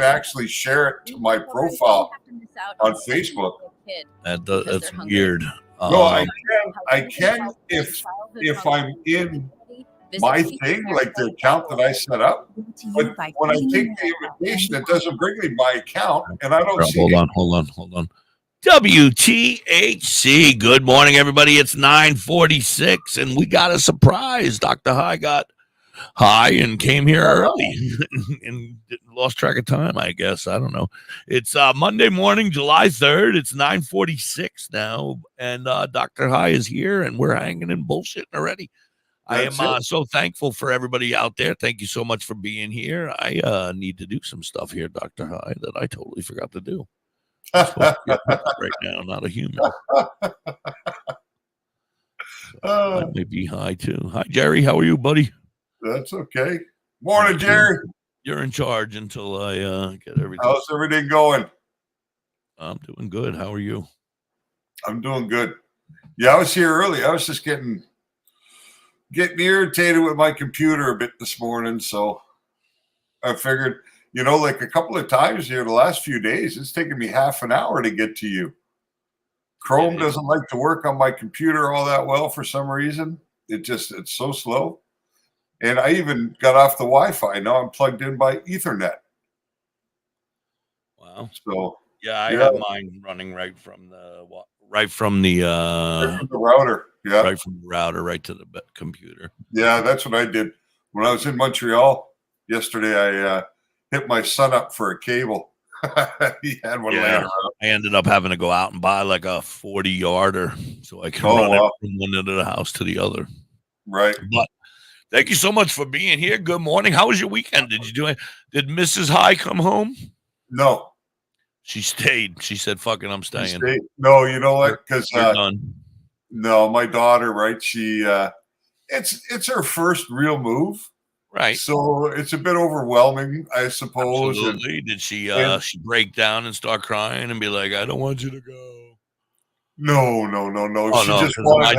actually share it to my profile on Facebook. That's weird. No, I can if I'm in my thing, like the account that I set up. But when I take the invitation, it doesn't bring me my account, and I don't see. Hold on. WTHC. Good morning, everybody. It's 9:46, and we got a surprise. Dr. High got high and came here early and lost track of time, I guess. I don't know. It's Monday morning, July 3rd. It's 9:46 now, and Dr. High is here, and we're hanging and bullshitting already. I am so thankful for everybody out there. Thank you so much for being here. I need to do some stuff here, Dr. High, that I totally forgot to do. I'm supposed to be a puppet right now, not a human. I may be high too. Hi, Jerry. How are you, buddy? That's okay. Morning, Jerry. You're in charge until I get everything. How's everything going? I'm doing good. How are you? I'm doing good. Yeah, I was here early. I was just getting irritated with my computer a bit this morning, so I figured, like a couple of times here the last few days, it's taken me half an hour to get to you. Chrome doesn't like to work on my computer all that well for some reason. It's so slow. And I even got off the Wi-Fi. Now I'm plugged in by Ethernet. Wow. So I have mine running right from the router. Yeah. Right from the router, right to the computer. Yeah, that's what I did. When I was in Montreal yesterday, I hit my son up for a cable. He had one laying around. I ended up having to go out and buy like a 40-yarder so I can run it from one end of the house to the other. Right. But thank you so much for being here. Good morning. How was your weekend? Did you do it? Did Mrs. High come home? No. She stayed. She said, fucking, I'm staying. No, you know what? Because done. No, my daughter, right? She it's her first real move. Right. So it's a bit overwhelming, I suppose. Absolutely. Did she she break down and start crying and be like, I don't want you to go? No. Oh, she no, just wanted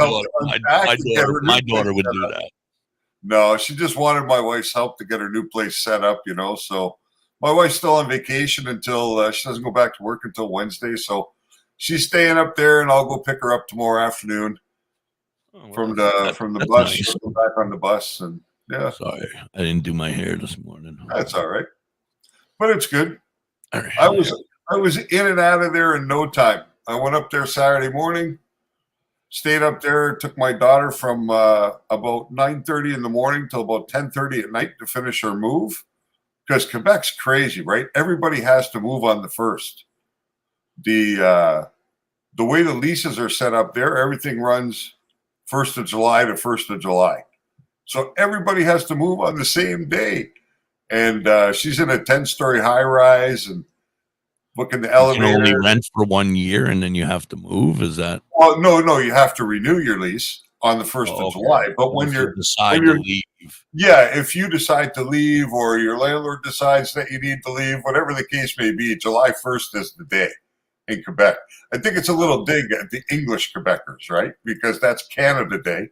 my daughter would do that. No, she just wanted my wife's help to get her new place set up, So my wife's still on vacation until she doesn't go back to work until Wednesday. So she's staying up there, and I'll go pick her up tomorrow afternoon from the bus. Nice. She'll go back on the bus, and yeah. Sorry, I didn't do my hair this morning. That's all right, but it's good. All right. I was in and out of there in no time. I went up there Saturday morning, stayed up there, took my daughter from about 9:30 in the morning till about 10:30 at night to finish her move. Because Quebec's crazy, right? Everybody has to move on the 1st. The way the leases are set up there, everything runs 1st of July to 1st of July. So everybody has to move on the same day. And she's in a 10-story high-rise and booking the elevator. You can only rent for 1 year and then you have to move? Is that? Well, no, you have to renew your lease on the 1st of July. But when you decide to leave. Yeah, if you decide to leave or your landlord decides that you need to leave, whatever the case may be, July 1st is the day in Quebec. I think it's a little dig at the English Quebecers, right? Because that's Canada Day.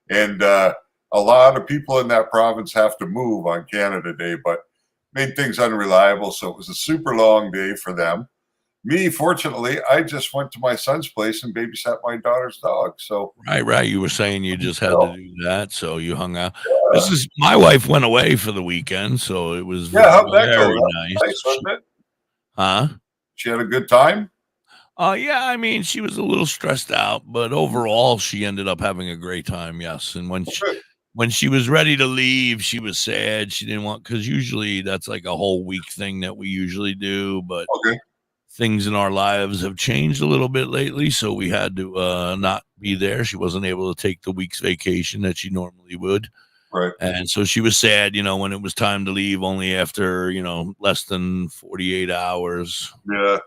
And a lot of people in that province have to move on Canada Day, but made things unreliable. So it was a super long day for them. Me, fortunately, I just went to my son's place and babysat my daughter's dog. So right. You were saying you just had to do that, so you hung out. My wife went away for the weekend, so it was how'd that go? Nice, wasn't it? Huh? She had a good time. Yeah. I mean, she was a little stressed out, but overall, she ended up having a great time. Yes, and when she was ready to leave, she was sad. She didn't want, because usually that's like a whole week thing that we usually do, but. Okay. Things in our lives have changed a little bit lately, so we had to not be there. She wasn't able to take the week's vacation that she normally would. Right. And so she was sad, when it was time to leave, only after, less than 48 hours. Yeah.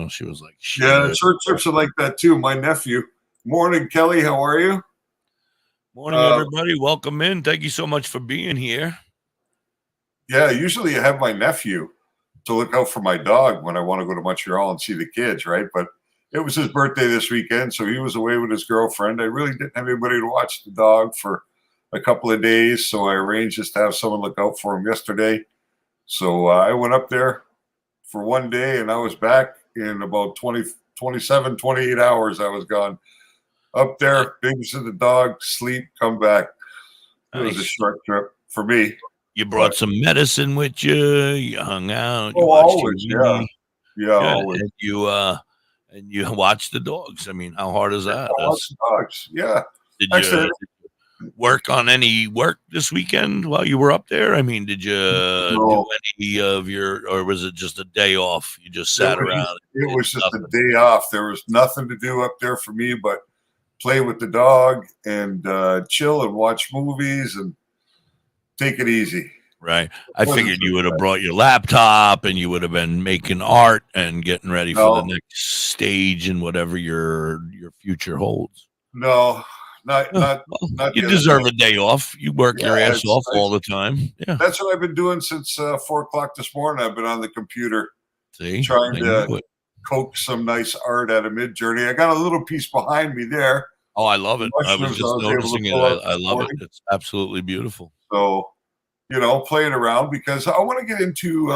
She was like, shit. Yeah, short trips are like that too. My nephew. Morning, Kelly. How are you? Morning, everybody. Welcome in. Thank you so much for being here. Yeah, usually I have my nephew to look out for my dog when I want to go to Montreal and see the kids, right? But it was his birthday this weekend, so he was away with his girlfriend. I really didn't have anybody to watch the dog for a couple of days, so I arranged just to have someone look out for him yesterday. So I went up there, for one day, and I was back in about 27, 28 hours. I was gone. Up there, babysit the dog, sleep, come back. It was a Nice. short trip for me. You brought some medicine with you. You hung out. You Oh, watched always, TV. yeah, Good. always. And you watched the dogs. I mean, how hard is that? I watch the dogs. Yeah, Did actually, you work on any work this weekend while you were up there? I mean, did you do any of your, or was it just a day off? You just sat around. It was just a day off. There was nothing to do up there for me but play with the dog and chill and watch movies and take it easy. Right. I figured you would have brought your laptop and you would have been making art and getting ready for the next stage and whatever your future holds. No, not. You deserve a day off. You work your ass off all the time. Yeah, that's what I've been doing since 4:00 this morning. I've been on the computer, trying to coax some nice art out of Midjourney. I got a little piece behind me there. Oh, I love it. I was just noticing it. I love it. It's absolutely beautiful. So, playing around because I want to get into,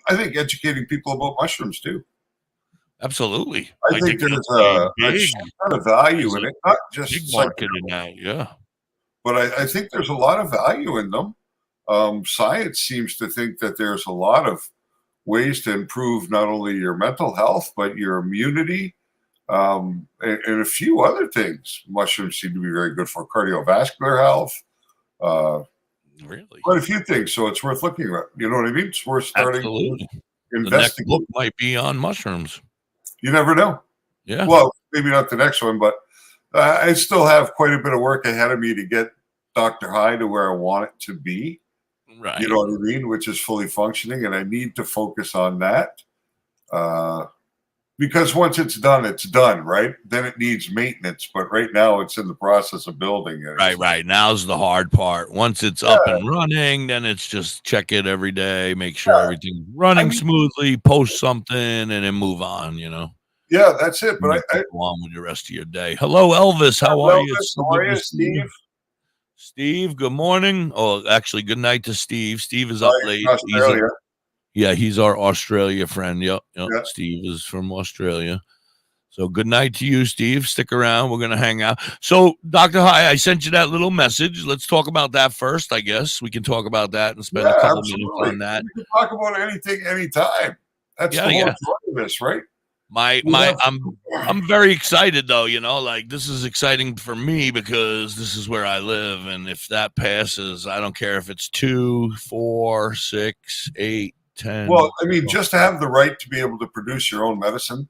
I think, educating people about mushrooms too. Absolutely. I think there's a ton of value in it, not just big market in that, yeah. But I think there's a lot of value in them. Science seems to think that there's a lot of ways to improve not only your mental health, but your immunity, and a few other things. Mushrooms seem to be very good for cardiovascular health. Really? Quite a few things. So it's worth looking at. You know what I mean? It's worth starting to investigate. The next book might be on mushrooms. You never know. Yeah. Well, maybe not the next one, but I still have quite a bit of work ahead of me to get Dr. High to where I want it to be. Right. You know what I mean? Which is fully functioning, and I need to focus on that. Because once it's done, right? Then it needs maintenance. But right now, it's in the process of building it. Right. Now's the hard part. Once it's up and running, then it's just check it every day, make sure everything's running smoothly, post something, and then move on, Yeah, that's it. But I go on with the rest of your day. Hello, Elvis. How are you? How are you, Steve? Steve, good morning. Oh, actually, good night to Steve. Steve is up late. Australia. He's our Australia friend. Yep. Steve is from Australia. So good night to you, Steve. Stick around. We're going to hang out. So, Dr. High, I sent you that little message. Let's talk about that first, I guess. We can talk about that and spend a couple minutes on that. We can talk about anything, anytime. That's the whole joy of this, right? I'm very excited though, this is exciting for me because this is where I live. And if that passes, I don't care if it's 2, 4, 6, 8, 10. Well, I mean, just to have the right to be able to produce your own medicine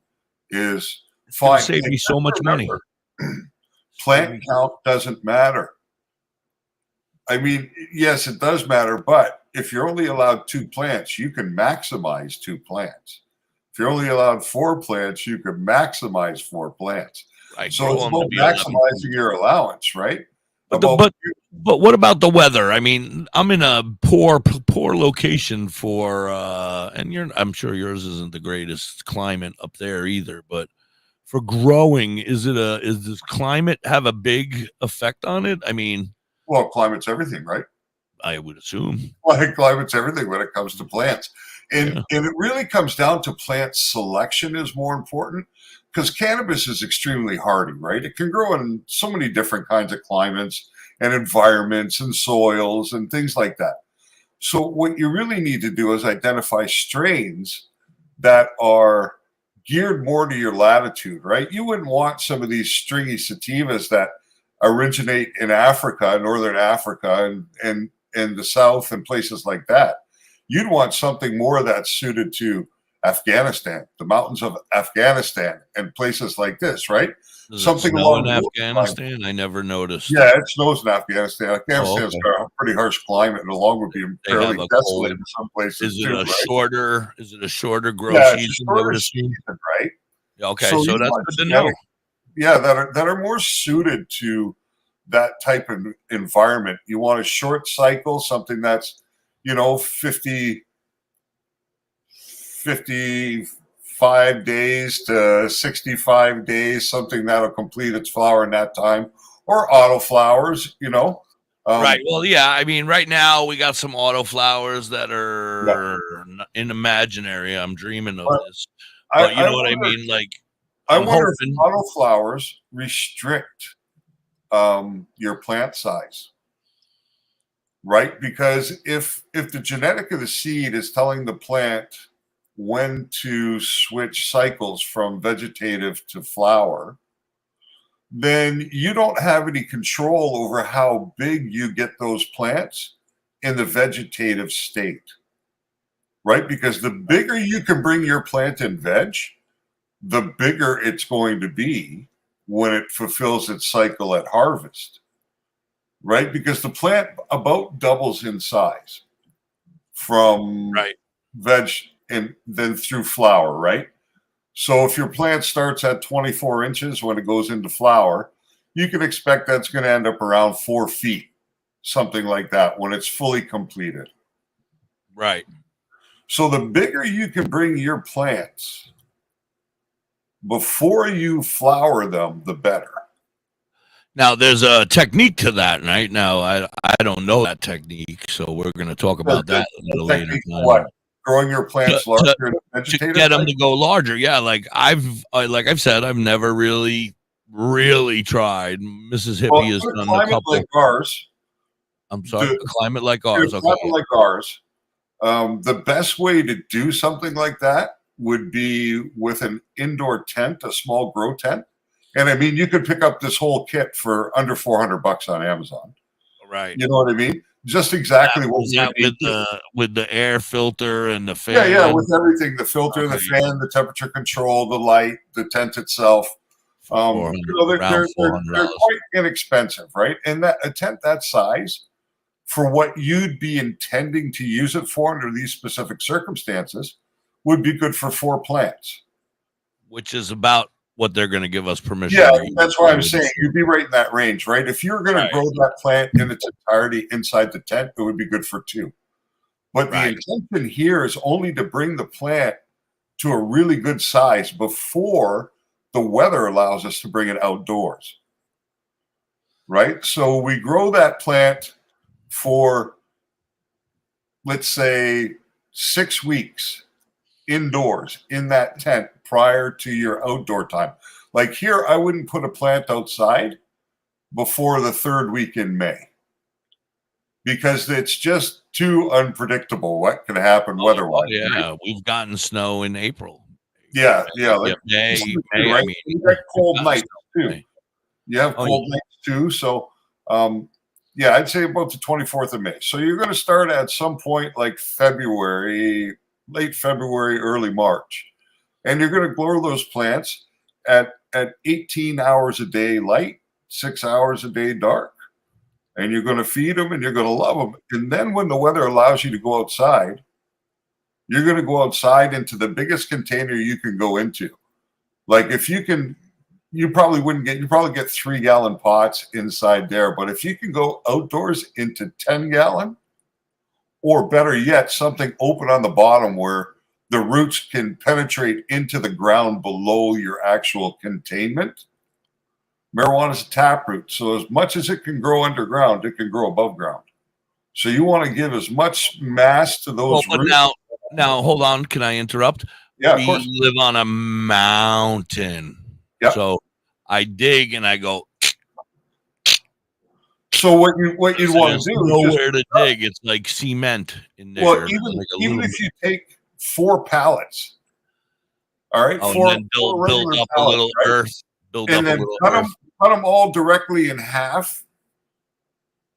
is fine. Save me so much money. Plant count doesn't matter. I mean, yes, it does matter, but if you're only allowed 2 plants, you can maximize 2 plants. If you're only allowed 4 plants, you can maximize 4 plants. So it's about maximizing your allowance, right? But what about the weather? I mean, I'm in a poor location for, and I'm sure yours isn't the greatest climate up there either. But for growing, does climate have a big effect on it? I mean, well, climate's everything, right? I would assume. Well, climate's everything when it comes to plants. And it really comes down to plant selection is more important because cannabis is extremely hardy, right? It can grow in so many different kinds of climates and environments and soils and things like that. So what you really need to do is identify strains that are geared more to your latitude, right? You wouldn't want some of these stringy sativas that originate in Africa, Northern Africa, and the South and places like that. You'd want something more that's suited to Afghanistan, the mountains of Afghanistan, and places like this, right? Something along in Afghanistan. I never noticed. Yeah, it snows in Afghanistan. Afghanistan's got a pretty harsh climate, and along with being fairly desolate in some places. Is it a shorter growth season? Right? Okay, so that's good to know. Yeah, that are more suited to that type of environment. You want a short cycle, something that's 55 days to 65 days, something that'll complete its flower in that time, or auto flowers, Right. Well, yeah. I mean, right now we got some autoflowers that Yeah. are in imaginary. I'm dreaming of But this, but you I know what I wonder, mean. Like, I I'm wonder if hoping. autoflowers restrict your plant size, right? Because if the genetic of the seed is telling the plant when to switch cycles from vegetative to flower, then you don't have any control over how big you get those plants in the vegetative state, right? Because the bigger you can bring your plant in veg, the bigger it's going to be when it fulfills its cycle at harvest, right? Because the plant about doubles in size from veg and then through flower, right? So if your plant starts at 24 inches when it goes into flower, you can expect that's going to end up around 4 feet, something like that, when it's fully completed. Right. So the bigger you can bring your plants before you flower them, the better. Now, there's a technique to that, right? Now, I don't know that technique, so we're going to talk about that a little later. What? Growing your plants larger in to get them to go larger. Yeah, like I've said, I've never really tried. Mrs. Hippie has done a couple. Like ours. I'm sorry, a climate like ours. Okay. Climate like ours. The best way to do something like that would be with an indoor tent, a small grow tent. And I mean, you could pick up this whole kit for under $400 on Amazon. Right. You know what I mean? Just exactly what we need. With the air filter and the fan. Yeah, with everything, the filter, the fan, the temperature control, the light, the tent itself. They're quite inexpensive, right? And a tent that size, for what you'd be intending to use it for under these specific circumstances, would be good for 4 plants. Which is about what they're going to give us permission. Yeah, that's why I'm saying you'd be right in that range, right? If you're going to grow that plant in its entirety inside the tent, it would be good for 2. But the intention here is only to bring the plant to a really good size before the weather allows us to bring it outdoors, right? So we grow that plant for, let's say, 6 weeks indoors in that tent prior to your outdoor time. Like here, I wouldn't put a plant outside before the 3rd week in May because it's just too unpredictable what can happen weather-wise. Yeah, right? We've gotten snow in April. Yeah. Like May, right? I mean, you got cold nights too. You have cold nights too. So, I'd say about the 24th of May. So you're going to start at some point like February, late February, early March. And you're going to grow those plants at 18 hours a day light, 6 hours a day dark. And you're going to feed them and you're going to love them. And then when the weather allows you to go outside, you're going to go outside into the biggest container you can go into. Like if you can, you probably get 3-gallon pots inside there. But if you can go outdoors into 10-gallon, or better yet, something open on the bottom where the roots can penetrate into the ground below your actual containment. Marijuana is a taproot, so as much as it can grow underground, it can grow above ground. So you want to give as much mass to those roots. Now, hold on. Can I interrupt? Yeah, of course. We live on a mountain. Yep. So I dig and I go. So what you'd want to do nowhere to dig. It's like cement in there. Well, even if you take 4 pallets, all right, and then build up a little earth, and then cut them all directly in half,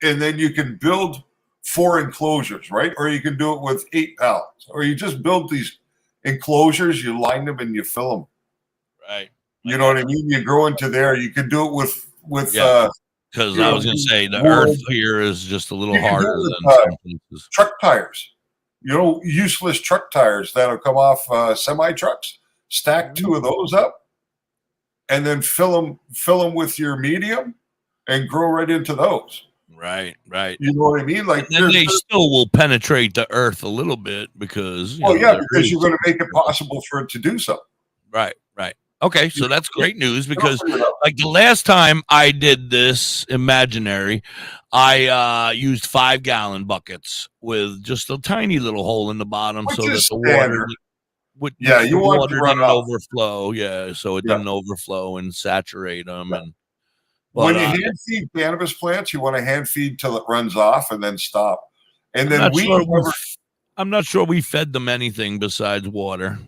and then you can build 4 enclosures, right? Or you can do it with 8 pallets, or you just build these enclosures, you line them, and you fill them. Right. You know what I mean? You grow into there. You can do it with because I was going to say the earth here is just a little harder than some places. Truck tires. Useless truck tires that'll come off semi trucks. Stack 2 of those up, and then fill them with your medium, and grow right into those. Right. You know what I mean? Like, and then they still will penetrate the earth a little bit because. Because you're going to make it possible for it to do so. Right. Okay, so that's great news because like the last time I did this imaginary, I used 5-gallon buckets with just a tiny little hole in the bottom Which so that is the standard. the You want to water run didn't off. overflow. Yeah, so it Yeah. didn't overflow and saturate them. Yeah. And When but you hand feed cannabis plants, you want to hand feed till it runs off and then stop. And I'm then not sure never. I'm not sure we fed them anything besides water.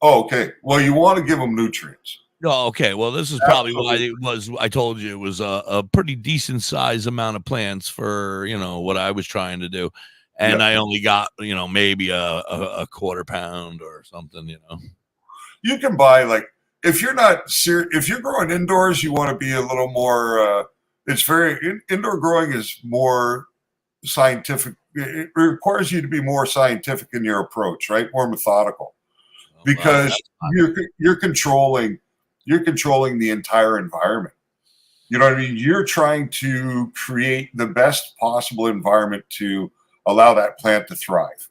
Oh, okay. Well, you want to give them nutrients. Oh, okay. Well, this is probably why Absolutely. it was. I told you it was a pretty decent size amount of plants for what I was trying to do, and Yeah. I only got maybe a quarter pound or something. You can buy if you're not if you're growing indoors, you want to be a little more. It's indoor growing is more scientific. It requires you to be more scientific in your approach, right? More methodical, because you're controlling the entire environment. You know what I mean? You're trying to create the best possible environment to allow that plant to thrive.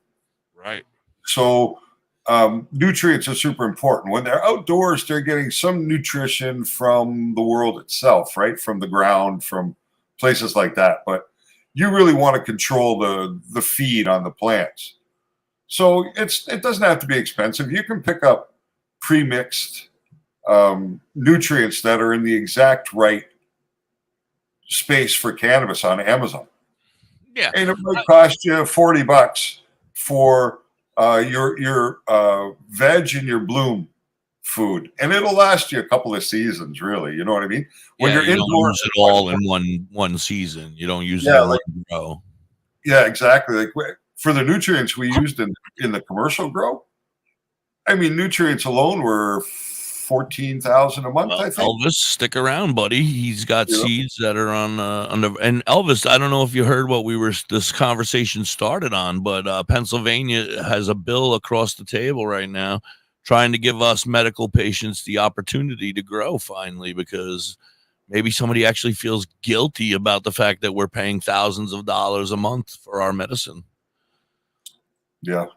Right. So nutrients are super important. When they're outdoors, they're getting some nutrition from the world itself, right? From the ground, from places like that. But you really want to control the feed on the plants. So it doesn't have to be expensive. You can pick up pre-mixed nutrients that are in the exact right space for cannabis on Amazon. Yeah. And it might cost you $40 for your veg and your bloom food, and it'll last you a couple of seasons, really. You know what I mean? When Yeah, you're you don't indoors, use it all in one season. You don't use it in one grow. Yeah, exactly. Like for the nutrients we used in the commercial grow, I mean, nutrients alone were $14,000 a month. I think. Elvis, stick around, buddy. He's got seeds that are on the. And Elvis, I don't know if you heard what this conversation started on, but Pennsylvania has a bill across the table right now, trying to give us medical patients the opportunity to grow finally, because maybe somebody actually feels guilty about the fact that we're paying thousands of dollars a month for our medicine. Yeah.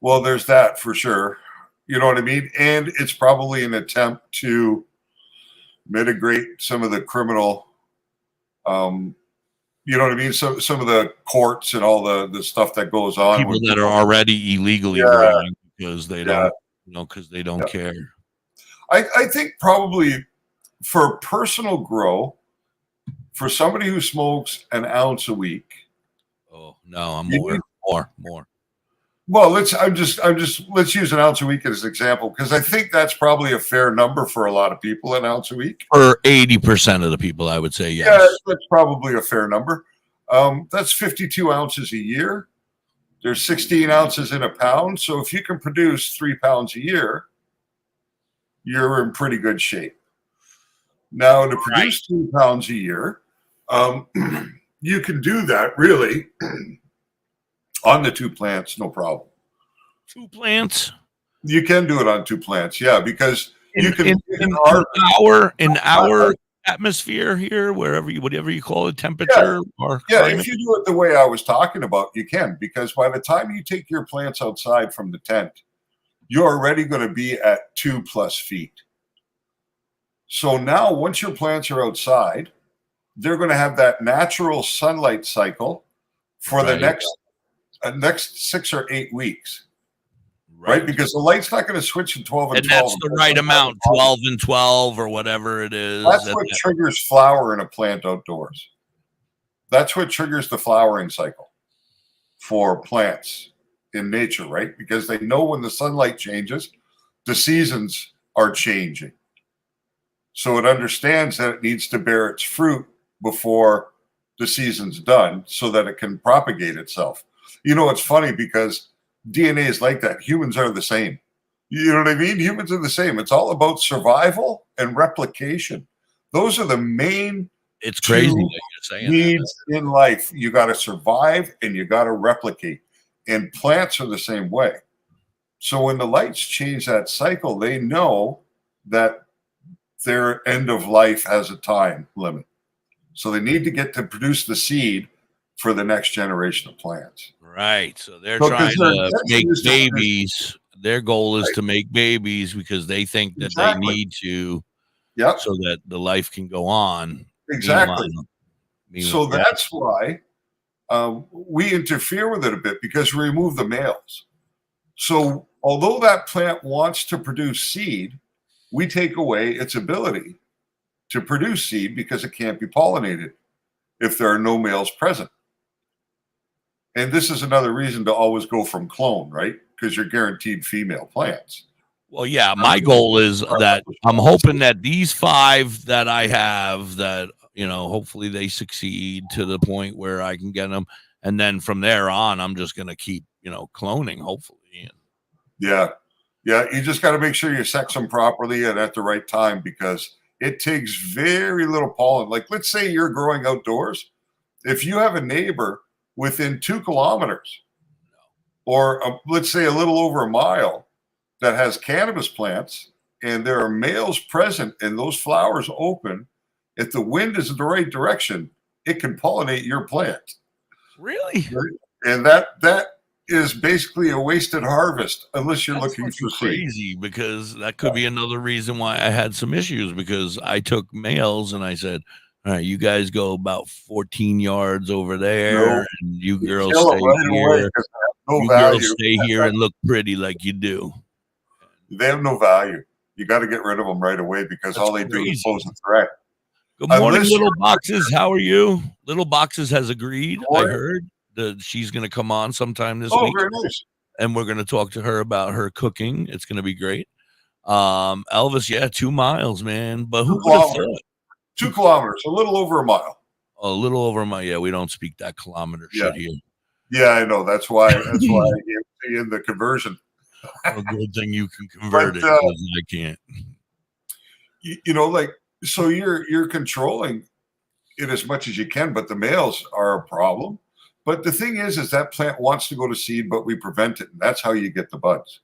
Well, there's that for sure. You know what I mean? And it's probably an attempt to mitigate some of the criminal, you know what I mean? Some of the courts and all the stuff that goes on. People that are already illegally growing because they don't, because they don't care. I think probably for personal grow, for somebody who smokes an ounce a week. Oh no, I'm more. Well, let's use an ounce a week as an example, because I think that's probably a fair number for a lot of people, an ounce a week. For 80% of the people, I would say yes. Yeah, that's probably a fair number. That's 52 ounces a year. There's 16 ounces in a pound. So if you can produce 3 pounds a year, you're in pretty good shape. Now, to produce 3 pounds a year, you can do that really on the 2 plants, no problem. 2 plants? You can do it on 2 plants, yeah, because you can in our atmosphere here, whatever you call it, temperature or climate. If you do it the way I was talking about, you can, because by the time you take your plants outside from the tent, you're already going to be at 2+ feet. So now, once your plants are outside, they're going to have that natural sunlight cycle for the next 6 or 8 weeks. Right? Because the light's not going to switch in 12 and 12. And that's the right amount, 12 and 12 or whatever it is. That's what triggers flower in a plant outdoors. That's what triggers the flowering cycle for plants in nature, right? Because they know when the sunlight changes, the seasons are changing. So it understands that it needs to bear its fruit before the season's done so that it can propagate itself. You know, it's funny because DNA is like that. Humans are the same. You know what I mean? Humans are the same. It's all about survival and replication. Those are the main it's crazy that you're saying needs in life. You got to survive and you got to replicate. And plants are the same way. So when the lights change that cycle, they know that their end of life has a time limit. So they need to get to produce the seed for the next generation of plants. Right. So they're trying to make babies. Their goal is to make babies because they think that they need to, so that the life can go on. Exactly. So that's why we interfere with it a bit, because we remove the males. So although that plant wants to produce seed, we take away its ability to produce seed because it can't be pollinated if there are no males present. And this is another reason to always go from clone, right? Because you're guaranteed female plants. Well, yeah, my goal is that I'm hoping that these 5 that I have, that, hopefully they succeed to the point where I can get them. And then from there on, I'm just going to keep, cloning, hopefully. Yeah. You just got to make sure you sex them properly and at the right time, because it takes very little pollen. Like, let's say you're growing outdoors. If you have a neighbor within 2 kilometers, or let's say a little over a mile, that has cannabis plants, and there are males present and those flowers open, if the wind is in the right direction, it can pollinate your plant. Really? And that is basically a wasted harvest unless you're looking for crazy, because that could be another reason why I had some issues, because I took males and I said, all right, you guys go about 14 yards over there, and you girls stay here. You girls stay here and look pretty like you do. They have no value. You got to get rid of them right away, because all they do is pose a threat. Good morning, Little Boxes. How are you? Little Boxes has agreed. I heard that she's going to come on sometime this week. Very nice. And we're going to talk to her about her cooking. It's going to be great. Elvis, 2 miles, man. But who would have thought? 2 kilometers, a little over a mile. A little over a mile. Yeah, we don't speak that kilometer shit here. Yeah, I know. That's why I gave you in the conversion. A good thing you can convert it, because I can't. So you're controlling it as much as you can, but the males are a problem. But the thing is that plant wants to go to seed, but we prevent it, and that's how you get the buds.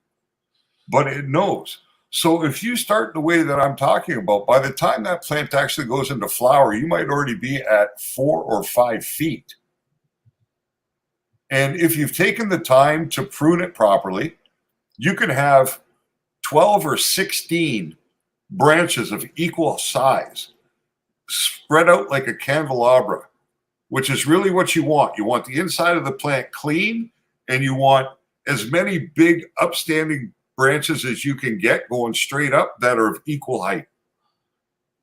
But it knows. So if you start the way that I'm talking about, by the time that plant actually goes into flower, you might already be at 4 or 5 feet. And if you've taken the time to prune it properly, you can have 12 or 16 branches of equal size spread out like a candelabra, which is really what you want. You want the inside of the plant clean, and you want as many big upstanding branches as you can get going straight up that are of equal height.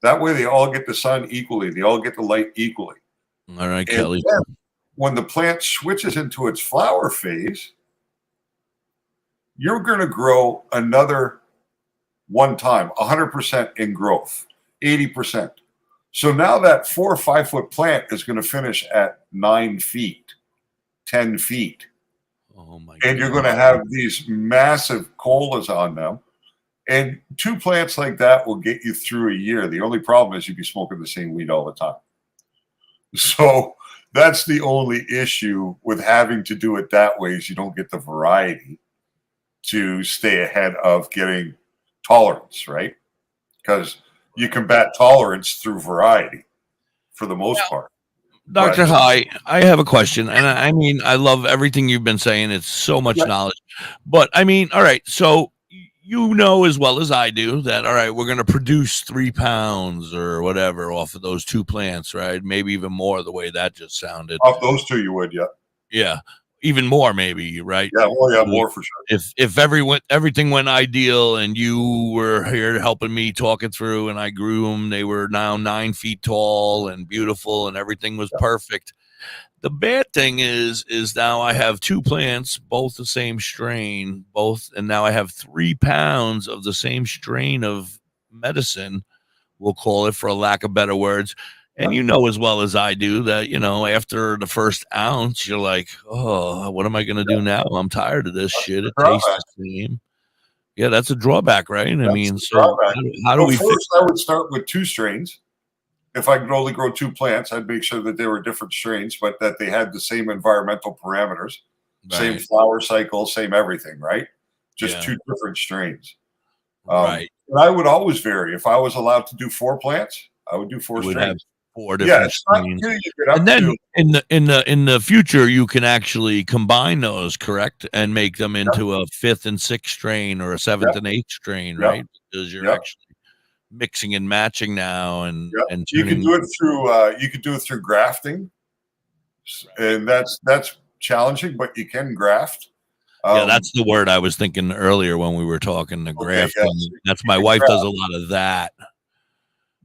That way they all get the sun equally. They all get the light equally. All right, Kelly. When the plant switches into its flower phase, you're going to grow another one time, 100% in growth, 80%. So now that 4 or 5 foot plant is going to finish at 9 feet, 10 feet. Oh my! And you're going to have these massive colas on them. And 2 plants like that will get you through a year. The only problem is you'd be smoking the same weed all the time. So that's the only issue with having to do it that way, is you don't get the variety to stay ahead of getting tolerance, right? Because you combat tolerance through variety for the most part. Dr. High, I have a question. And I mean, I love everything you've been saying. It's so much knowledge. But I mean, all right. So you know as well as I do that, all right, we're going to produce 3 pounds or whatever off of those 2 plants, right? Maybe even more, the way that just sounded. Off those 2 you would, yeah. Yeah. Even more, maybe, right? Yeah, more for sure. If everything went ideal and you were here helping me talk it through, and I grew them, they were now 9 feet tall and beautiful, and everything was perfect. The bad thing is now I have 2 plants, both the same strain, and now I have 3 pounds of the same strain of medicine, we'll call it, for a lack of better words. And you know as well as I do that, after the first ounce, you're like, oh, what am I going to do now? I'm tired of this shit. It tastes the same. Yeah, that's a drawback, right? I mean, so how do we first, I would start with 2 strains. If I could only grow 2 plants, I'd make sure that they were different strains, but that they had the same environmental parameters, same flower cycle, same everything, right? Just 2 different strains. Right. And I would always vary. If I was allowed to do 4 plants, I would do 4 strains. 4 different strains. And then in the future, you can actually combine those, correct, and make them into a 5th and 6th strain or a 7th and 8th strain, right? Because you're actually mixing and matching now, and Yep. and You can turning. do it through grafting, and that's challenging, but you can graft. Yeah, that's the word I was thinking earlier when we were talking. The grafting. yes, That's my wife does a lot of that.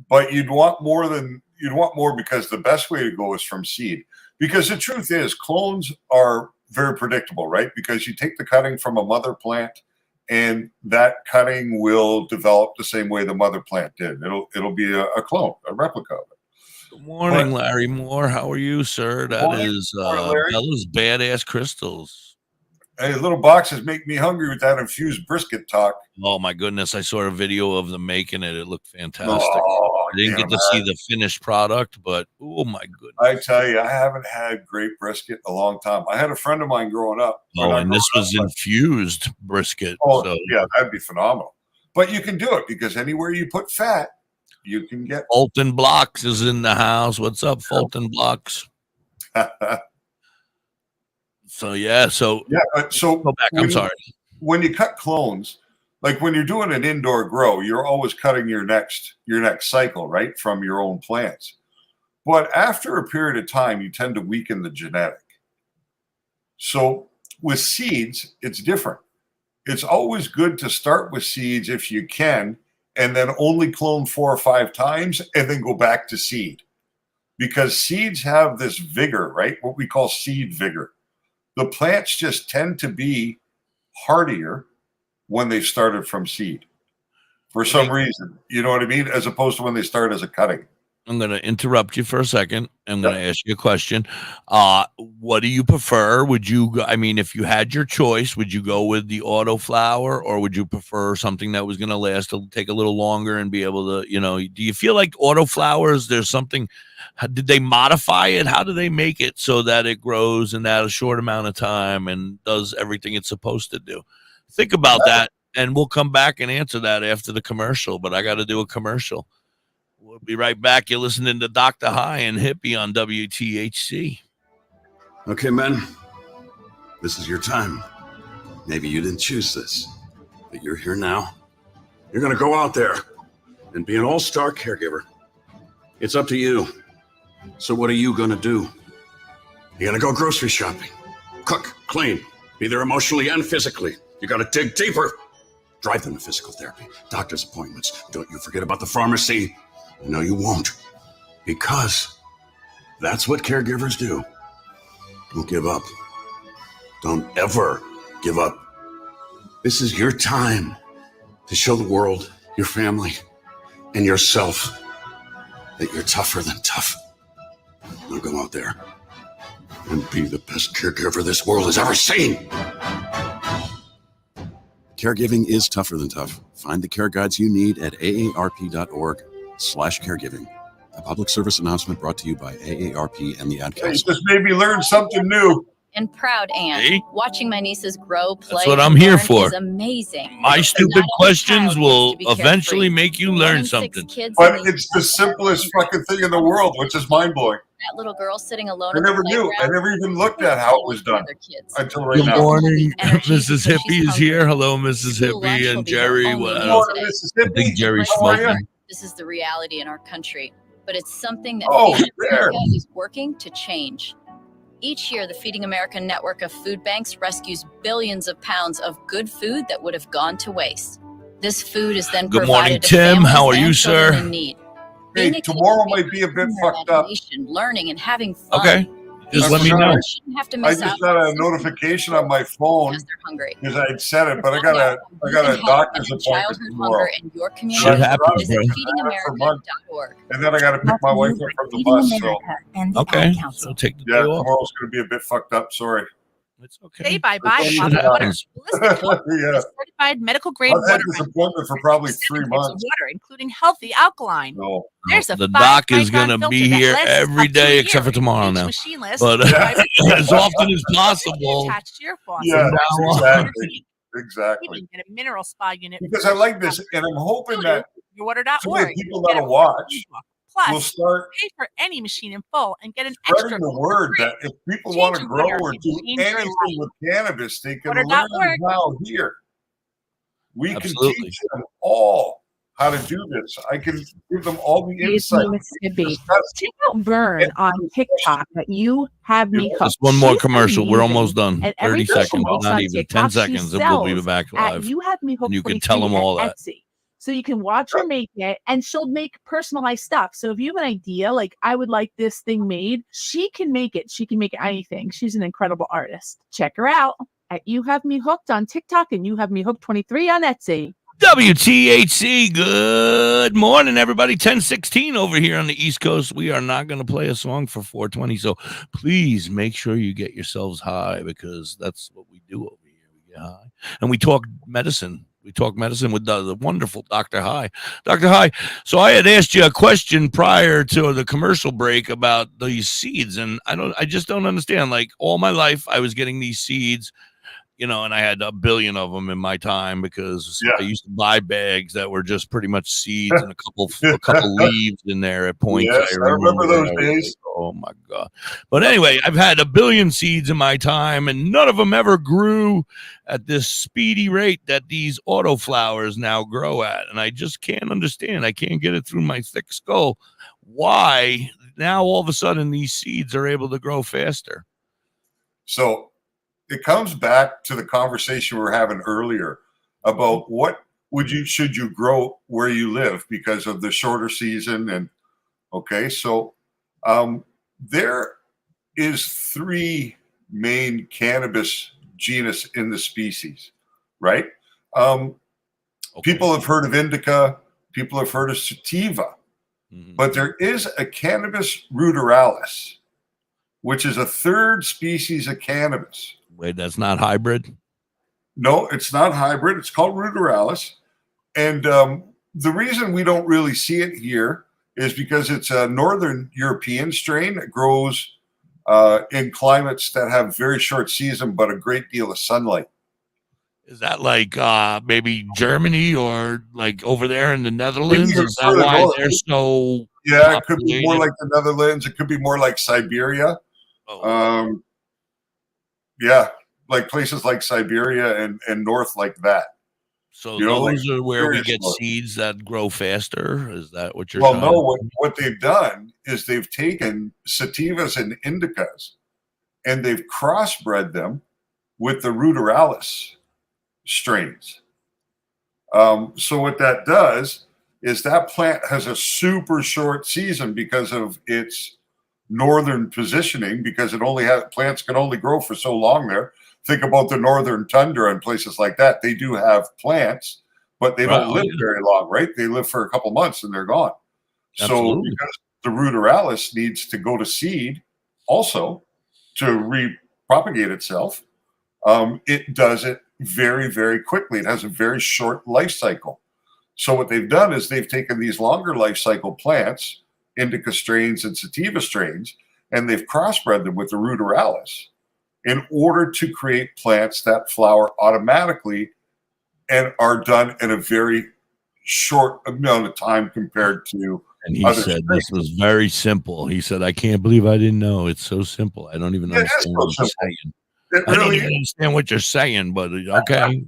but you'd want more because the best way to go is from seed. Because the truth is, clones are very predictable, right? Because you take the cutting from a mother plant, and that cutting will develop the same way the mother plant did. It'll be a clone, a replica of it. Good morning, Larry Moore. How are you, sir? That morning, is Larry. Bella's Badass Crystals. Hey, little boxes make me hungry with that infused brisket talk. Oh my goodness! I saw a video of them making it. It looked fantastic. Oh, I didn't get to see the finished product, but oh my goodness! I tell you, I haven't had great brisket in a long time. I had a friend of mine growing up. Oh, and this was infused brisket. Oh, so. yeah, that'd be phenomenal. But you can do it because anywhere you put fat, you can get. Fulton Blocks is in the house. What's up, Fulton Blocks? So yeah, but go back. I'm sorry. When you cut clones, like when you're doing an indoor grow, you're always cutting your next cycle, right, from your own plants. But after a period of time, you tend to weaken the genetic. So with seeds, it's different. It's always good to start with seeds if you can, and then only clone 4 or 5 times and then go back to seed. Because seeds have this vigor, right? What we call seed vigor. The plants just tend to be hardier when they started from seed for some reason. You know what I mean? As opposed to when they start as a cutting. I'm going to interrupt you for a second. I'm going to ask you a question. What do you prefer? If you had your choice, would you go with the auto flower, or would you prefer something that was going to last, take a little longer and be able to, do you feel like auto flowers, there's something, did they modify it? How do they make it so that it grows in that a short amount of time and does everything it's supposed to do? Think about that, and we'll come back and answer that after the commercial, but I got to do a commercial. We'll be right back. You're listening to Dr. High and Hippie on WTHC. Okay, men, this is your time. Maybe you didn't choose this, but you're here now. You're going to go out there and be an all-star caregiver. It's up to you. So what are you going to do? You're going to go grocery shopping, cook, clean, be there emotionally and physically. You got to dig deeper. Drive them to physical therapy, doctor's appointments. Don't you forget about the pharmacy. No, you won't. Because that's what caregivers do. Don't give up. Don't ever give up. This is your time to show the world, your family, and yourself that you're tougher than tough. Now go out there and be the best caregiver this world has ever seen. Caregiving is tougher than tough. Find the care guides you need at aarp.org/caregiving. A public service announcement brought to you by AARP and the Ad Council. Hey, just made me learn something new. And proud aunt. See? Watching my nieces grow, play, That's what I'm and here learn for. is amazing. My stupid questions will to be eventually carefree. make you learn 6 something. kids But in these it's the simplest fucking thing in the world, which is mind-blowing. That little girl sitting alone. I never knew. I never even looked at how it was done until right Good now. morning. Energy Mrs. because Hippie she's is here. hungry. Hello, Mrs. School lunch Hippie will and be her Jerry. only Well, meal I Morning, today. Mississippi. think Jerry's How are you? smoking. This is the reality in our country, but it's something that Oh, Feeding there. America is working to change. Each year, the Feeding America network of food banks rescues billions of pounds of good food that would have gone to waste. This food is then Good provided morning, to Tim. families How are and you, children sir? in need. Hey, Being a kid tomorrow should might be a bit fun for fucked up. imagination, learning and having fun. Okay. Just I let me forgot know. You shouldn't have to I miss just out got on a something notification on my phone because they're hungry. because I had said it, but I Find got out a how you can help doctor's end appointment childhood tomorrow. hunger in your Shit community. happens, Visit bro. feedingamerica.org. And then I got to pick my wife up from the bus. So and the Okay. Ad So Council. take the yeah, day off. tomorrow's going to be a bit fucked up. Sorry. It's okay. Say bye-bye Shit bottled water. happens. Holistic Water Yeah. is certified medical grade I've had water. this appointment for probably 3 7 types of months. water, including healthy alkaline. No. There's a The doc is 5-micron going to filter be that here lasts every up to a day year. except for tomorrow Each now. machineless But Yeah. as often as possible. attached to your faucet. Yeah, From now on. exactly. Exactly. Even get a mineral spa unit. Because I like this, and I'm hoping that some of the Yourwater.org. people that'll watch will Plus, start pay for any machine in full and get an extra spreading the for word free. that if people Change want to your grow water or and do change your anything life. with cannabis, they can Water.org. learn how here. We can Absolutely. teach them all how to do this. I can give them all the It's insight. Mississippi. Check out Vern on TikTok. You have me hooked. Just one more She's commercial. We're amazing. almost done. And every 30 time she seconds, makes not on even TikTok, 10 she seconds, and we'll be sells back at live. You Have Me Hooked And you can tell them 23 all at that. Etsy. So you can watch her make it, and she'll make personalized stuff. So if you have an idea, like I would like this thing made, she can make it. She can make anything. She's an incredible artist. Check her out at You Have Me Hooked on TikTok and You Have Me Hooked 23 on Etsy. WTHC, good morning, everybody. 10:16 over here on the East Coast. We are not going to play a song for 420, so please make sure you get yourselves high, because that's what we do over here. We get high, and we talk medicine. We talk medicine with the wonderful Dr. High. Dr. High, so I had asked you a question prior to the commercial break about these seeds, and I just don't understand. Like, all my life, I was getting these seeds, and I had a billion of them in my time, because I used to buy bags that were just pretty much seeds and a couple leaves in there at points. Yes, I remember those days. Like, oh my God. But anyway, I've had a billion seeds in my time, and none of them ever grew at this speedy rate that these autoflowers now grow at. And I just can't understand. I can't get it through my thick skull why now all of a sudden these seeds are able to grow faster. So it comes back to the conversation we were having earlier about what should you grow where you live because of the shorter season. And okay, so there is 3 main cannabis genus in the species, right? People have heard of indica, people have heard of sativa, but there is a cannabis ruderalis, which is a 3rd species of cannabis. Wait, that's not hybrid? No, it's not hybrid. It's called ruderalis. And the reason we don't really see it here is because it's a northern European strain. It grows in climates that have very short season, but a great deal of sunlight. Is that like maybe Germany or like over there in the Netherlands? Maybe Is that why north. they're so Yeah, it could be more populated? like the Netherlands. It could be more like Siberia. Oh. Yeah, like places like Siberia and north like that. So like those are where we get north. seeds that grow faster? Is that what you're Well, trying no, to what they've done is they've taken sativas and indicas and they've crossbred them with the ruderalis strains. So what that does is that plant has a super short season because of its northern positioning, because plants can only grow for so long there. Think about the northern tundra and places like that. They do have plants, but they don't live very long, right? They live for a couple months and they're gone. Absolutely. So because the ruderalis needs to go to seed also to repropagate itself, it does it very, very quickly. It has a very short life cycle. So what they've done is they've taken these longer life cycle plants, indica strains and sativa strains, and they've crossbred them with the ruderalis in order to create plants that flower automatically and are done in a very short amount of time compared to And he other said strains. this was very simple. He said, I can't believe I didn't know. It's so simple. I don't even It is understand so what you're simple. saying. It I don't really even is. understand what you're saying, but okay.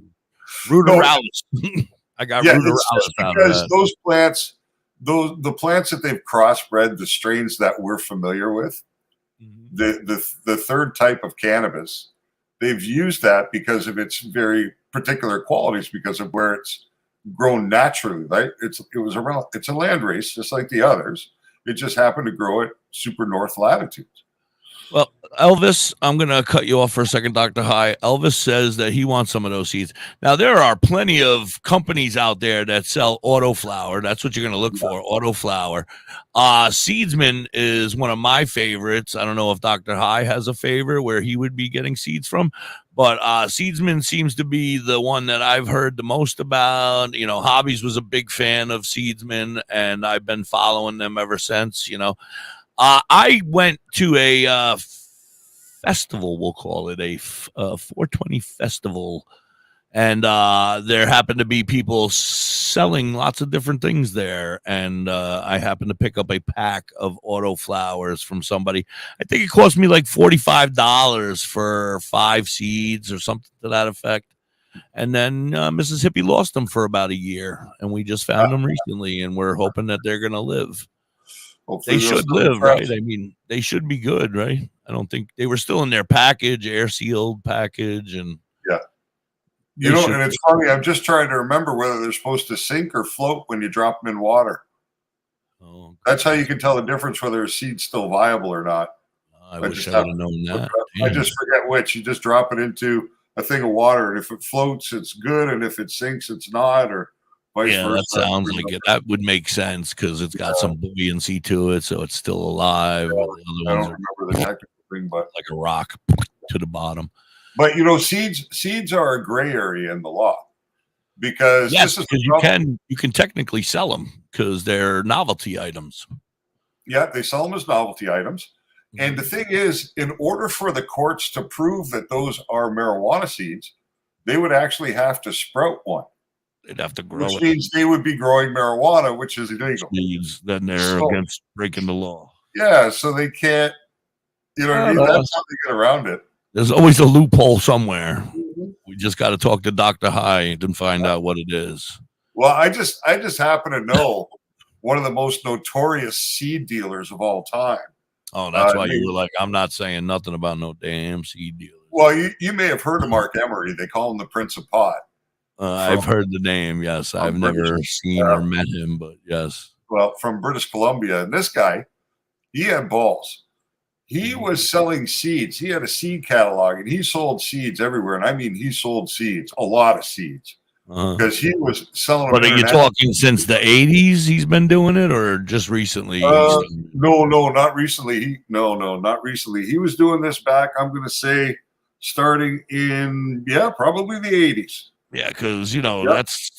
Ruderalis. I got Yeah, ruderalis it's just out of because that. those plants, the plants that they've crossbred, the strains that we're familiar with, the 3rd type of cannabis, they've used that because of its very particular qualities, because of where it's grown naturally, right? It's a land race just like the others. It just happened to grow at super north latitudes. Well, Elvis, I'm going to cut you off for a second, Dr. High. Elvis says that he wants some of those seeds. Now, there are plenty of companies out there that sell autoflower. That's what you're going to look for, autoflower. Seedsman is one of my favorites. I don't know if Dr. High has a favorite where he would be getting seeds from, but Seedsman seems to be the one that I've heard the most about. Hobbies was a big fan of Seedsman, and I've been following them ever since, I went to a festival, we'll call it a 420 festival, and there happened to be people selling lots of different things there, and I happened to pick up a pack of autoflowers from somebody. I think it cost me like $45 for 5 seeds or something to that effect. And then Mrs. Hippie lost them for about a year, and we just found them recently, and we're hoping that they're going to live. Hopefully They they'll should still live, fresh. right? I mean, they should be good, right? I don't think they were still in their package, air sealed package, and You they know, should and it's funny. I'm just trying to remember whether they're supposed to sink or float when you drop them in water. Oh, That's how you can tell the difference whether a seed's still viable or not. I I wish just I would have have known that. I Damn. just forget which. You just drop it into a thing of water, and if it floats, it's good, and if it sinks, it's not, or vice Yeah, versa. that sounds like it. That would make sense because it's got some buoyancy to it, so it's still alive. Yeah, The I other ones don't are remember the technical thing, but like a rock to the bottom. you know, seeds are a gray area in the law because Yes, this is because the trouble. you can technically sell them because they're novelty items. Yeah, they sell them as novelty items. And the thing is, in order for the courts to prove that those are marijuana seeds, they would actually have to sprout one, They'd have to grow which it. means they would be growing marijuana, which is illegal. Then they're So- against breaking the law. Yeah, so they can't, you know what I mean? That's how they get around it. There's always a loophole somewhere. We just got to talk to Dr. Hyde and find out what it is. Well, I just happen to know one of the most notorious seed dealers of all time. Oh, that's why you were like, I'm not saying nothing about no damn seed dealers. Well, you may have heard of Mark Emery. They call him the Prince of Pot. I've heard the name, yes. I've never seen or met him, but yes. Well, from British Columbia. And this guy, he had balls. He was selling seeds. He had a seed catalog, and he sold seeds everywhere. And I mean, he sold seeds, a lot of seeds, because he was selling them. But are you talking since the 80s he's been doing it, or just recently? No, not recently. Not recently. He was doing this back, I'm going to say, starting in, probably the 80s. Yeah, because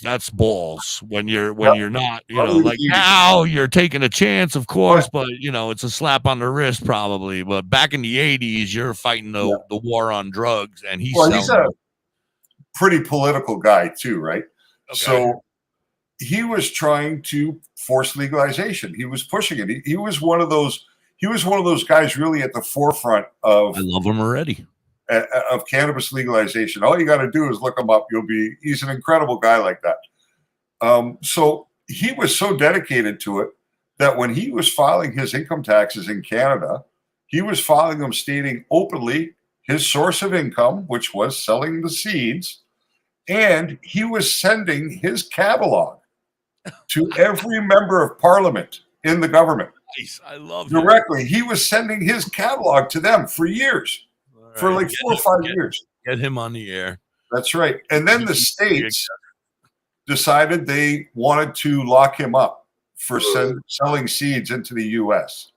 that's balls when you're not, Probably like now you're taking a chance, of course, but it's a slap on the wrist probably. But back in the 80s, you're fighting the war on drugs, and he's a pretty political guy too, right? Okay. So he was trying to force legalization. He was pushing it. He was one of those. He was one of those guys really at the forefront of. I love him already. Of cannabis legalization. All you got to do is look him up. He's an incredible guy like that. So he was so dedicated to it that when he was filing his income taxes in Canada, he was filing them stating openly his source of income, which was selling the seeds, and he was sending his catalog to every member of parliament in the government. Nice. I love directly. He was sending his catalog to them for years. For like 4 or 5 years. Get him on the air. That's right. And then the states decided they wanted to lock him up for selling seeds into the U.S.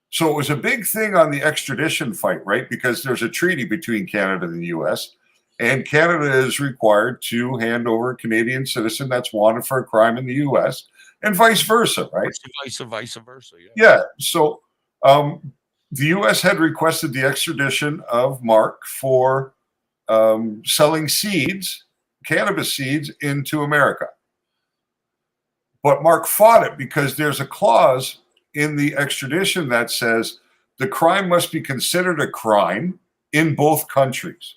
So it was a big thing on the extradition fight, right? Because there's a treaty between Canada and the U.S., and Canada is required to hand over a Canadian citizen that's wanted for a crime in the U.S., and vice versa, right? Vice versa, yeah. Yeah. So the U.S. had requested the extradition of Mark for selling seeds, cannabis seeds, into America. But Mark fought it because there's a clause in the extradition that says the crime must be considered a crime in both countries,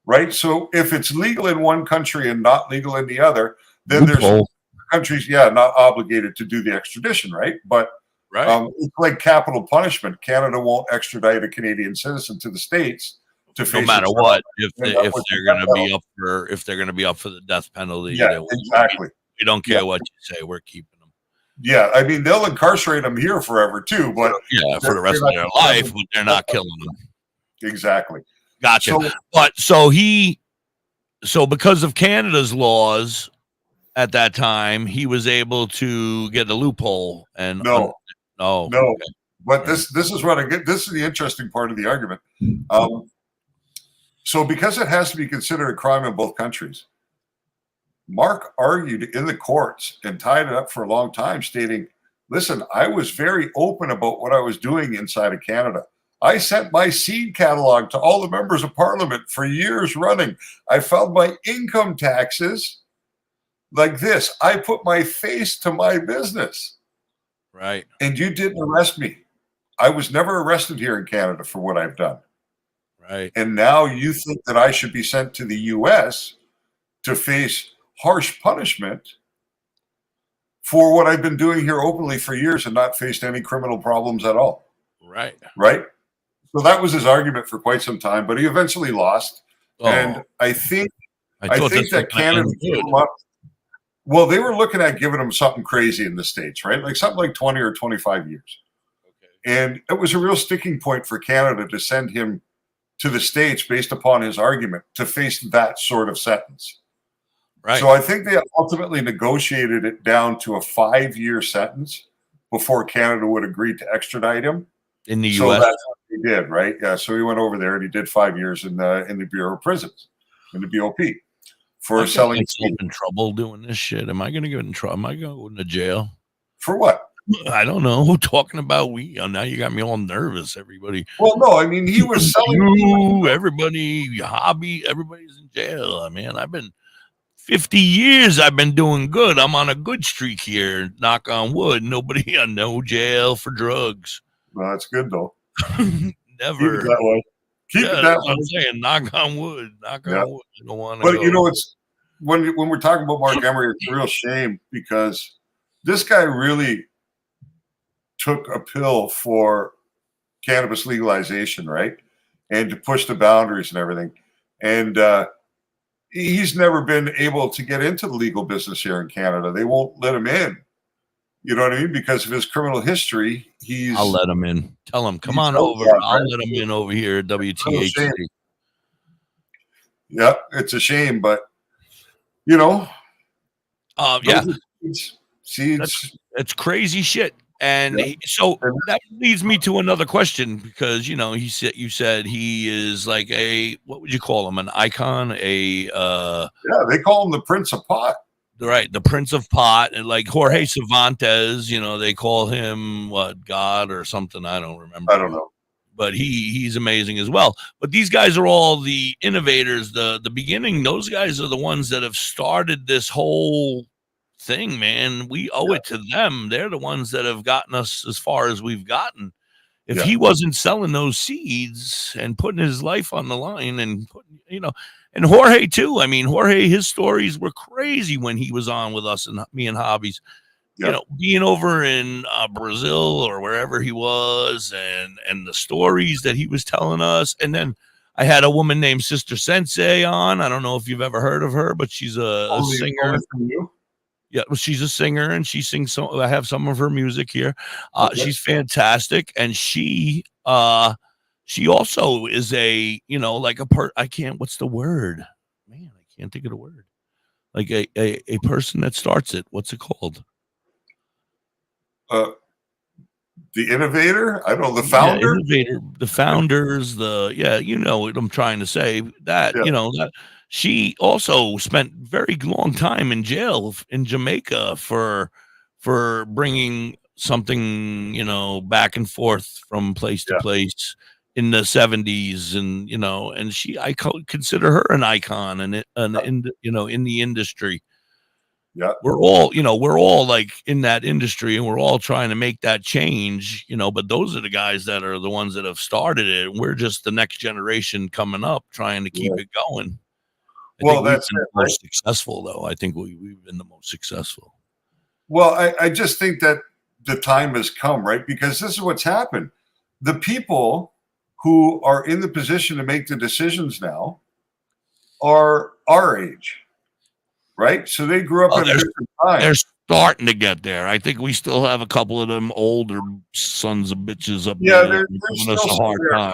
right? So if it's legal in one country and not legal in the other, then there's countries, not obligated to do the extradition, right? But it's like capital punishment. Canada won't extradite a Canadian citizen to the States to face no matter what. If they're going to be up for the death penalty. Yeah, exactly. We don't care what you say. We're keeping them. Yeah, I mean they'll incarcerate them here forever too, but for the rest of their life, but they're not killing them. Exactly. Gotcha. So because of Canada's laws at that time, he was able to get a loophole and no. Okay. But this is what I get. This is the interesting part of the argument. So because it has to be considered a crime in both countries, Mark argued in the courts and tied it up for a long time, stating, listen, I was very open about what I was doing inside of Canada. I sent my seed catalog to all the members of parliament for years running. I filed my income taxes like this. I put my face to my business. Right. And you didn't arrest me. I was never arrested here in Canada for what I've done. Right. And now you think that I should be sent to the U.S. to face harsh punishment for what I've been doing here openly for years and not faced any criminal problems at all. Right. Right. So that was his argument for quite some time, but he eventually lost. Oh, And I think this that was gonna Canada end gave good. him up. Well, they were looking at giving him something crazy in the States, right? Like something like 20 or 25 years. And it was a real sticking point for Canada to send him to the States based upon his argument to face that sort of sentence. Right. So I think they ultimately negotiated it down to a 5-year sentence before Canada would agree to extradite him. In the So U.S. that's what he did, right? Yeah. So he went over there and he did 5 years in the Bureau of Prisons, in the BOP, for selling myself in trouble doing this shit. Am I going to get in trouble? Am I going to jail? for what? I don't know. Talking about weed. Oh, now you got me all nervous. Everybody. Well, no, I mean he was selling. Everybody, hobby. Everybody's in jail. I mean, I've been 50 years. I've been doing good. I'm on a good streak here. Knock on wood. Nobody on no jail for drugs. No, that's good though. Never. Keep it that way. Keep it that that's way. what I'm saying. Knock on wood. Knock on wood. I don't want to. But you know, it's when we're talking about Mark Emery, it's a real shame because this guy really took a pill for cannabis legalization, right? And to push the boundaries and everything. And he's never been able to get into the legal business here in Canada. They won't let him in. You know what I mean? Because of his criminal history, I'll let him in. Tell him, come on over. I'll let him in over here at WTH. Yeah, it's a shame, but you know, yeah, seeds. It's crazy shit. And so that leads me to another question because you said he is like what would you call him? An icon? They call him the Prince of Pot. Right, the Prince of Pot, and like Jorge Cervantes, they call him what, God or something. I don't remember. I don't know. But he's amazing as well. But these guys are all the innovators. The beginning, those guys are the ones that have started this whole thing, man. We owe it to them. They're the ones that have gotten us as far as we've gotten. If he wasn't selling those seeds and putting his life on the line and putting, and Jorge too. I mean, Jorge, his stories were crazy when he was on with us and me and Hobbies. Being over in Brazil or wherever he was, and the stories that he was telling us. And then I had a woman named Sister Sensei on. I don't know if you've ever heard of her, but she's a singer. Yeah, well, she's a singer and she sings. I have some of her music here. She's fantastic, and she also is a like a I can't. What's the word? Man, I can't think of the word. Like a person that starts it. What's it called? The innovator? I don't know, the founder? The founders, you know what I'm trying to say. That, that she also spent very long time in jail in Jamaica for bringing something, back and forth from place to place in the 70s. And, and I consider her an icon in the industry. Yeah, we're all like in that industry, and we're all trying to make that change, but those are the guys that are the ones that have started it. And we're just the next generation coming up trying to keep it going. That's the most successful, though. I think we've been the most successful. Well, I just think that the time has come, right? Because this is what's happened. The people who are in the position to make the decisions now are our age. Right, so they grew up at a different time. They're starting to get there. I think we still have a couple of them older sons of bitches up there. They're giving us a hard time.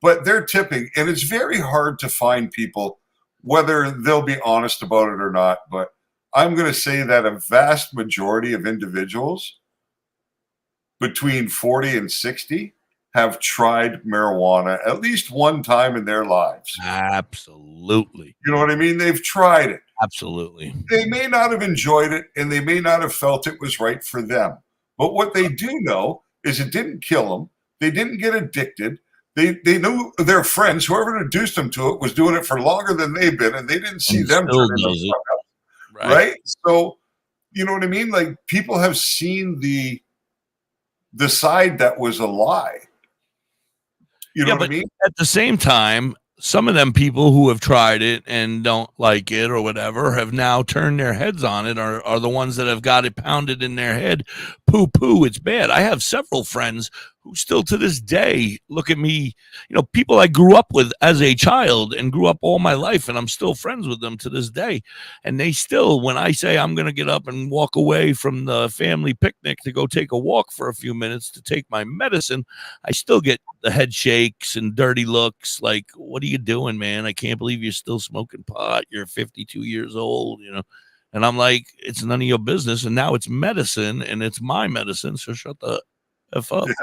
But they're tipping, and it's very hard to find people, whether they'll be honest about it or not. But I'm going to say that a vast majority of individuals between 40 and 60 have tried marijuana at least one time in their lives. Absolutely. You know what I mean? They've tried it. Absolutely. They may not have enjoyed it, and they may not have felt it was right for them. But what they do know is it didn't kill them. They didn't get addicted. They knew their friends, whoever introduced them to it, was doing it for longer than they've been, and they didn't see them turn it up. Right? So, you know what I mean? Like, people have seen the side that was a lie. You know what I mean? At the same time, some of them people who have tried it and don't like it or whatever have now turned their heads on it, are the ones that have got it pounded in their head. Poo poo, it's bad. I have several friends who still to this day look at me, people I grew up with as a child and grew up all my life, and I'm still friends with them to this day. And they still, when I say I'm going to get up and walk away from the family picnic to go take a walk for a few minutes to take my medicine, I still get the head shakes and dirty looks like, what are you doing, man? I can't believe you're still smoking pot. You're 52 years old, And I'm like, it's none of your business. And now it's medicine, and it's my medicine. So shut the F up. Yeah.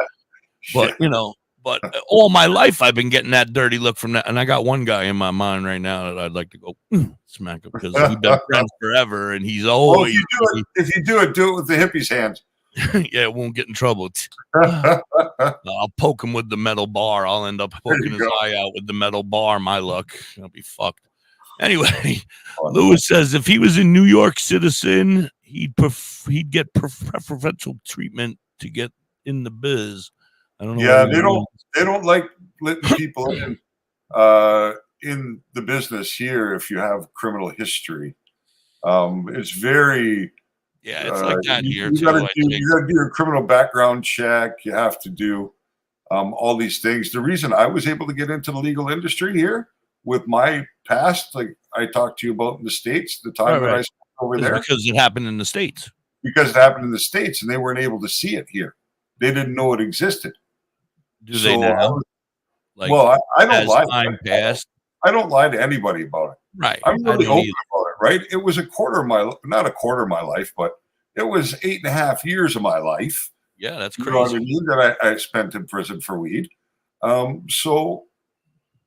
But all my life I've been getting that dirty look from that. And I got one guy in my mind right now that I'd like to go smack him, because we've been friends forever. And he's always. If you do it with the hippie's hands. Yeah, it won't get in trouble. I'll poke him with the metal bar. I'll end up poking his eye out with the metal bar. My luck. I'll be fucked. Anyway, Lewis says if he was a New York citizen, he'd get preferential treatment to get in the biz. I don't know. Yeah, they don't like letting people in the business here if you have criminal history. It's very. Yeah, it's like that here you too. Gotta do your criminal background check. You have to do all these things. The reason I was able to get into the legal industry here with my past, like I talked to you about in the States, the time that I spent over there. Because it happened in the States. Because it happened in the States, and they weren't able to see it here. They didn't know it existed. Do they now? I don't lie. Time passed. I don't lie to anybody about it. Right. I'm really open about it, right? It was not a quarter of my life, but it was 8.5 years of my life. Yeah, that's crazy. You know what I mean? That I spent in prison for weed. So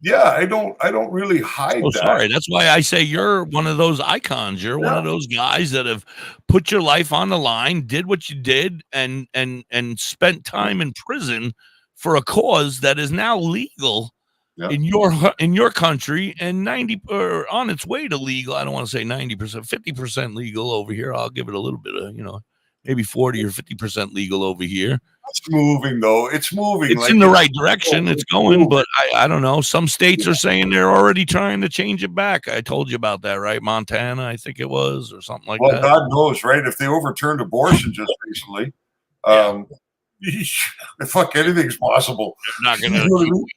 yeah, I don't really hide that. Sorry. That's why I say you're one of those icons. You're one of those guys that have put your life on the line, did what you did, and spent time in prison for a cause that is now legal. Yep. In your country, and 90 or on its way to legal. I don't want to say 90%, 50% legal over here. I'll give it a little bit of, maybe 40 or 50% legal over here. It's moving though. It's moving. It's in the right direction. It's going, but I don't know. Some states are saying they're already trying to change it back. I told you about that, right? Montana, I think it was, or something like that. Well, God knows, right? If they overturned abortion just recently, fuck, anything's possible. They're not gonna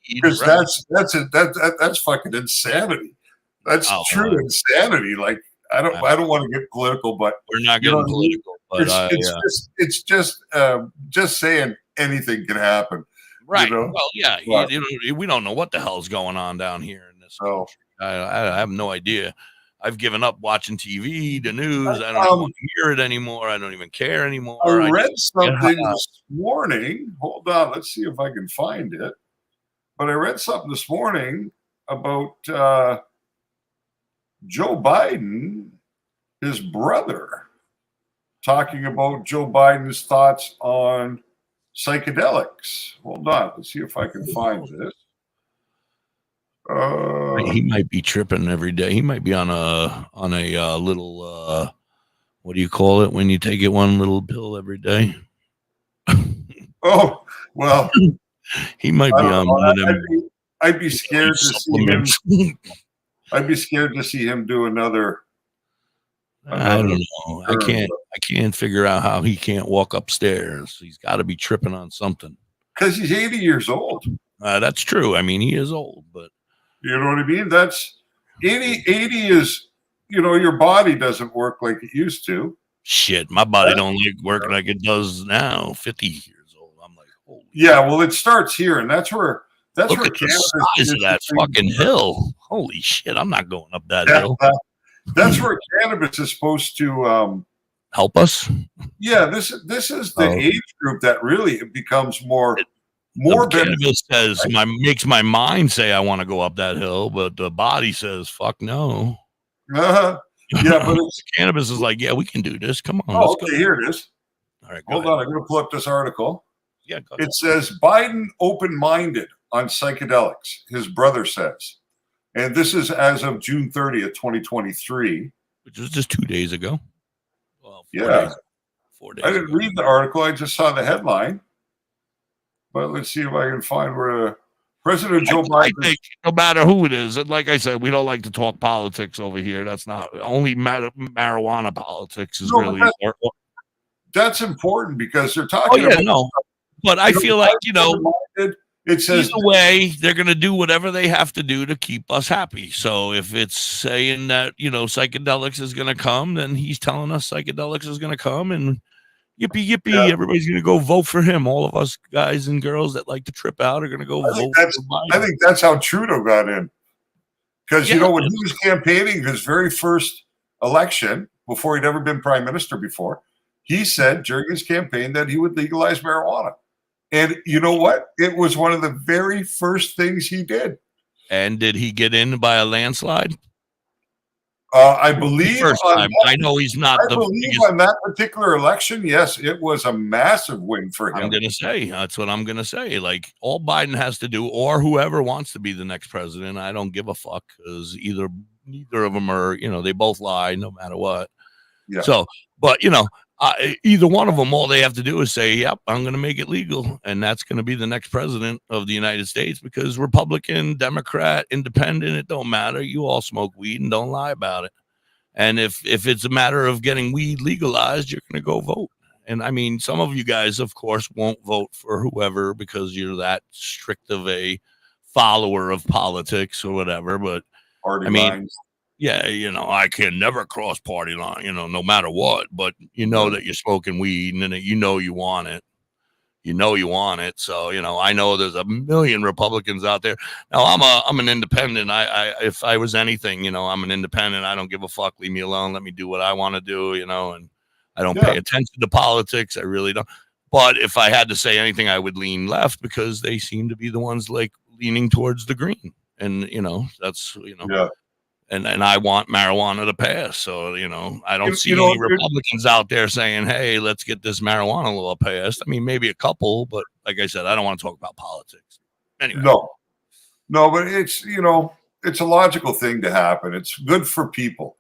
because that's fucking insanity. That's true insanity. Like I don't want to get political, but we're not getting political. But it's just saying anything can happen. Right. Well, yeah. We don't know what the hell's going on down here in this country. I have no idea. I've given up watching TV, the news. I don't want to hear it anymore. I don't even care anymore. I read something this morning. Hold on. Let's see if I can find it. But I read something this morning about Joe Biden, his brother, talking about Joe Biden's thoughts on psychedelics. Hold on. Let's see if I can find this. He might be tripping every day. He might be on a little what do you call it when you take it one little pill every day? Oh, well, he might be on one of them. I'd be scared to see him. I'd be scared to see him do another. I don't know. I can't figure out how he can't walk upstairs. He's got to be tripping on something. Because he's 80 years old. That's true. I mean, he is old, but you know what I mean? That's 80 is, your body doesn't work like it used to. Shit, my body don't work like it does now. 50 years old. I'm like, holy. Yeah, well, it starts here, and that's where look at the size of that fucking hill. Holy shit, I'm not going up that hill. That's where cannabis is supposed to help us. Yeah, this is the age group that really it becomes more cannabis says makes my mind say I want to go up that hill, but the body says fuck no. Yeah, but cannabis is like, yeah, we can do this. Come on. Oh, okay, here it is. All right, hold on. I'm going to pull up this article. Yeah, it says Biden open-minded on psychedelics. His brother says, and this is as of June 30th, 2023, which was just 2 days ago. Well, 4 days. I didn't read the article. I just saw the headline. But let's see if I can find where President Joe I Biden. think no matter who it is, and like I said, we don't like to talk politics over here. That's not only marijuana politics is No, but really. that's important because they're Oh talking yeah, about. no. But I feel like It says either way, they're going to do whatever they have to do to keep us happy. So if it's saying that, psychedelics is going to come, then he's telling us psychedelics is going to come, and yippee, yippee, Yeah. everybody's going to go vote for him. All of us guys and girls that like to trip out are going to go vote for Biden. I think that's how Trudeau got in. Because, Yeah. when he was campaigning his very first election, before he'd ever been prime minister before, he said during his campaign that he would legalize marijuana. And you know what? It was one of the very first things he did. And did he get in by a landslide? I believe First time. I know he's not I the believe biggest. on that particular election, yes, it was a massive win for him. I'm going to say, that's what I'm going to say. Like, all Biden has to do, or whoever wants to be the next president, I don't give a fuck, because neither of them are, they both lie no matter what. Yeah. So, but, either one of them, all they have to do is say, yep, I'm going to make it legal. And that's going to be the next president of the United States, because Republican, Democrat, Independent, it don't matter. You all smoke weed and don't lie about it. And if it's a matter of getting weed legalized, you're going to go vote. And I mean, some of you guys, of course, won't vote for whoever because you're that strict of a follower of politics or whatever. But Party I mean, lines. yeah, I can never cross party line, no matter what. But that you're smoking weed and you want it. You want it. So, I know there's a million Republicans out there. Now, I'm an independent. If I was anything, I'm an independent. I don't give a fuck. Leave me alone. Let me do what I want to do, and I don't pay attention to politics. I really don't. But if I had to say anything, I would lean left, because they seem to be the ones like leaning towards the green. And, that's, Yeah. And I want marijuana to pass. So, I don't see any Republicans out there saying, hey, let's get this marijuana law passed. I mean, maybe a couple, but like I said, I don't want to talk about politics. Anyway. No, but it's, it's a logical thing to happen. It's good for people.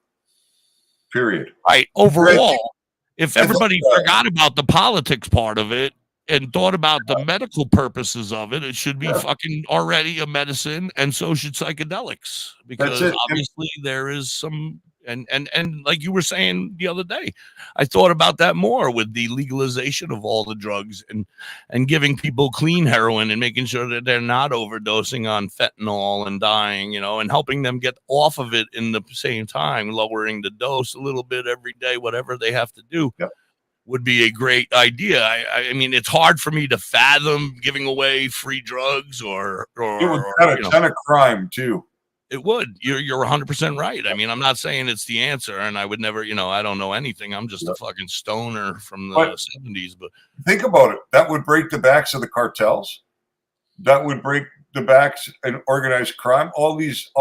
Period. Right. Overall, if everybody forgot about the politics part of it and thought about the medical purposes of it, it should be fucking already a medicine, and so should psychedelics, because obviously there is some, and like you were saying the other day, I thought about that more with the legalization of all the drugs and giving people clean heroin and making sure that they're not overdosing on fentanyl and dying, and helping them get off of it in the same time, lowering the dose a little bit every day, whatever they have to do. Yep. Would be a great idea. I mean, it's hard for me to fathom giving away free drugs or it would cut a ton of crime too. It would. You're 100% right. I mean, I'm not saying it's the answer, and I would never, I don't know anything. I'm just a fucking stoner from the 70s. But think about it. That would break the backs of the cartels. That would break the backs and organized crime. All these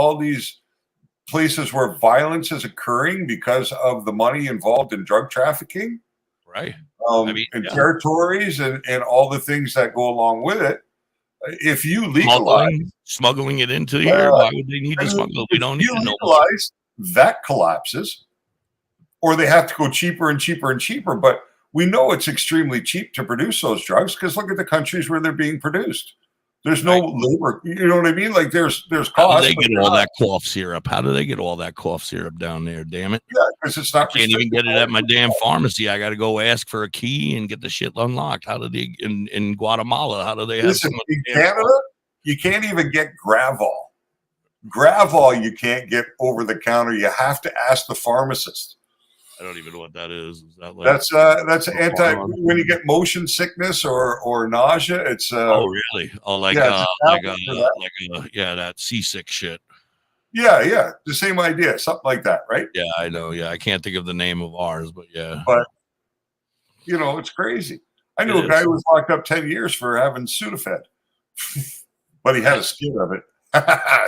places where violence is occurring because of the money involved in drug trafficking. Right. Territories and all the things that go along with it. If you legalize smuggling it into here, why would they need to smuggle? We don't need to legalize, that collapses, or they have to go cheaper and cheaper and cheaper. But we know it's extremely cheap to produce those drugs, because look at the countries where they're being produced. There's no labor. You know what I mean? Like there's cost. How do they get all that cough syrup? How do they get all that cough syrup down there? Damn it! Yeah, because it's not. I can't even get it at my damn pharmacy. I got to go ask for a key and get the shit unlocked. How do they in Guatemala? How do they have? Listen, in Canada, you can't even get Gravol. Gravol you can't get over the counter. You have to ask the pharmacist. I don't even know what that is. Is that like that's anti when you get motion sickness or nausea? It's oh really? Oh, that seasick shit. Yeah, the same idea, something like that, right? Yeah, I know. Yeah, I can't think of the name of ours, but yeah. But it's crazy. I knew a guy who was locked up 10 years for having Sudafed, but he had a skid of it.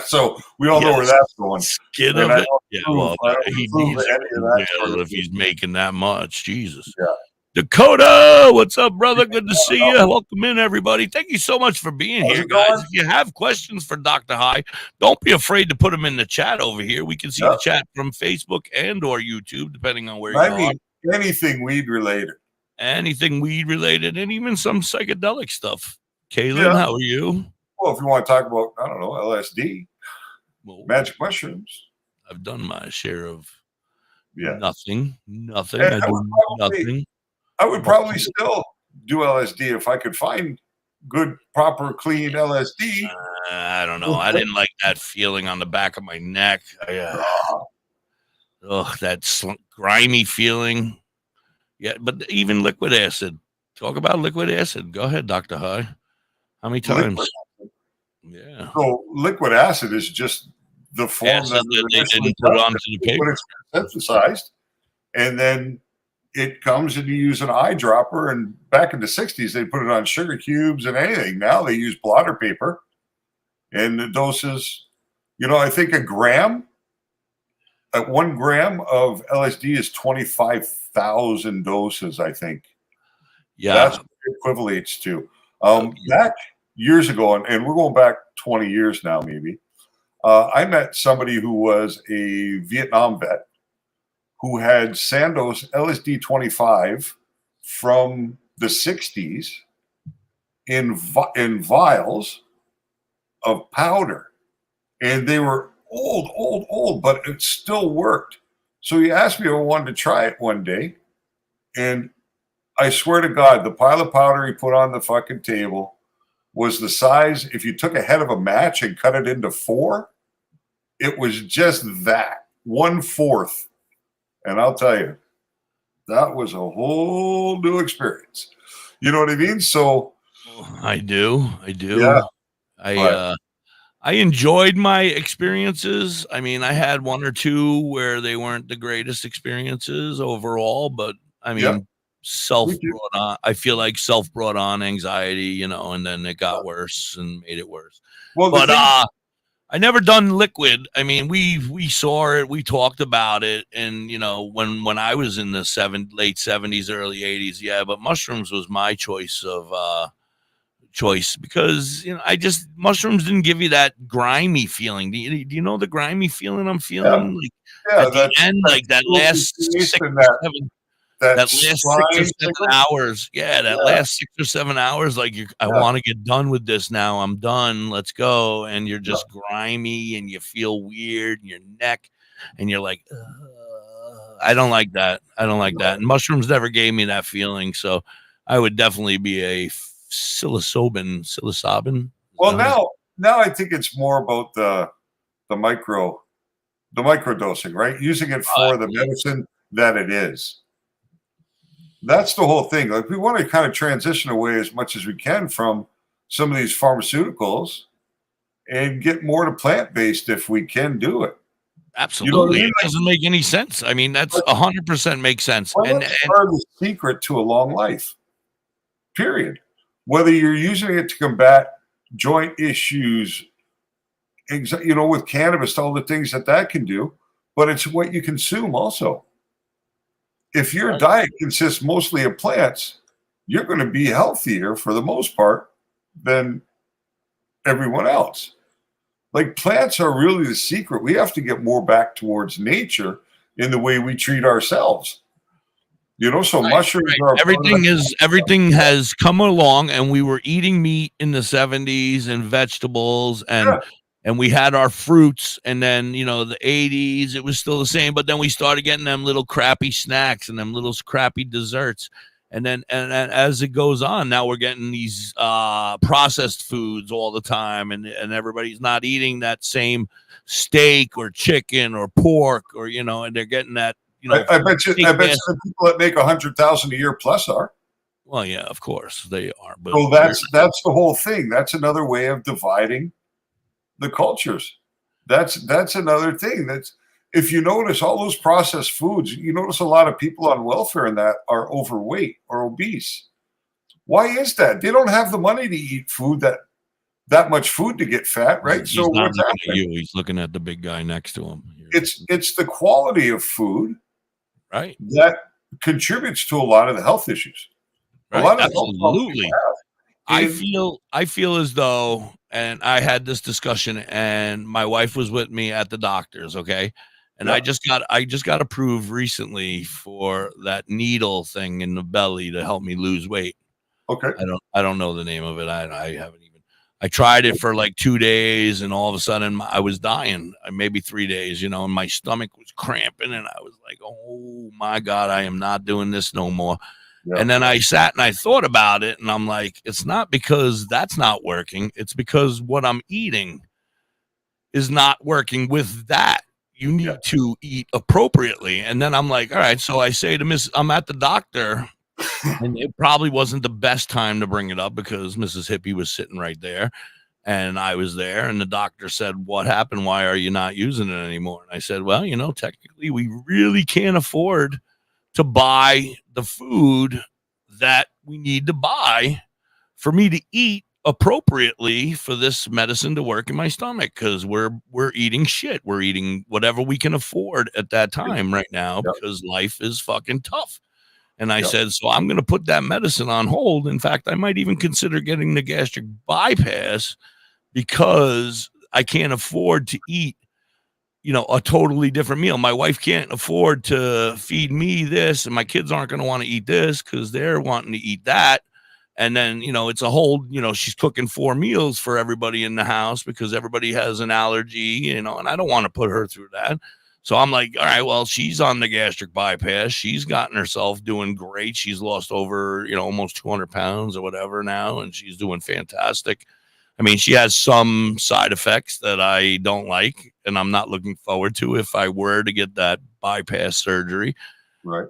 So we all know where that's going. Skid of it. Yeah, well, he needs it if he's making that much. Jesus. Yeah. Dakota, what's up, brother? Good to see you. Welcome in, everybody. Thank you so much for being here, guys. If you have questions for Dr. High, don't be afraid to put them in the chat over here. We can see the chat from Facebook and or YouTube, depending on where you are. Anything weed related. Anything weed related, and even some psychedelic stuff. Kaylin, how are you? Well, if you want to talk about, I don't know, LSD, Well, magic mushrooms. I've done my share of Yeah. nothing. And I do nothing. I would probably still do LSD if I could find good, proper, clean LSD. I don't know. I didn't like that feeling on the back of my neck. That grimy feeling. Yeah, but even liquid acid. Talk about liquid acid. Go ahead, Dr. High. How many times? Yeah. So liquid acid is just the form Acid that they initially didn't put comes, onto the paper. when it's synthesized, and then it comes and you use an eyedropper. And back in the 60s, they put it on sugar cubes and anything. Now they use blotter paper, and the doses, I think a gram, 1 gram of LSD is 25,000 doses, I think. Yeah. That's what it equivalates to. Back years ago, and we're going back 20 years now, maybe, I met somebody who was a Vietnam vet who had Sandoz LSD 25 from the 60s in vials of powder. And they were old, but it still worked. So he asked me if I wanted to try it one day. And I swear to God, the pile of powder he put on the fucking table was the size, if you took a head of a match and cut it into 4, it was just that, 1/4. And I'll tell you, that was a whole new experience. You know what I mean? So I do. Yeah. I enjoyed my experiences. I mean, I had 1 or 2 where they weren't the greatest experiences overall, but I mean, I feel like self brought on anxiety, and then it got worse and made it worse. Well, but I never done liquid. I mean, we saw it, we talked about it, and when I was in the late 70s, early 80s, yeah. But mushrooms was my choice because mushrooms didn't give you that grimy feeling. Do you know the grimy feeling I'm feeling? At the end, like that last 6 or 7. That last 6 or 7 hours. Yeah, last 6 or 7 hours, like I want to get done with this now. I'm done. Let's go. And you're just grimy and you feel weird in your neck. And you're like, I don't like that. And mushrooms never gave me that feeling. So I would definitely be a psilocybin. Well, now I think it's more about the micro dosing, right? Using it for the medicine that it is. That's the whole thing. Like, we want to kind of transition away as much as we can from some of these pharmaceuticals and get more to plant-based if we can do it. Absolutely. It doesn't make any sense. I mean, that's 100% makes sense. Well, that's part of the secret to a long life, period. Whether you're using it to combat joint issues, with cannabis, all the things that can do, but it's what you consume also. If your diet consists mostly of plants, you're going to be healthier for the most part than everyone else. Like, plants are really the secret. We have to get more back towards nature in the way we treat ourselves. So mushrooms are everything has come along, and we were eating meat in the 70s and vegetables and we had our fruits, and then the 80s it was still the same, but then we started getting them little crappy snacks and them little crappy desserts, and then as it goes on, now we're getting these processed foods all the time, and everybody's not eating that same steak or chicken or pork or and they're getting that. I bet you the people that make 100,000 a year plus are. Well, yeah, of course they are. But so that's the whole thing. That's another way of dividing the cultures. That's another thing. That's, if you notice all those processed foods, you notice a lot of people on welfare and that are overweight or obese. Why is that? They don't have the money to eat food that much food to get fat, right? He's not looking at you. He's looking at the big guy next to him. It's the quality of food, right, that contributes to a lot of the health issues. Right. A lot of absolutely. I feel as though, and I had this discussion, and my wife was with me at the doctor's, okay? And I just got approved recently for that needle thing in the belly to help me lose weight. Okay. I don't know the name of it. I tried it for like 2 days, and all of a sudden I was dying. Maybe 3 days, and my stomach was cramping, and I was like, "Oh my God, I am not doing this no more." Yeah. And then I sat and I thought about it, and I'm like, it's not because that's not working. It's because what I'm eating is not working with that. You need to eat appropriately. And then I'm like, all right. So I say to I'm at the doctor, and it probably wasn't the best time to bring it up because Mrs. Hippie was sitting right there, and I was there, and the doctor said, "What happened? Why are you not using it anymore?" And I said, "Well, technically we really can't afford to buy the food that we need to buy for me to eat appropriately for this medicine to work in my stomach, because we're eating shit. We're eating whatever we can afford at that time right now because life is fucking tough." And I said, so I'm going to put that medicine on hold. In fact, I might even consider getting the gastric bypass because I can't afford to eat, a totally different meal. My wife can't afford to feed me this, and my kids aren't going to want to eat this because they're wanting to eat that. And then, it's a whole, she's cooking 4 meals for everybody in the house because everybody has an allergy, and I don't want to put her through that. So I'm like, all right, well, she's on the gastric bypass. She's gotten herself doing great. She's lost over, almost 200 pounds or whatever now, and she's doing fantastic. I mean, she has some side effects that I don't like, and I'm not looking forward to if I were to get that bypass surgery. Right.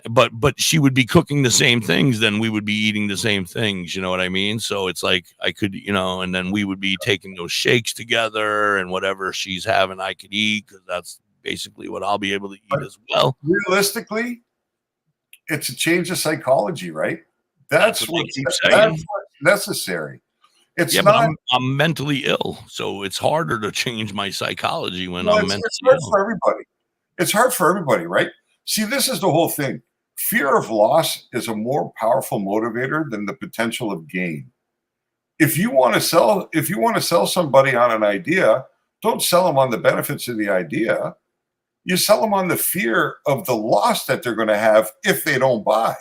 But she would be cooking the same things, then we would be eating the same things, you know what I mean? So it's like I could, and then we would be taking those shakes together, and whatever she's having I could eat, because that's basically what I'll be able to eat as well. Realistically, it's a change of psychology, right? That's what's necessary. It's not. But I'm mentally ill, so it's harder to change my psychology when I'm mentally it's hard ill. for everybody. It's hard for everybody, right? See, this is the whole thing. Fear of loss is a more powerful motivator than the potential of gain. If you want to sell somebody on an idea, don't sell them on the benefits of the idea. You sell them on the fear of the loss that they're going to have if they don't buy.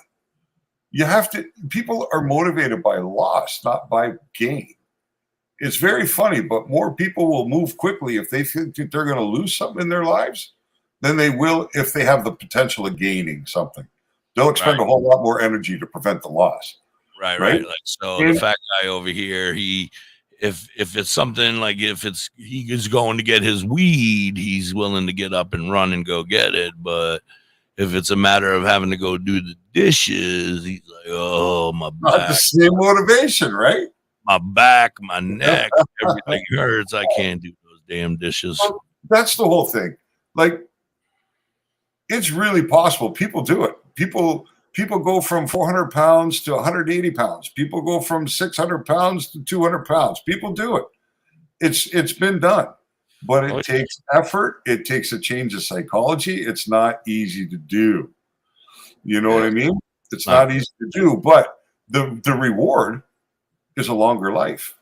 People are motivated by loss, not by gain. It's very funny, but more people will move quickly if they think that they're going to lose something in their lives than they will if they have the potential of gaining something. They'll expend a whole lot more energy to prevent the loss. Right. Like, so the fat guy over here, if it's something like he is going to get his weed, he's willing to get up and run and go get it. But if it's a matter of having to go do the dishes, he's like, oh, my back. Not the same motivation, right? My back, my neck, everything hurts. I can't do those damn dishes. Well, that's the whole thing. Like, it's really possible. People do it. People go from 400 pounds to 180 pounds. People go from 600 pounds to 200 pounds. People do it. It's been done, but it takes effort. It takes a change of psychology. It's not easy to do. You know what I mean? It's not easy to do, but the reward is a longer life,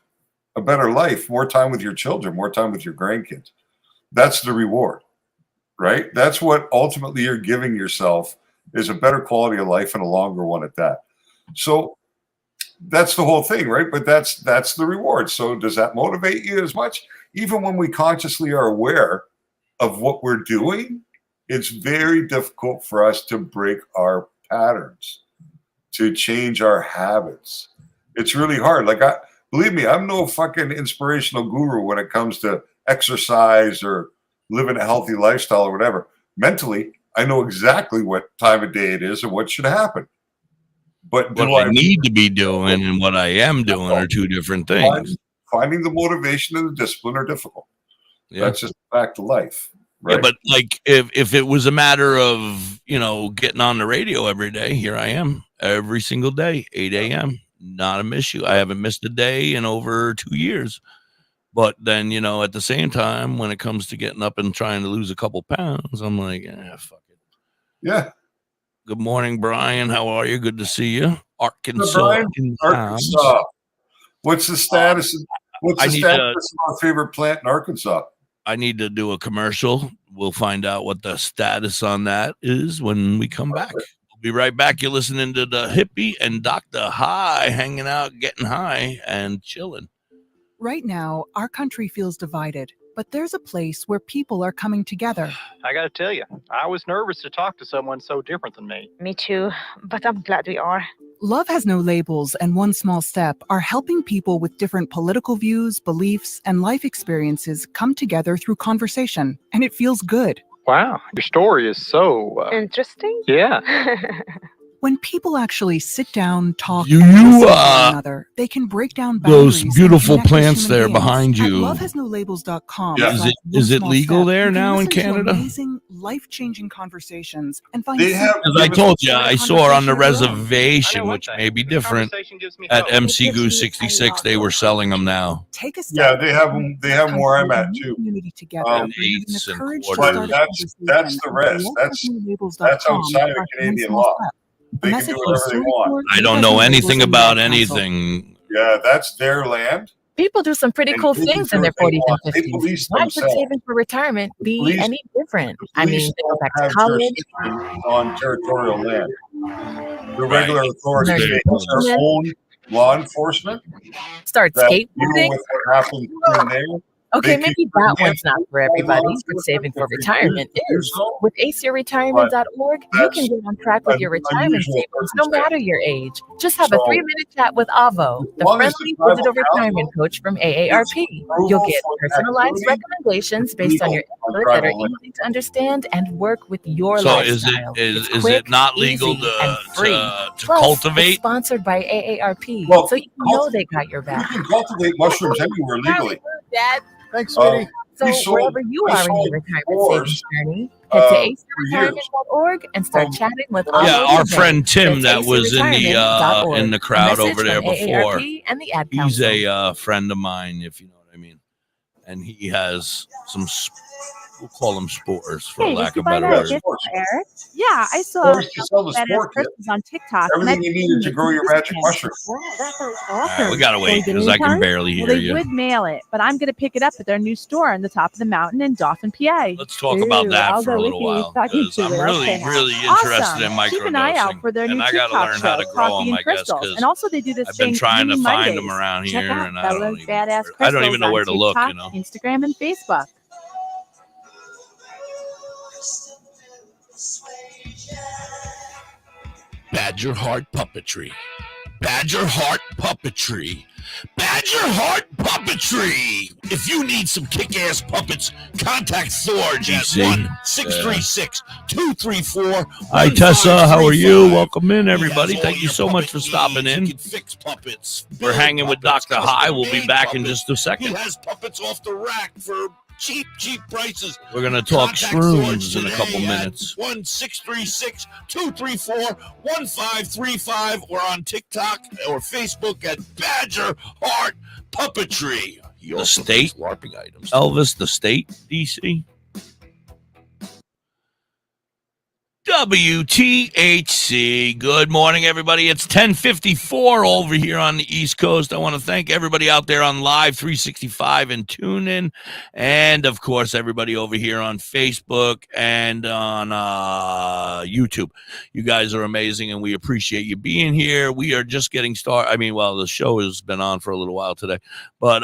a better life, more time with your children, more time with your grandkids. That's the reward, right? That's what ultimately you're giving yourself, is a better quality of life and a longer one at that. So that's the whole thing, right? But that's the reward. So does that motivate you as much? Even when we consciously are aware of what we're doing, it's very difficult for us to break our patterns, to change our habits. It's really hard. Like, believe me, I'm no fucking inspirational guru when it comes to exercise or living a healthy lifestyle or whatever. Mentally, I know exactly what time of day it is and what should happen. But what I need to be doing and what I am doing are two different things. Finding the motivation and the discipline are difficult. Yeah. That's just a fact of life. Right? Yeah, but like if it was a matter of, getting on the radio every day, here I am every single day, 8 a.m. Not an issue. I haven't missed a day in over 2 years. But then, at the same time, when it comes to getting up and trying to lose a couple pounds, I'm like, fuck it. Yeah. Good morning, Brian. How are you? Good to see you. Arkansas. Arkansas. What's the status? What's the status of our favorite plant in Arkansas? I need to do a commercial. We'll find out what the status on that is when we come back. We'll be right back. You're listening to the Hippie and Dr. High, hanging out, getting high, and chilling. Right now, our country feels divided, but there's a place where people are coming together. I gotta tell you, I was nervous to talk to someone so different than me. Me too, but I'm glad we are. Love Has No Labels and One Small Step are helping people with different political views, beliefs, and life experiences come together through conversation, and it feels good. Wow, your story is so... Interesting? Yeah. When people actually sit down, talk, You- and you, listen to one another, they can break down those boundaries and beautiful connect with plants human there beings. behind you. At lovehasnolabels.com. Yeah. Is it legal there now in Canada? Amazing, life-changing conversations and find They have- Because I told you, I saw on the I know reservation, one which thing. may be This different. conversation gives me At hope. MC Goose 66, they were selling them now. Take a step. Yeah, they have them. They have them where I'm at too. Community together. Um, eighths and Courage to quarters. start a But that's the rest. That's outside of Canadian law. They can do whatever they want. I don't know anything about anything. Yeah, that's their land. People do some pretty And cool they can things do in their what they 40s want. and They 50s. police Why would themselves. saving for retirement be police- any different? The I mean, police they go don't back to have college, jurisdiction on territorial land. The Right. regular authority Learn has your their own law enforcement start that deal skateboarding. with what happens here and there. Okay, They maybe can- that they one's not for everybody, but saving for retirement is. With aceyourretirement.org, you that's can get on track with your retirement unusual savings no circumstance. matter your age. Just have a So, 3-minute chat with Avo, the long as friendly the tribal digital retirement council coach from AARP. You'll get for personalized activity, recommendations based on your legal on input that are tribal land. easy to understand and work with your So is lifestyle. it It's is quick, it not legal easy, and free. to Plus, cultivate? It's sponsored by AARP, Well, so you know they got your You back. can cultivate mushrooms anywhere legally. Dad. Thanks, sweetie. So we sold- wherever you we are in sold your retirement doors, savings journey, head to for years. aceyourretirement.org and start From- chatting with Yeah, Yeah, Avo our today. friend Tim That's that was in aceyourretirement.org. the crowd A over there message from before. AARP and the Ad He's Council. a friend of mine, if you know what I mean. And he has some, we'll call them spores, for Hey, did lack you of buy better that words. gift for Eric? Yeah, I saw Or to sell the that sport kit. person on TikTok. and Everything I you needed to grow your magic mushroom. Wow, that sounds All awesome. right, we gotta wait because I can barely Well, hear they you. would mail it, but I'm going to pick it up at their new store on the top of the mountain in Dauphin, PA. Let's talk about Ooh, that I'll for a go with little you. while Talking because to I'm it, really, okay. really interested in Awesome. Keep an eye out microdosing, for their and new I gotta TikTok learn show, how to grow Coffee them, and I guess, Crystals. because And also they do this I've been thing trying to Mini find Mondays. them around Check here, out and I don't Bella's even. Badass I don't Crystals even know on where to look. TikTok, You know. Instagram, and Facebook. Badger Heart Puppetry. Badger Heart Puppetry. Badger Heart Puppetry. If you need some kick-ass puppets, contact Thorge at 1-636-234. Hi, Tessa. How are you? Welcome in, everybody. Thank you so much for stopping in. We're hanging with Dr. High. We'll be back in just a second. He has puppets off the rack for cheap prices. We're going to talk Contact shrooms Thorge in a couple today at minutes. 1-636-234-1535 or on TikTok or Facebook at Badger Heart Puppetry. He The also state? does LARPing items. Elvis, the state, DC. WTHC. Good morning, everybody. It's 10:54 over here on the East Coast. I want to thank everybody out there on Live 365 and TuneIn, and of course, everybody over here on Facebook and on YouTube. You guys are amazing, and we appreciate you being here. We are just getting started. I mean, well, the show has been on for a little while today, but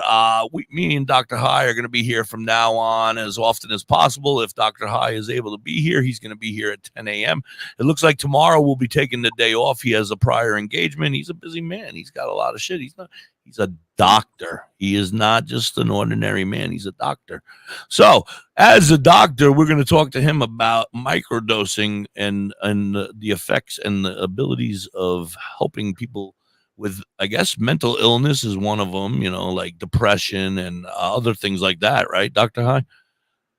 me and Dr. High are going to be here from now on as often as possible. If Dr. High is able to be here, he's going to be here at 10 a.m. It looks like tomorrow we'll be taking the day off. He has a prior engagement. He's a busy man. He's got a lot of shit. He's a doctor. He is not just an ordinary man. He's a doctor. So as a doctor, we're going to talk to him about microdosing and the effects and the abilities of helping people with, I guess, mental illness is one of them, like depression and other things like that. Right, Dr. High?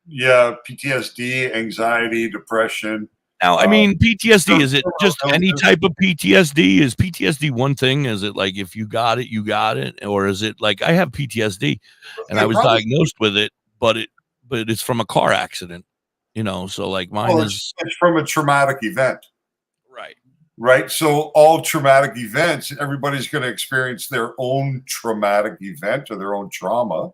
Yeah, PTSD, anxiety, depression. Now, I mean, PTSD, is it just illness. any type of PTSD? Is PTSD one thing? Is it like if you got it, you got it? Or is it like I have PTSD and I was diagnosed with it, but it's from a car accident, so like mine is. It's from a traumatic event. Right. So all traumatic events, everybody's going to experience their own traumatic event or their own trauma.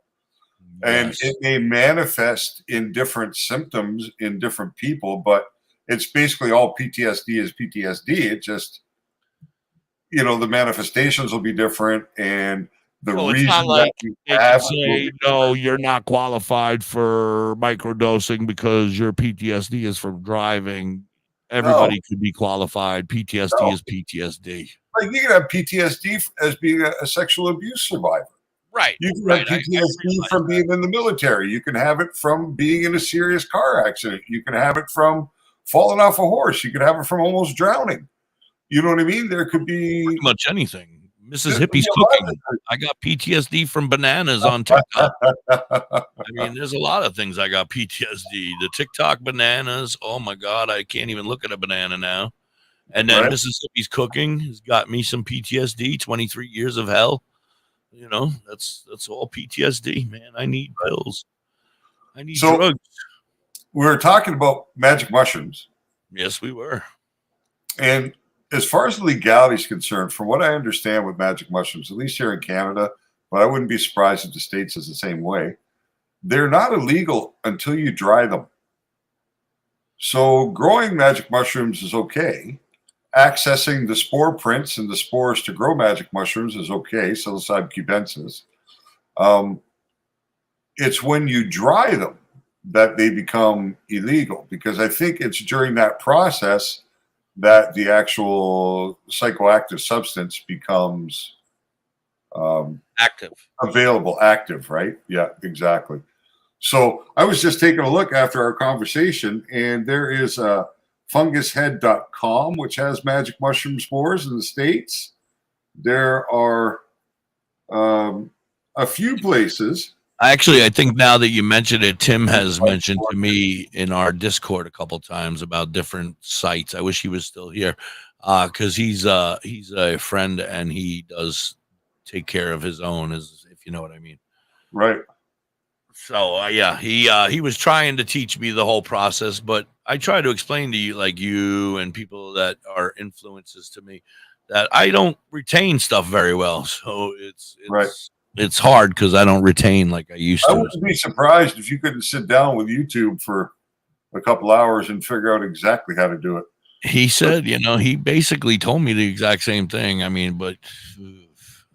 And Yes. it may manifest in different symptoms in different people, but it's basically all PTSD is PTSD. It just, the manifestations will be different and the So it's reason not like that you they can have say, no, you're not qualified for microdosing because your PTSD is from driving. Everybody could be qualified. PTSD is PTSD. like you can have PTSD as being a sexual abuse survivor. Right. You can Right. have PTSD from being in the military. You can have it from being in a serious car accident. You can have it from falling off a horse. You can have it from almost drowning. You know what I mean? There could be Pretty much anything. Mrs. There could be Hippie's a lot cooking. I got PTSD from bananas on TikTok. I mean, there's a lot of things I got PTSD. The TikTok bananas. Oh my God, I can't even look at a banana now. And then Right. Mississippi's cooking has got me some PTSD. 23 years of hell. You know, that's all PTSD, man. I need pills. I need drugs. We were talking about magic mushrooms. Yes, we were. And as far as the legality is concerned, from what I understand with magic mushrooms, at least here in Canada, but I wouldn't be surprised if the States is the same way, they're not illegal until you dry them. So growing magic mushrooms is okay. Accessing the spore prints and the spores to grow magic mushrooms is okay, psilocybe cubensis. It's when you dry them that they become illegal, because I think it's during that process that the actual psychoactive substance becomes active, right? Yeah, exactly. So I was just taking a look after our conversation, and there is fungushead.com, which has magic mushroom spores in the States. There are a few places. Actually, I think now that you mentioned it, Tim has mentioned to me in our Discord a couple times about different sites. I wish he was still here, because he's a friend and he does take care of his own, if you know what I mean. Right. So yeah, he was trying to teach me the whole process, but I try to explain to you, like you and people that are influences to me, that I don't retain stuff very well. So it's right. It's hard because I don't retain like I used to. I wouldn't be surprised if you couldn't sit down with YouTube for a couple hours and figure out exactly how to do it. He said, he basically told me the exact same thing. I mean, but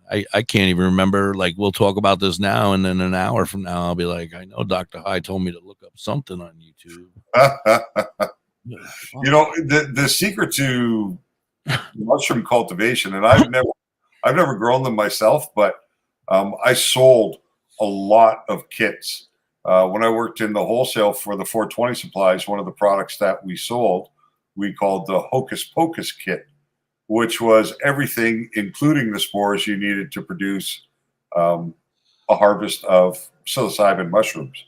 I can't even remember. Like, we'll talk about this now, and then an hour from now, I'll be like, I know Dr. High told me to look up something on YouTube. The secret to mushroom cultivation, and I've never grown them myself, but I sold a lot of kits. When I worked in the wholesale for the 420 supplies, one of the products that we sold, we called the Hocus Pocus kit, which was everything, including the spores you needed to produce a harvest of psilocybin mushrooms.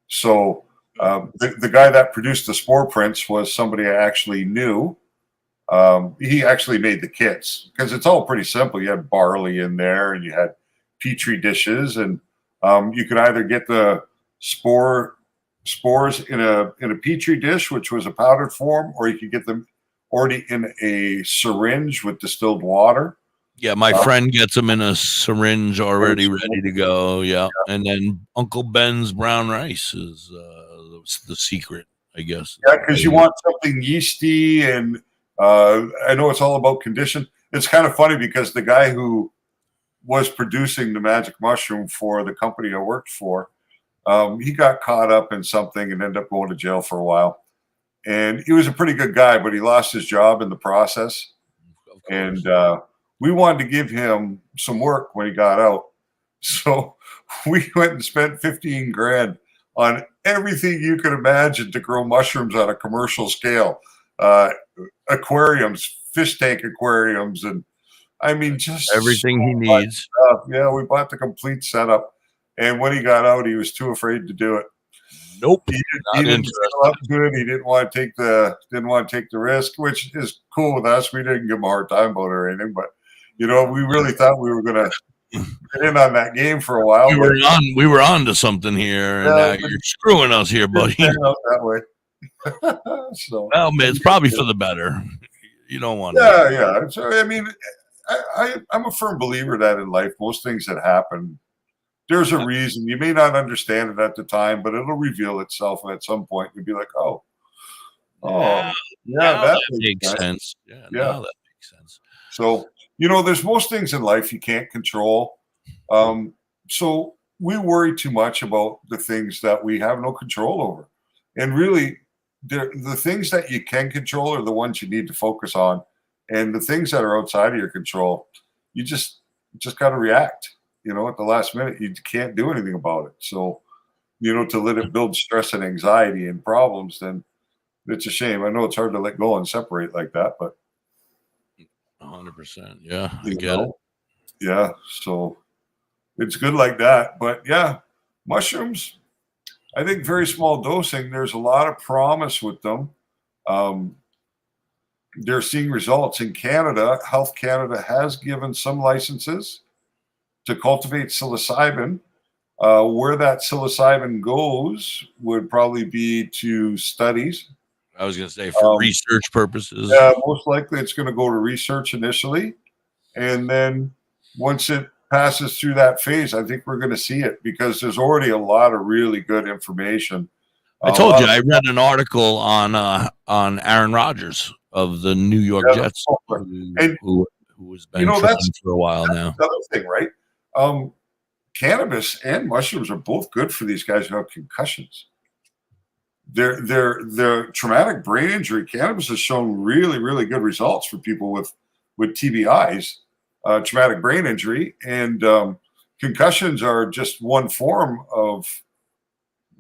So the guy that produced the spore prints was somebody I actually knew. He actually made the kits, because it's all pretty simple. You had barley in there, and you had petri dishes, and you could either get the spores in a petri dish, which was a powdered form, or you could get them already in a syringe with distilled water. Yeah, my friend gets them in a syringe already ready to go. Yeah. And then Uncle Ben's brown rice is the secret, I guess. Yeah, because you want something yeasty, and I know it's all about condition. It's kind of funny because the guy who was producing the magic mushroom for the company I worked for, he got caught up in something and ended up going to jail for a while. And he was a pretty good guy, but he lost his job in the process. And we wanted to give him some work when he got out. So we went and spent 15 grand on everything you could imagine to grow mushrooms on a commercial scale. Aquariums, fish tank aquariums, and I mean, just everything he needs. Yeah, we bought the complete setup. And when he got out, he was too afraid to do it. Nope. He didn't feel up to it. He didn't want to take the risk, which is cool with us. We didn't give him a hard time about it or anything, but we really thought we were gonna get in on that game for a while. We were on to something here, and now you're screwing us here, buddy. That way. So, well, man, it's probably for the better. You don't want to. Yeah. So I mean, I'm a firm believer that in life, most things that happen, there's a reason. You may not understand it at the time, but it'll reveal itself at some point. You'll be like, that makes sense. Yeah, that makes sense. So, there's most things in life you can't control. So we worry too much about the things that we have no control over. And really, the things that you can control are the ones you need to focus on. And the things that are outside of your control, you just got to react. At the last minute, you can't do anything about it. So, to let it build stress and anxiety and problems, then it's a shame. I know it's hard to let go and separate like that, but 100%. Yeah, I get it. Yeah, so it's good like that. But yeah, mushrooms, I think very small dosing, there's a lot of promise with them. They're seeing results in Canada. Health Canada has given some licenses to cultivate psilocybin. Where that psilocybin goes would probably be to studies. I was going to say for research purposes. Yeah, most likely it's going to go to research initially. And then once it passes through that phase, I think we're going to see it because there's already a lot of really good information. I told you, I read an article on Aaron Rodgers of the New York Jets, who has been trending for a while now. Another thing, right? Cannabis and mushrooms are both good for these guys who have concussions. Their traumatic brain injury, cannabis has shown really, really good results for people with TBIs, traumatic brain injury, and concussions are just one form of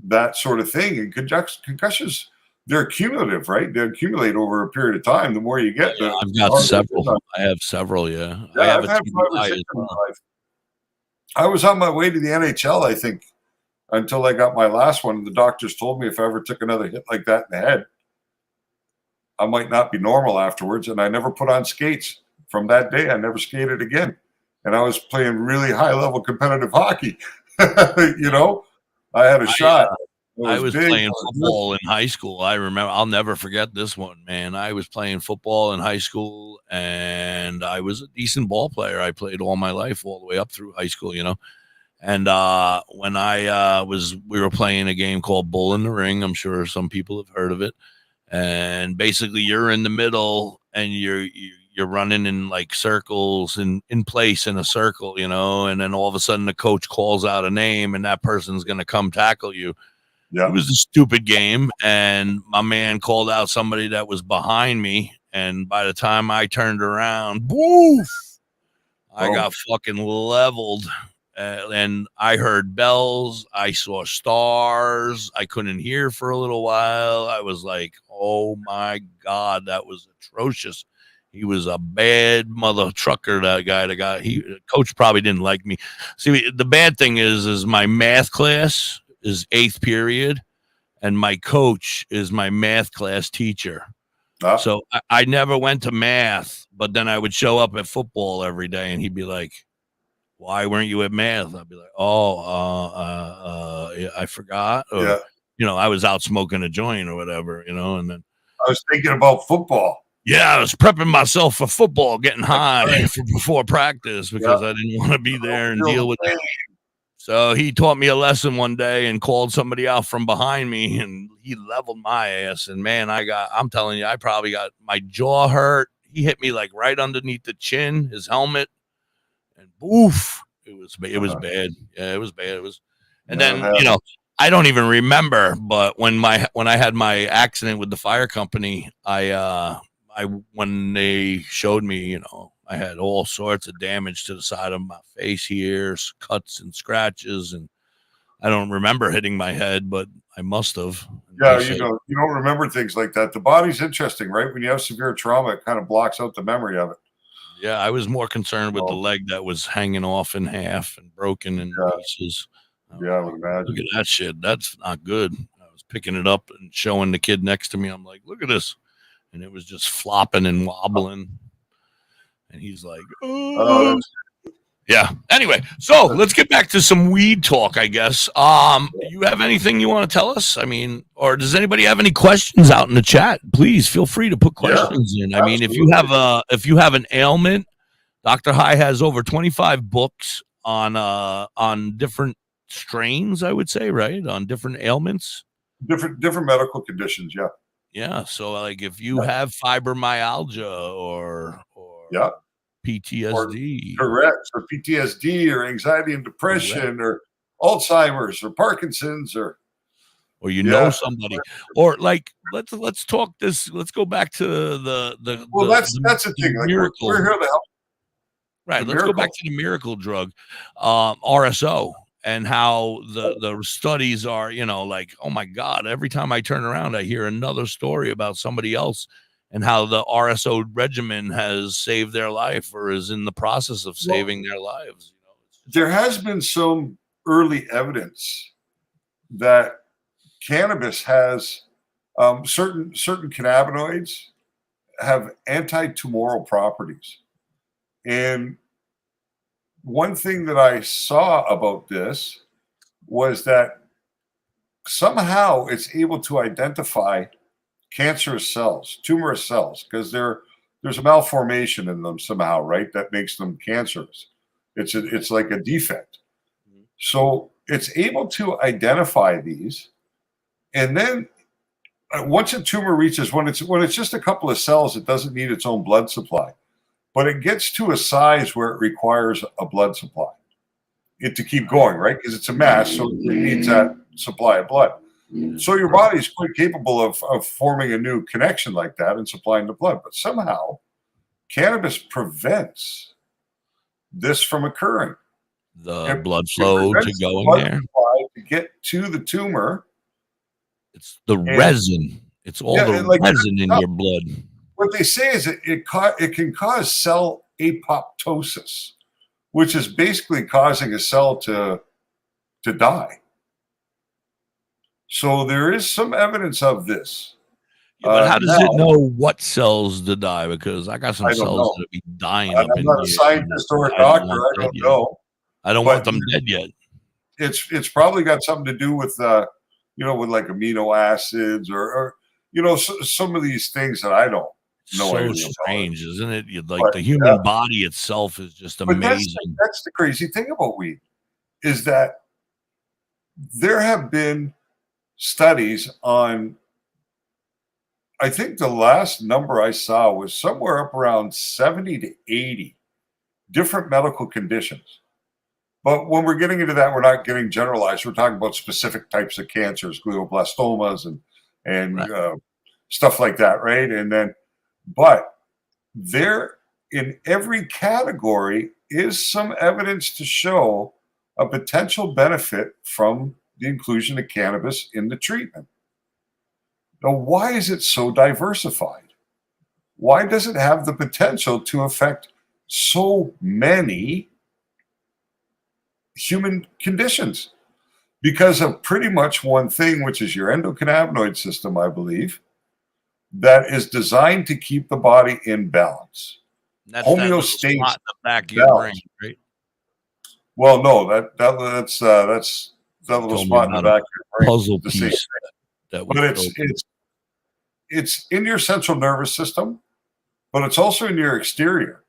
that sort of thing. And concussions, they're cumulative, right? They accumulate over a period of time. The more you get, I've got several. I have several. Yeah, I have I've had 5 or 6 in my life. I was on my way to the NHL, I think, until I got my last one. The doctors told me if I ever took another hit like that in the head, I might not be normal afterwards. And I never put on skates. From that day, I never skated again. And I was playing really high-level competitive hockey. I had a shot. I was playing football in high school. I remember, I'll never forget this one, man. I was playing football in high school, and I was a decent ball player. I played all my life, all the way up through high school, And when we were playing a game called Bull in the Ring. I'm sure some people have heard of it. And basically, you're in the middle, and you're running in like circles and in place in a circle, and then all of a sudden the coach calls out a name, and that person's going to come tackle you. Yeah. It was a stupid game, and my man called out somebody that was behind me, and by the time I turned around, woof, I got fucking leveled, and I heard bells. I saw stars. I couldn't hear for a little while. I was like, oh my God, that was atrocious. He was a bad mother trucker, that guy. Coach probably didn't like me. See, the bad thing is my math class is 8th period, and my coach is my math class teacher. So I never went to math, but then I would show up at football every day, and he'd be like, why weren't you at math? I'd be like, I forgot. Or, I was out smoking a joint or whatever, and then I was thinking about football. Yeah, I was prepping myself for football, getting high before practice because I didn't want to be there and deal with it. So he taught me a lesson one day and called somebody out from behind me, and he leveled my ass. And man, I'm telling you, I probably got my jaw hurt. He hit me like right underneath the chin, his helmet, and boof, it was bad. Yeah, it was bad. And then, I don't even remember, but when I had my accident with the fire company, when they showed me, I had all sorts of damage to the side of my face here, cuts and scratches, and I don't remember hitting my head, but I must have. Yeah, you don't remember things like that. The body's interesting, right? When you have severe trauma, it kind of blocks out the memory of it. Yeah, I was more concerned with the leg that was hanging off in half and broken in pieces. Yeah, I would imagine. Look at that shit. That's not good. I was picking it up and showing the kid next to me. I'm like, look at this. And it was just flopping and wobbling. And he's like, oh. Yeah. Anyway, so let's get back to some weed talk, I guess. You have anything you want to tell us? I mean, or does anybody have any questions out in the chat? Please feel free to put questions in. I mean, if you have an ailment, Dr. High has over 25 books on different strains, I would say, right? On different ailments. Different medical conditions, yeah. Yeah. So like if you have fibromyalgia or PTSD. Correct. Or PTSD or anxiety and depression or Alzheimer's or Parkinson's or know somebody, or like let's talk this. Let's go back to the that's the thing. Like we're here to help. Right. Let's go back to the miracle drug, RSO, and how the studies are. Like, oh my God! Every time I turn around, I hear another story about somebody else and how the RSO regimen has saved their life or is in the process of saving their lives. There has been some early evidence that cannabis has certain cannabinoids have anti-tumoral properties. And one thing that I saw about this was that somehow it's able to identify cancerous cells, tumorous cells, because there's a malformation in them somehow, right? That makes them cancerous. It's like a defect. So it's able to identify these. And then once a tumor reaches, when it's just a couple of cells, it doesn't need its own blood supply. But it gets to a size where it requires a blood supply to keep going, right? Because it's a mass, so it needs that supply of blood. So your body is quite capable of forming a new connection like that and supplying the blood. But somehow, cannabis prevents this from occurring. The blood flow to go in there. To get to the tumor. It's the resin. It's all the resin in your blood. What they say is it can cause cell apoptosis, which is basically causing a cell to die. So there is some evidence of this. But how does it know what cells to die? Because I got some cells that be dying. I'm not a scientist or a doctor. I don't know. I don't want them dead yet. It's probably got something to do with with like amino acids or some of these things that I don't know. So strange, isn't it? Like the human body itself is just amazing. That's the crazy thing about weed is that there have been studies on, I think the last number I saw was somewhere up around 70 to 80 different medical conditions. But when we're getting into that, we're not getting generalized. We're talking about specific types of cancers, glioblastomas and stuff like that, right? But there in every category is some evidence to show a potential benefit from the inclusion of cannabis in the treatment. Now, why is it so diversified? Why does it have the potential to affect so many human conditions? Because of pretty much one thing, which is your endocannabinoid system, I believe, that is designed to keep the body in balance. That's homeostasis in the back of your brain, right? Well, no, that's that little spot in the back of your brain. Puzzle piece. But it's in your central nervous system, but it's also in your exterior.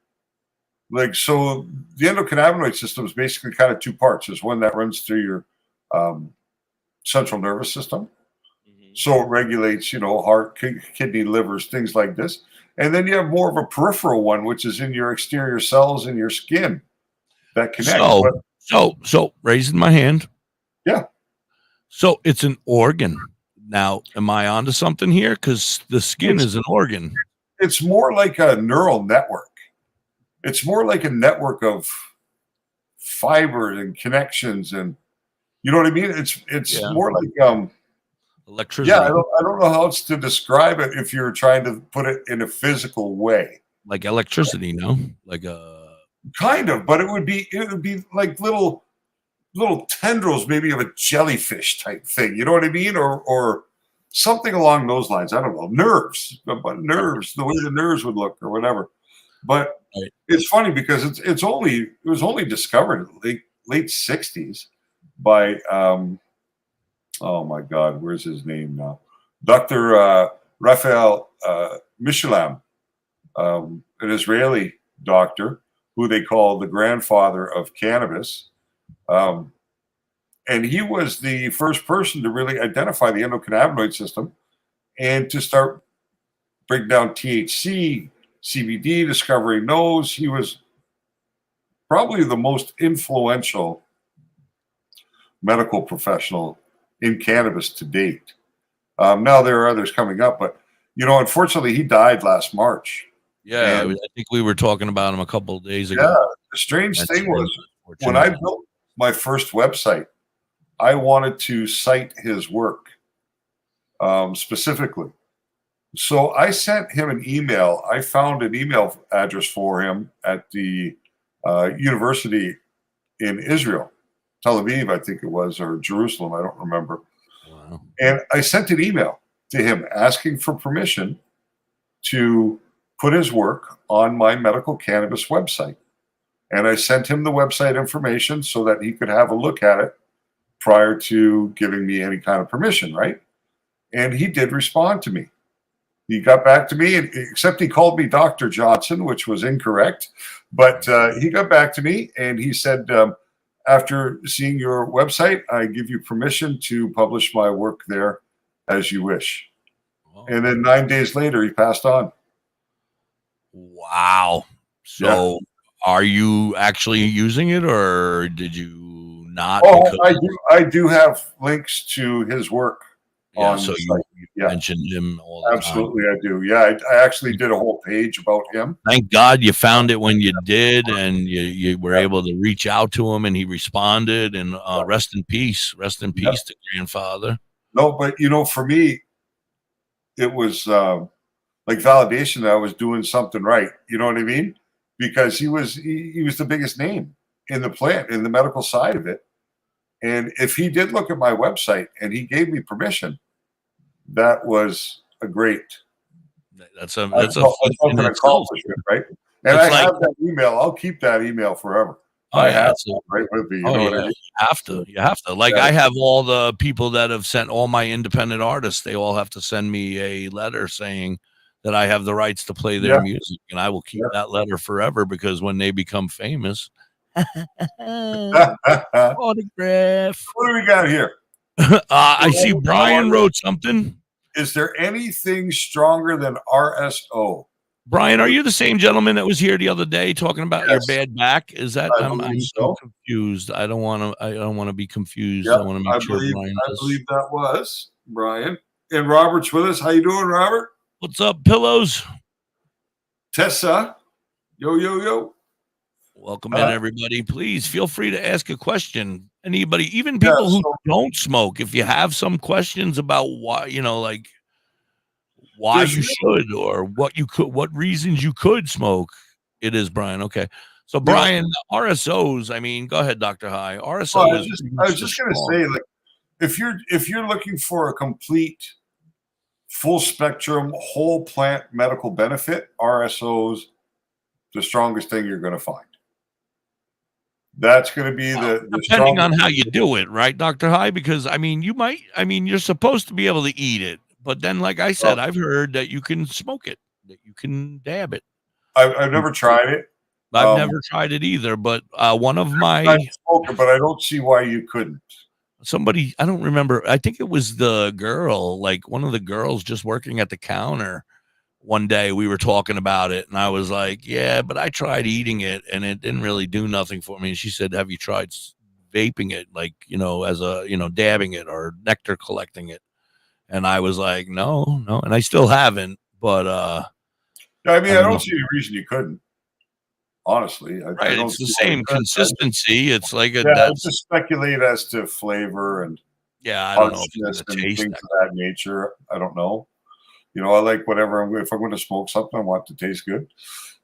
Like, so the endocannabinoid system is basically kind of two parts. There's one that runs through your central nervous system. So it regulates, heart, kidney, livers, things like this. And then you have more of a peripheral one, which is in your exterior cells in your skin that connect. So raising my hand. Yeah. So it's an organ. Now, am I onto something here? Because the skin is an organ. It's more like a neural network. It's more like a network of fibers and connections, and you know what I mean? It's more like electricity. Yeah, I don't know how else to describe it if you're trying to put it in a physical way. Like electricity, no? Like a kind of, but it would be like little tendrils, maybe of a jellyfish type thing. You know what I mean? Or something along those lines. I don't know. Nerves, but nerves, the way the nerves would look or whatever. But it's funny because it was only discovered in late 60s by oh my God, where's his name now? Dr. Raphael Mechoulam, an Israeli doctor who they call the grandfather of cannabis. And he was the first person to really identify the endocannabinoid system and to start breaking down THC CBD, discovering nose. He was probably the most influential medical professional in cannabis to date. Now there are others coming up, but unfortunately, he died last March. Yeah, And, I think we were talking about him a couple of days ago. Yeah, the strange thing was when I built my first website, I wanted to cite his work specifically. So I sent him an email. I found an email address for him at the university in Israel, Tel Aviv, I think it was, or Jerusalem. I don't remember. Wow. And I sent an email to him asking for permission to put his work on my medical cannabis website. And I sent him the website information so that he could have a look at it prior to giving me any kind of permission, right? And he did respond to me. He got back to me, except he called me Dr. Johnson, which was incorrect. But he got back to me and he said, after seeing your website, I give you permission to publish my work there as you wish. Wow. And then 9 days later, he passed on. Wow. So are you actually using it, or did you not? Oh, I do have links to his work. Yeah, so you mentioned him all the Absolutely, time. I do. Yeah, I actually did a whole page about him. Thank God you found it when you did, and you were able to reach out to him, and he responded. And rest in peace. Rest in peace to grandfather. No, but for me, it was like validation that I was doing something right. You know what I mean? Because he was the biggest name in the plant, in the medical side of it. And if he did look at my website and he gave me permission, that was a great. That's an accomplishment, right? And I have that email. I'll keep that email forever. I have to, right with me. You know what I mean? You have to. Like I have all the people that have sent all my independent artists. They all have to send me a letter saying that I have the rights to play their music, and I will keep that letter forever, because when they become famous. Autograph. What do we got here? I see Brian wrote something. Is there anything stronger than RSO? Brian, are you the same gentleman that was here the other day talking about your bad back? Is that I'm so confused. I don't want to be confused. I want to make sure Brian I believe that was Brian. And Robert's with us. How you doing, Robert? What's up, pillows? Tessa. Yo. Welcome in, everybody. Please feel free to ask a question. Anybody, even people who don't smoke, if you have some questions about why, like why you should, or what reasons you could smoke, it is Brian. Okay. So Brian, RSOs, I mean, go ahead, Dr. High. RSO I was just going to say, like, if you're looking for a complete full spectrum, whole plant medical benefit, RSOs, the strongest thing you're going to find. That's going to be the depending on how you do it, right, Dr. High? Because you're supposed to be able to eat it, but then, like I said, I've heard that you can smoke it, that you can dab it. I've never tried it. I've never tried it either, but one of my but I don't see why you couldn't. Somebody, I don't remember. I think it was the girl, like one of the girls just working at the counter. One day we were talking about it, and I was like, yeah, but I tried eating it and it didn't really do nothing for me. And she said, have you tried vaping it? Like, as a, dabbing it or nectar collecting it? And I was like, no. And I still haven't, but, I don't see any reason you couldn't. Honestly, right. It's the same consistency. It's like just speculate as to flavor and I don't know if it's and taste things of that nature. I don't know. I like whatever. If I'm going to smoke something, I want it to taste good.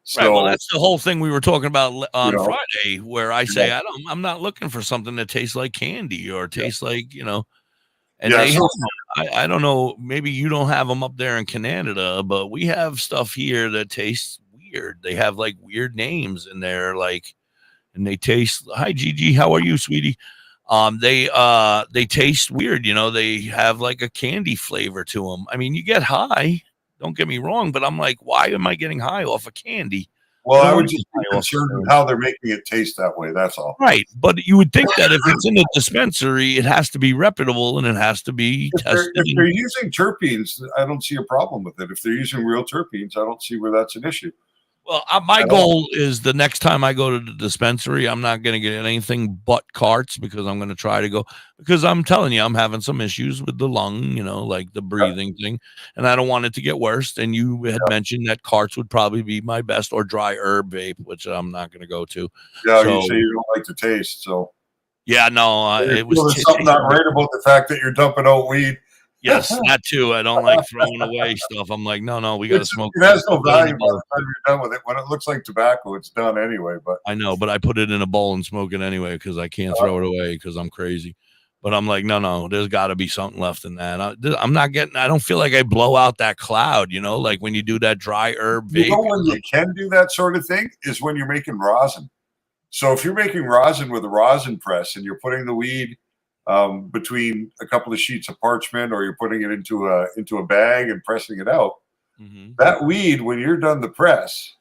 So, right. Well, that's the whole thing we were talking about on Friday, where I say I'm not looking for something that tastes like candy or tastes like And I don't know. Maybe you don't have them up there in Canada, but we have stuff here that tastes weird. They have like weird names in there, and they taste. Hi, Gigi. How are you, sweetie? They taste weird. They have like a candy flavor to them. I mean, you get high. Don't get me wrong, but I'm like, why am I getting high off of candy? Well, I would just be concerned with how they're making it taste that way. That's all. Right. But you would think that if it's in a dispensary, it has to be reputable and it has to be tested. If they're using terpenes, I don't see a problem with it. If they're using real terpenes, I don't see where that's an issue. Well, my goal is the next time I go to the dispensary, I'm not going to get anything but carts because I'm going to try to go, because I'm telling you, I'm having some issues with the lung, like the breathing thing, and I don't want it to get worse. And you had mentioned that carts would probably be my best, or dry herb vape, which I'm not going to go to. Yeah, So, you say you don't like the taste, so. Yeah, no, it was there's something not right about the fact that you're dumping out weed. Yes, that too. I don't like throwing away stuff. I'm like, no, we got to smoke. It has no value by the time you're done with it. When it looks like tobacco, it's done anyway. But I know, but I put it in a bowl and smoke it anyway because I can't throw it away because I'm crazy. But I'm like, no, there's got to be something left in that. I'm not getting. I don't feel like I blow out that cloud. Like when you do that dry herb vape. When you can do that sort of thing is when you're making rosin. So if you're making rosin with a rosin press and you're putting the weed between a couple of sheets of parchment, or you're putting it into a bag and pressing it out, that weed, when you're done the press,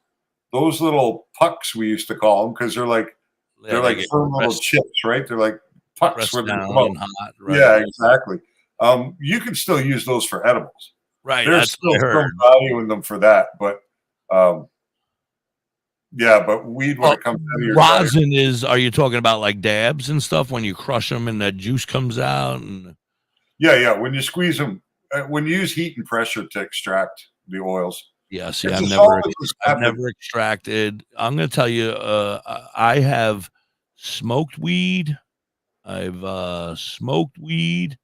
those little pucks, we used to call them, because they're like firm little chips, right? They're like pucks when they come out. Hot, right? Yeah, exactly. You can still use those for edibles, right? There's still some value in them for that, but yeah, but weed, when it comes out of your rosin are you talking about like dabs and stuff when you crush them and that juice comes out? And yeah, when you squeeze them, when you use heat and pressure to extract the oils. Yeah, see, I've never extracted. I'm going to tell you, I have smoked weed. I've smoked weed.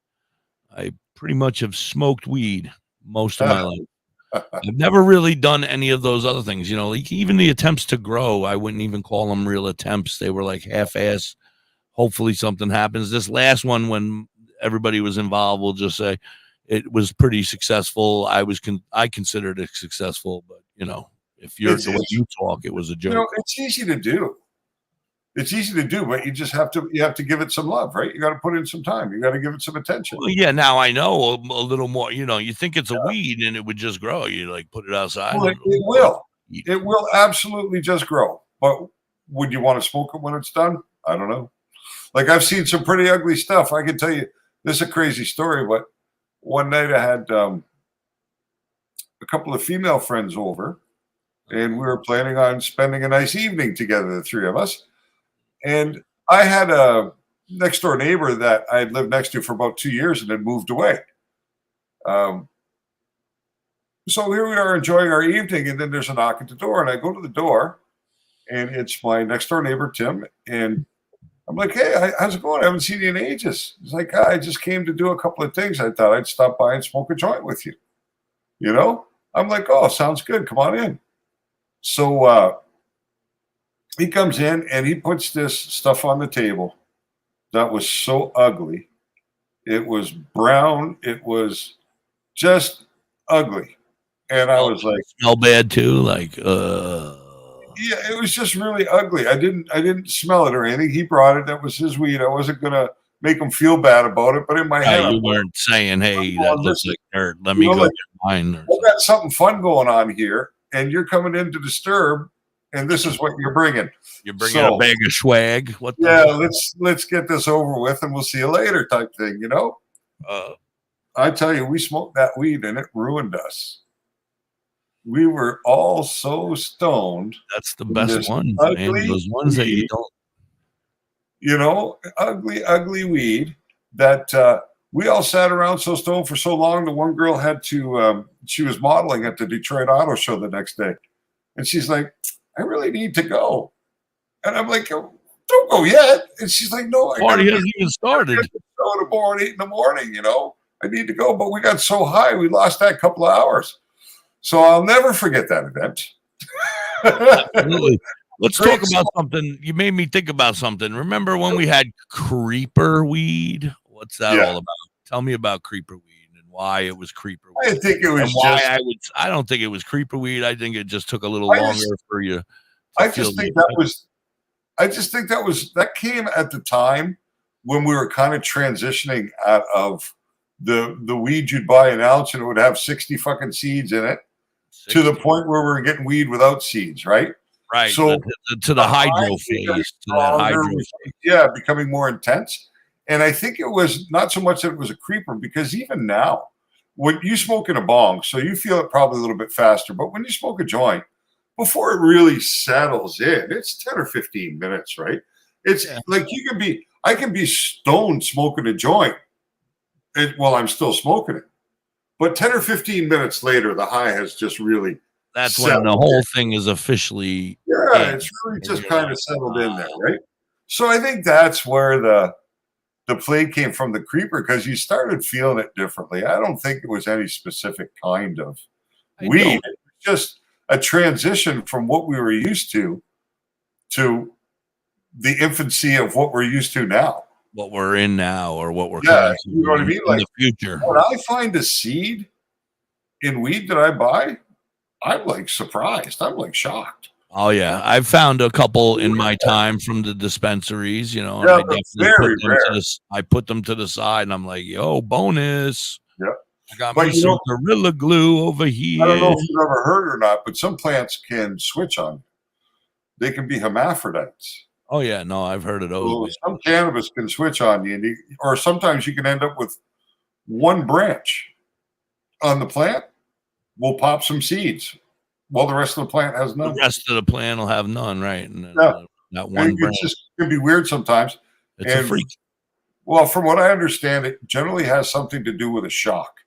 I pretty much have smoked weed most of my life. I've never really done any of those other things, like even the attempts to grow, I wouldn't even call them real attempts. They were like half-ass. Hopefully something happens. This last one, when everybody was involved, we'll just say it was pretty successful. I considered it successful, but if you're the way you talk, it was a joke. It's easy to do. It's easy to do, but you have to give it some love, right? You got to put in some time. You got to give it some attention. Well, yeah, now I know a little more. You think it's a weed and it would just grow. You like put it outside. Well, it will. It will absolutely just grow. But would you want to smoke it when it's done? I don't know. Like, I've seen some pretty ugly stuff. I can tell you, this is a crazy story, but one night I had a couple of female friends over, and we were planning on spending a nice evening together, the three of us. And I had a next door neighbor that I had lived next to for about 2 years and then moved away. So here we are enjoying our evening, and then there's a knock at the door, and I go to the door, and it's my next door neighbor, Tim. And I'm like, hey, how's it going? I haven't seen you in ages. He's like, I just came to do a couple of things. I thought I'd stop by and smoke a joint with you. I'm like, oh, sounds good. Come on in. So he comes in and he puts this stuff on the table that was so ugly. It was brown. It was just ugly. And I was like, smell bad too. Like, yeah, it was just really ugly. I didn't smell it or anything. He brought it. That was his weed. I wasn't going to make him feel bad about it. But in my head, you weren't saying, hey, that looks like dirt. Let me go get mine. We've got something fun going on here, and you're coming in to disturb. And this is what you're bringing. You're bringing a bag of swag. What? Let's get this over with, and we'll see you later, type thing. I tell you, we smoked that weed, and it ruined us. We were all so stoned. That's the best ones, man. Those ones that you don't. Ugly weed that we all sat around so stoned for so long. The one girl had to. She was modeling at the Detroit Auto Show the next day, and she's like, I really need to go. And I'm like, don't go yet. And she's like, no, party hasn't even started. Tomorrow at 8 in the morning, I need to go. But we got so high, we lost that couple of hours. So I'll never forget that event. Absolutely. Let's talk about something. You made me think about something. Remember when we had creeper weed? What's that all about? Tell me about creeper weed. Why it was creeper weed. I think it was I don't think it was creeper weed. I think it just took a little longer for you. I just think that came at the time when we were kind of transitioning out of the weed you'd buy an ounce and it would have 60 fucking seeds in it 60. To the point where we're getting weed without seeds, right? Right. So to the hydro phase. Yeah, becoming more intense. And I think it was not so much that it was a creeper, because even now, when you smoke in a bong, so you feel it probably a little bit faster, but when you smoke a joint, before it really settles in, it's 10 or 15 minutes, right? It's like I can be stoned smoking a joint while I'm still smoking it. But 10 or 15 minutes later, the high has just really That's when the whole thing is officially it's really just kind of settled in there, right? So I think that's where the play came from, the creeper, because you started feeling it differently. I don't think it was any specific kind of weed. It was just a transition from what we were used to the infancy of what we're used to now. What we're in now, or what we're you know what I mean? In Like the future. when I find a seed in weed that I buy, I'm like surprised. I'm like shocked. Oh yeah, I've found a couple in my time from the dispensaries, you know. And Yeah, I but definitely very rare. I put them to the side, and I'm like, "Yo, bonus! Yeah, I got but me some Gorilla Glue over here." I don't know if you've ever heard or not, but some plants can switch on you. They can be hermaphrodites. Oh yeah, no, I've heard of those. So some cannabis can switch on you, or sometimes you can end up with one branch on the plant will pop some seeds, while the rest of the plant has none. The rest of the plant will have none, right? And then, that one And branch. it's just can be weird sometimes. It's a freak. Well, from what I understand, it generally has something to do with a shock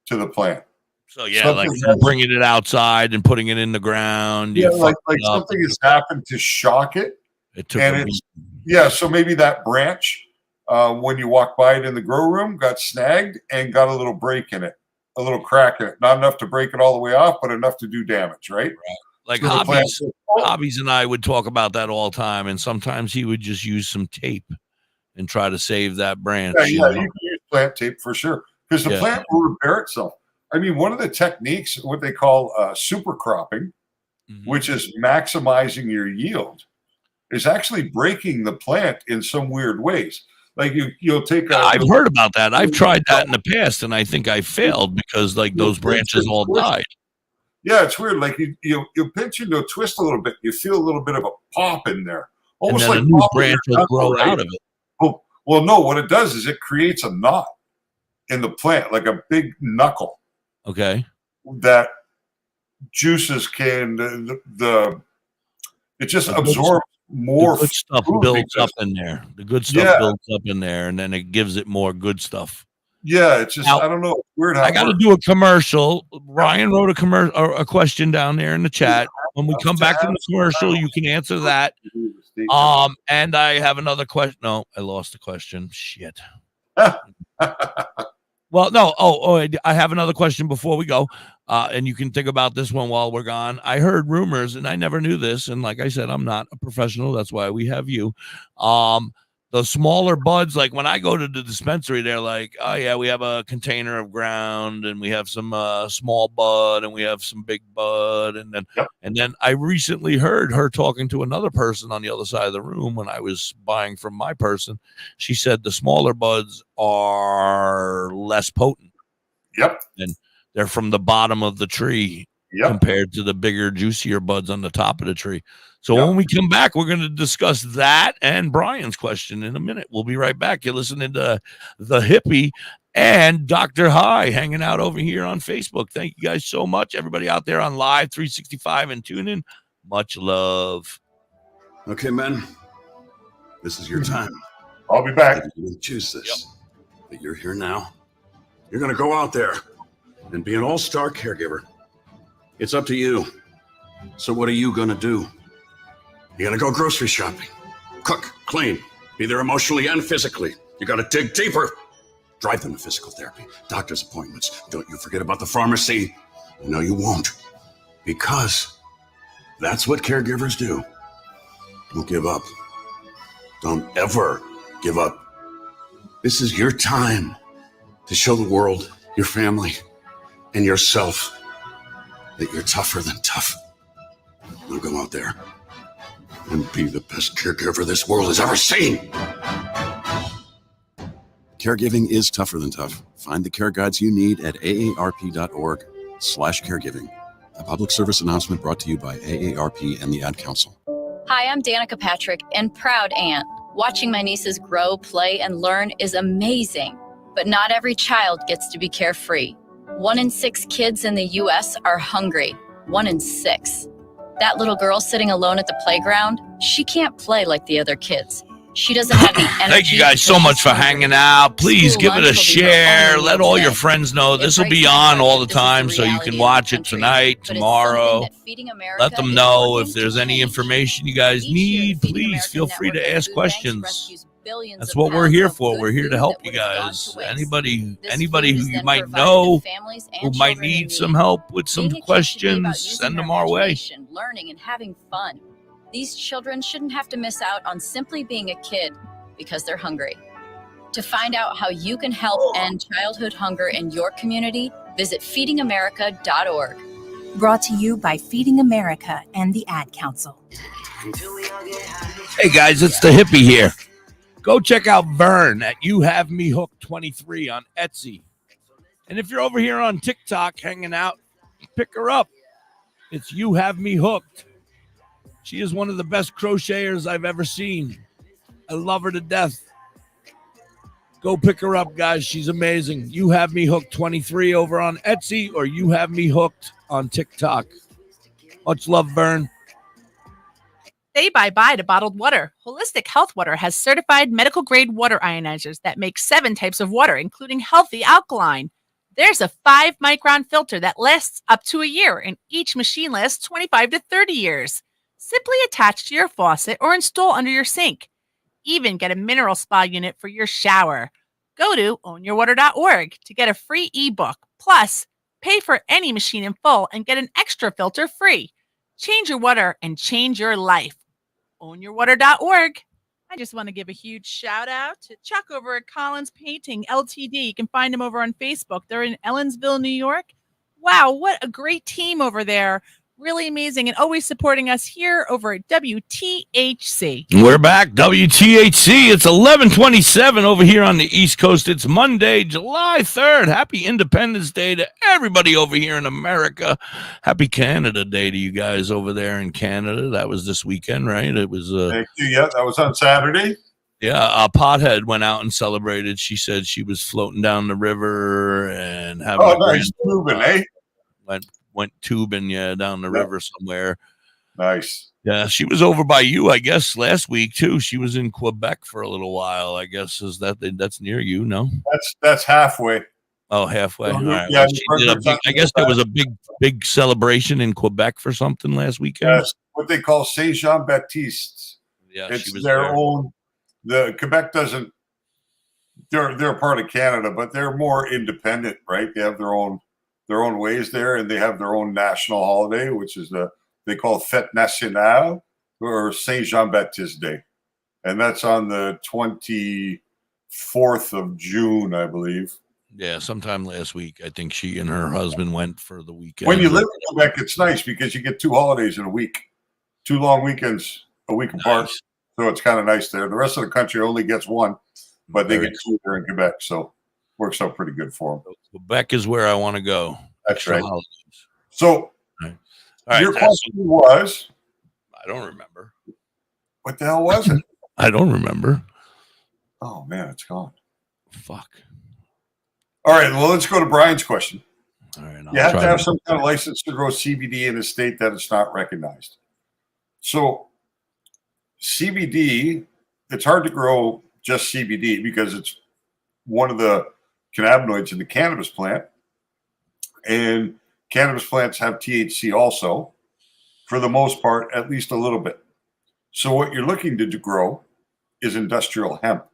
to the plant. So yeah, like bringing it outside and putting it in the ground. Yeah, like something has happened to shock it. It took so maybe that branch, when you walk by it in the grow room, got snagged and got a little break in it, a little crack in it. Not enough to break it all the way off, but enough to do damage, right? Like So Hobbies and I would talk about that all the time, and sometimes he would just use some tape and try to save that branch. You can use plant tape for sure, because the plant will repair itself. I mean, one of the techniques, what they call super cropping, which is maximizing your yield, is actually breaking the plant in some weird ways. Like you'll take. I've heard about that. I've tried that in the past, and I think I failed because like those branches all died. Yeah, it's weird. Like you pinch and you'll twist a little bit. You feel a little bit of a pop in there, almost and then like a new branch will grow out of it. Oh, well, no. What it does is it creates a knot in the plant, like a big knuckle. Okay. That juices can it just absorbs more. The good stuff builds up in there. The good stuff builds up in there, and then it gives it more good stuff. Yeah, it's just I don't know. Weird how I got to do a commercial. Ryan wrote a question down there in the chat. When we come back from the commercial, you can answer that. And I have another question. No, I lost the question. Shit. Well, no. I have another question before we go. And you can think about this one while we're gone. I heard rumors, and I never knew this. And like I said, I'm not a professional. That's why we have you. The smaller buds, like when I go to the dispensary, they're like, oh, yeah, we have a container of ground, and we have some small bud, and we have some big bud. And then I recently heard her talking to another person on the other side of the room when I was buying from my person. She said the smaller buds are less potent. Yep. And they're from the bottom of the tree compared to the bigger, juicier buds on the top of the tree. So when we come back, we're going to discuss that and Brian's question in a minute. We'll be right back. You're listening to The Hippie and Dr. High hanging out over here on Facebook. Thank you guys so much. Everybody out there on Live 365 and tune in. Much love. Okay, men. This is your time. I'll be back. You didn't choose this. But you're here now. You're going to go out there and be an all-star caregiver. It's up to you. So what are you going to do? You're going to go grocery shopping, cook, clean, be there emotionally and physically. You got to dig deeper. Drive them to physical therapy, doctor's appointments. Don't you forget about the pharmacy. No, you won't. Because that's what caregivers do. Don't give up. Don't ever give up. This is your time to show the world, your family, and yourself that you're tougher than tough. Now go out there and be the best caregiver this world has ever seen. Caregiving is tougher than tough. Find the care guides you need at aarp.org/caregiving. A public service announcement brought to you by AARP and the Ad Council. Hi, I'm Danica Patrick and proud aunt. Watching my nieces grow, play, and learn is amazing. But not every child gets to be carefree. 1 in 6 kids in the U.S. are hungry. 1 in 6. That little girl sitting alone at the playground, she can't play like the other kids. She doesn't have the energy. Thank you guys so much for hanging out. Please give it a share. Let all your friends know. This will be on all the time, so you can watch it tonight, tomorrow. Let them know if there's any information you guys need. Please feel free to ask questions. That's what we're here for. We're here to help you guys. Anybody who you might know who might need some help with some questions, send them our way. Learning and having fun. These children shouldn't have to miss out on simply being a kid because they're hungry. To find out how you can help end childhood hunger in your community, visit feedingamerica.org. Brought to you by Feeding America and the Ad Council. Hey guys, it's the Hippie here. Go check out Vern at You Have Me Hooked 23 on Etsy. And if you're over here on TikTok hanging out, pick her up. It's You Have Me Hooked. She is one of the best crocheters I've ever seen. I love her to death. Go pick her up, guys. She's amazing. You Have Me Hooked 23 over on Etsy, or You Have Me Hooked on TikTok. Much love, Vern. Say bye-bye to bottled water. Holistic Health Water has certified medical-grade water ionizers that make 7 types of water, including healthy alkaline. There's a 5-micron filter that lasts up to a year, and each machine lasts 25 to 30 years. Simply attach to your faucet or install under your sink. Even get a mineral spa unit for your shower. Go to ownyourwater.org to get a free ebook. Plus, pay for any machine in full and get an extra filter free. Change your water and change your life. Ownyourwater.org. I just want to give a huge shout out to Chuck over at Collins Painting Ltd. You can find them over on Facebook. They're in Ellensville, New York. Wow, what a great team over there. Really amazing, and always supporting us here over at WTHC. We're back, WTHC. It's 11:27 over here on the East Coast. It's Monday, July 3rd. Happy Independence Day to everybody over here in America. Happy Canada Day to you guys over there in Canada. That was this weekend, right? It was. Thank you. Yeah, that was on Saturday. Yeah, Pothead went out and celebrated. She said she was floating down the river and having a nice tubing, eh? Went tubing, down the river somewhere. Nice. Yeah, she was over by you, I guess, last week too. She was in Quebec for a little while. I guess that's near you, no? That's halfway. Oh, halfway. All right. Yeah, I guess there was a big celebration in Quebec for something last weekend. Yes, what they call Saint Jean Baptiste. Yeah, it's she was their there. own. The Quebec doesn't. They're a part of Canada, but they're more independent, right? They have their own ways there, and they have their own national holiday, which is they call Fête Nationale or Saint Jean Baptiste Day, and that's on the 24th of June, I believe. Yeah, sometime last week, I think she and her husband went for the weekend. When you live in Quebec, it's nice because you get 2 holidays in a week, 2 long weekends a week apart. So it's kind of nice there. The rest of the country only gets 1, but they get 2 there in Quebec, so works out pretty good for them. Quebec is where I want to go. That's right. Holidays. So all right, your question was? I don't remember. What the hell was it? I don't remember. Oh, man, it's gone. Fuck. All right, well, let's go to Brian's question. All right, you have to have some kind of license to grow CBD in a state that it's not recognized. So CBD, it's hard to grow just CBD because it's one of the cannabinoids in the cannabis plant. And cannabis plants have THC also, for the most part, at least a little bit. So what you're looking to grow is industrial hemp,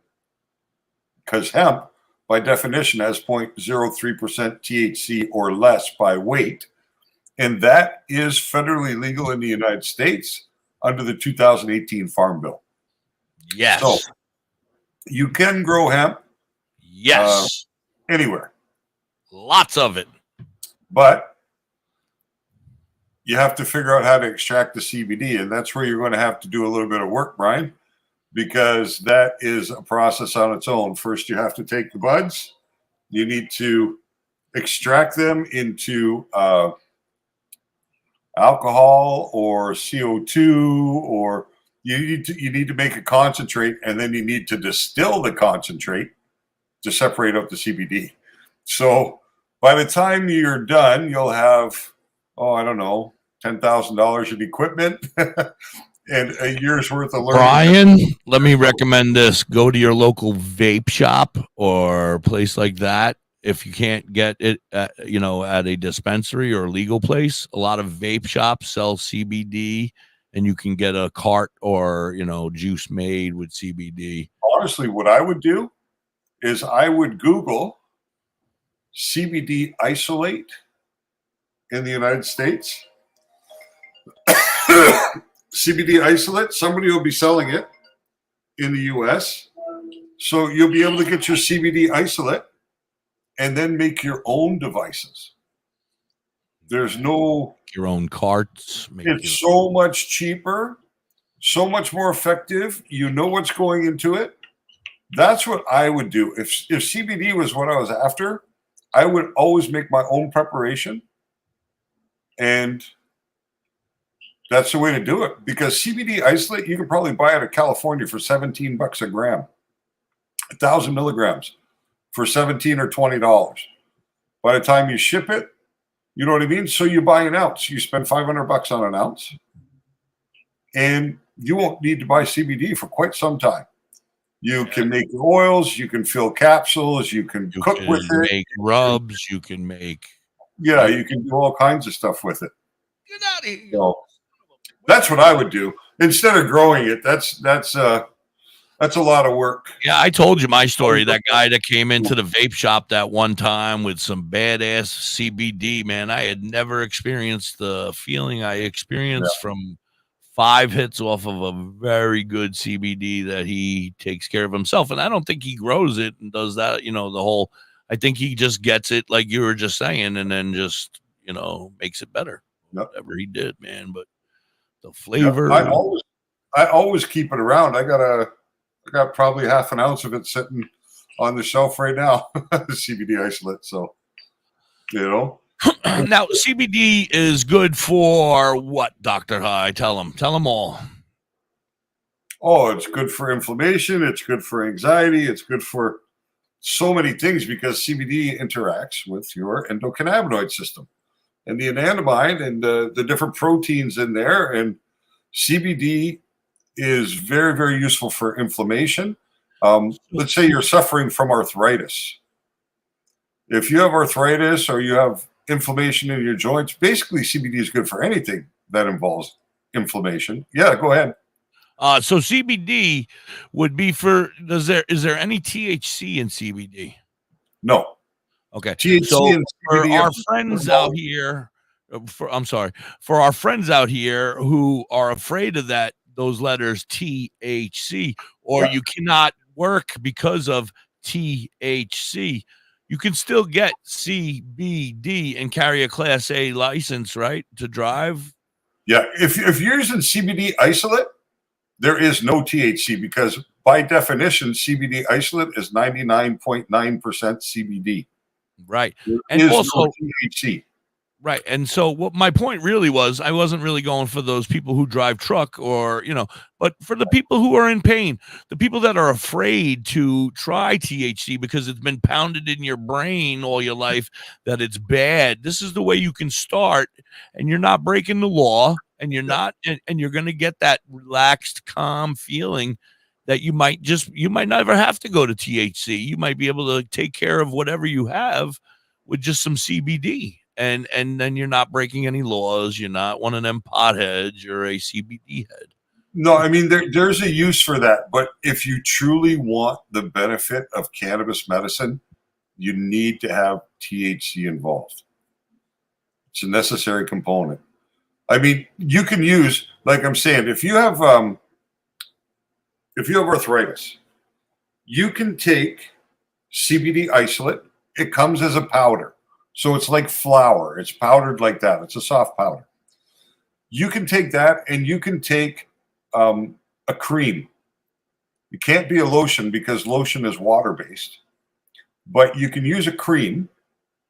because hemp, by definition, has 0.03% THC or less by weight, and that is federally legal in the United States under the 2018 Farm Bill. Yes. So you can grow hemp. Yes. Anywhere. Lots of it. But you have to figure out how to extract the CBD, and that's where you're going to have to do a little bit of work, Brian, because that is a process on its own. First, you have to take the buds. You need to extract them into alcohol or CO2, or you need to make a concentrate, and then you need to distill the concentrate to separate out the CBD. So by the time you're done, you'll have, $10,000 in equipment, and a year's worth of learning. Brian, let me recommend this. Go to your local vape shop or place like that. If you can't get it, at a dispensary or legal place, a lot of vape shops sell CBD, and you can get a cart or, juice made with CBD. Honestly, what I would do is I would Google CBD isolate in the United States. CBD isolate, somebody will be selling it in the US. So you'll be able to get your CBD isolate and then make your own devices. There's no... Your own carts. It's so much cheaper, so much more effective. You know what's going into it. That's what I would do. If CBD was what I was after, I would always make my own preparation. And that's the way to do it. Because CBD isolate, you can probably buy it in California for $17 a gram. 1,000 milligrams for $17 or $20. By the time you ship it, you know what I mean? So you buy an ounce. You spend $500 on an ounce. And you won't need to buy CBD for quite some time. You can make oils. You can fill capsules. You can cook with it. Make rubs. You can make... Yeah, you can do all kinds of stuff with it. Get out of here. So that's what I would do. Instead of growing it, that's a lot of work. Yeah, I told you my story. That guy that came into the vape shop that one time with some badass CBD, man, I had never experienced the feeling I experienced from 5 hits off of a very good CBD that he takes care of himself. And I don't think he grows it and does that, I think he just gets it like you were just saying, and then just, makes it better. Whatever he did, man. But the flavor. I always keep it around. I got probably half an ounce of it sitting on the shelf right now, the CBD isolate. So, Now, CBD is good for what, Dr. High? Tell them all. Oh, it's good for inflammation. It's good for anxiety. It's good for so many things because CBD interacts with your endocannabinoid system and the anandamide and the different proteins in there. And CBD is very, very useful for inflammation. Let's say you're suffering from arthritis. If you have arthritis or you have inflammation in your joints, basically CBD is good for anything that involves inflammation. Yeah, go ahead. So CBD would be for, is there any THC in CBD? No. Okay. THC so and for CBD our friends out here, for our friends out here who are afraid of those letters THC, or you cannot work because of THC, you can still get CBD and carry a Class A license, right, to drive? Yeah. If you're using CBD isolate, there is no THC because by definition, CBD isolate is 99.9% CBD. Right. There and is also no THC. Right. And so what my point really was, I wasn't really going for those people who drive truck or, but for the people who are in pain, the people that are afraid to try THC because it's been pounded in your brain all your life that it's bad. This is the way you can start, and you're not breaking the law, and you're not, and you're going to get that relaxed, calm feeling that you might never have to go to THC. You might be able to take care of whatever you have with just some CBD. And then you're not breaking any laws. You're not one of them potheads. You're a CBD head. No, I mean, there's a use for that. But if you truly want the benefit of cannabis medicine, you need to have THC involved. It's a necessary component. I mean, you can use, like I'm saying, if you have arthritis, you can take CBD isolate. It comes as a powder. So it's like flour. It's powdered like that. It's a soft powder. You can take that and you can take a cream. It can't be a lotion because lotion is water-based. But you can use a cream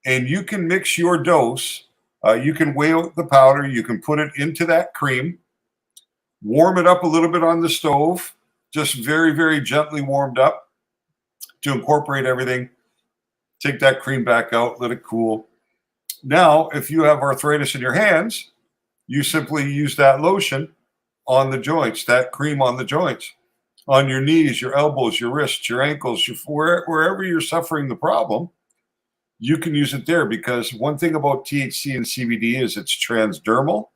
and you can mix your dose. You can weigh out the powder. You can put it into that cream. Warm it up a little bit on the stove. Just very, very gently warmed up to incorporate everything. Take that cream back out, let it cool. Now, if you have arthritis in your hands, You simply use that lotion on the joints, that cream on the joints, on your knees, your elbows, your wrists, your ankles, wherever you're suffering the problem. You can use it there, because one thing about THC and CBD is it's transdermal.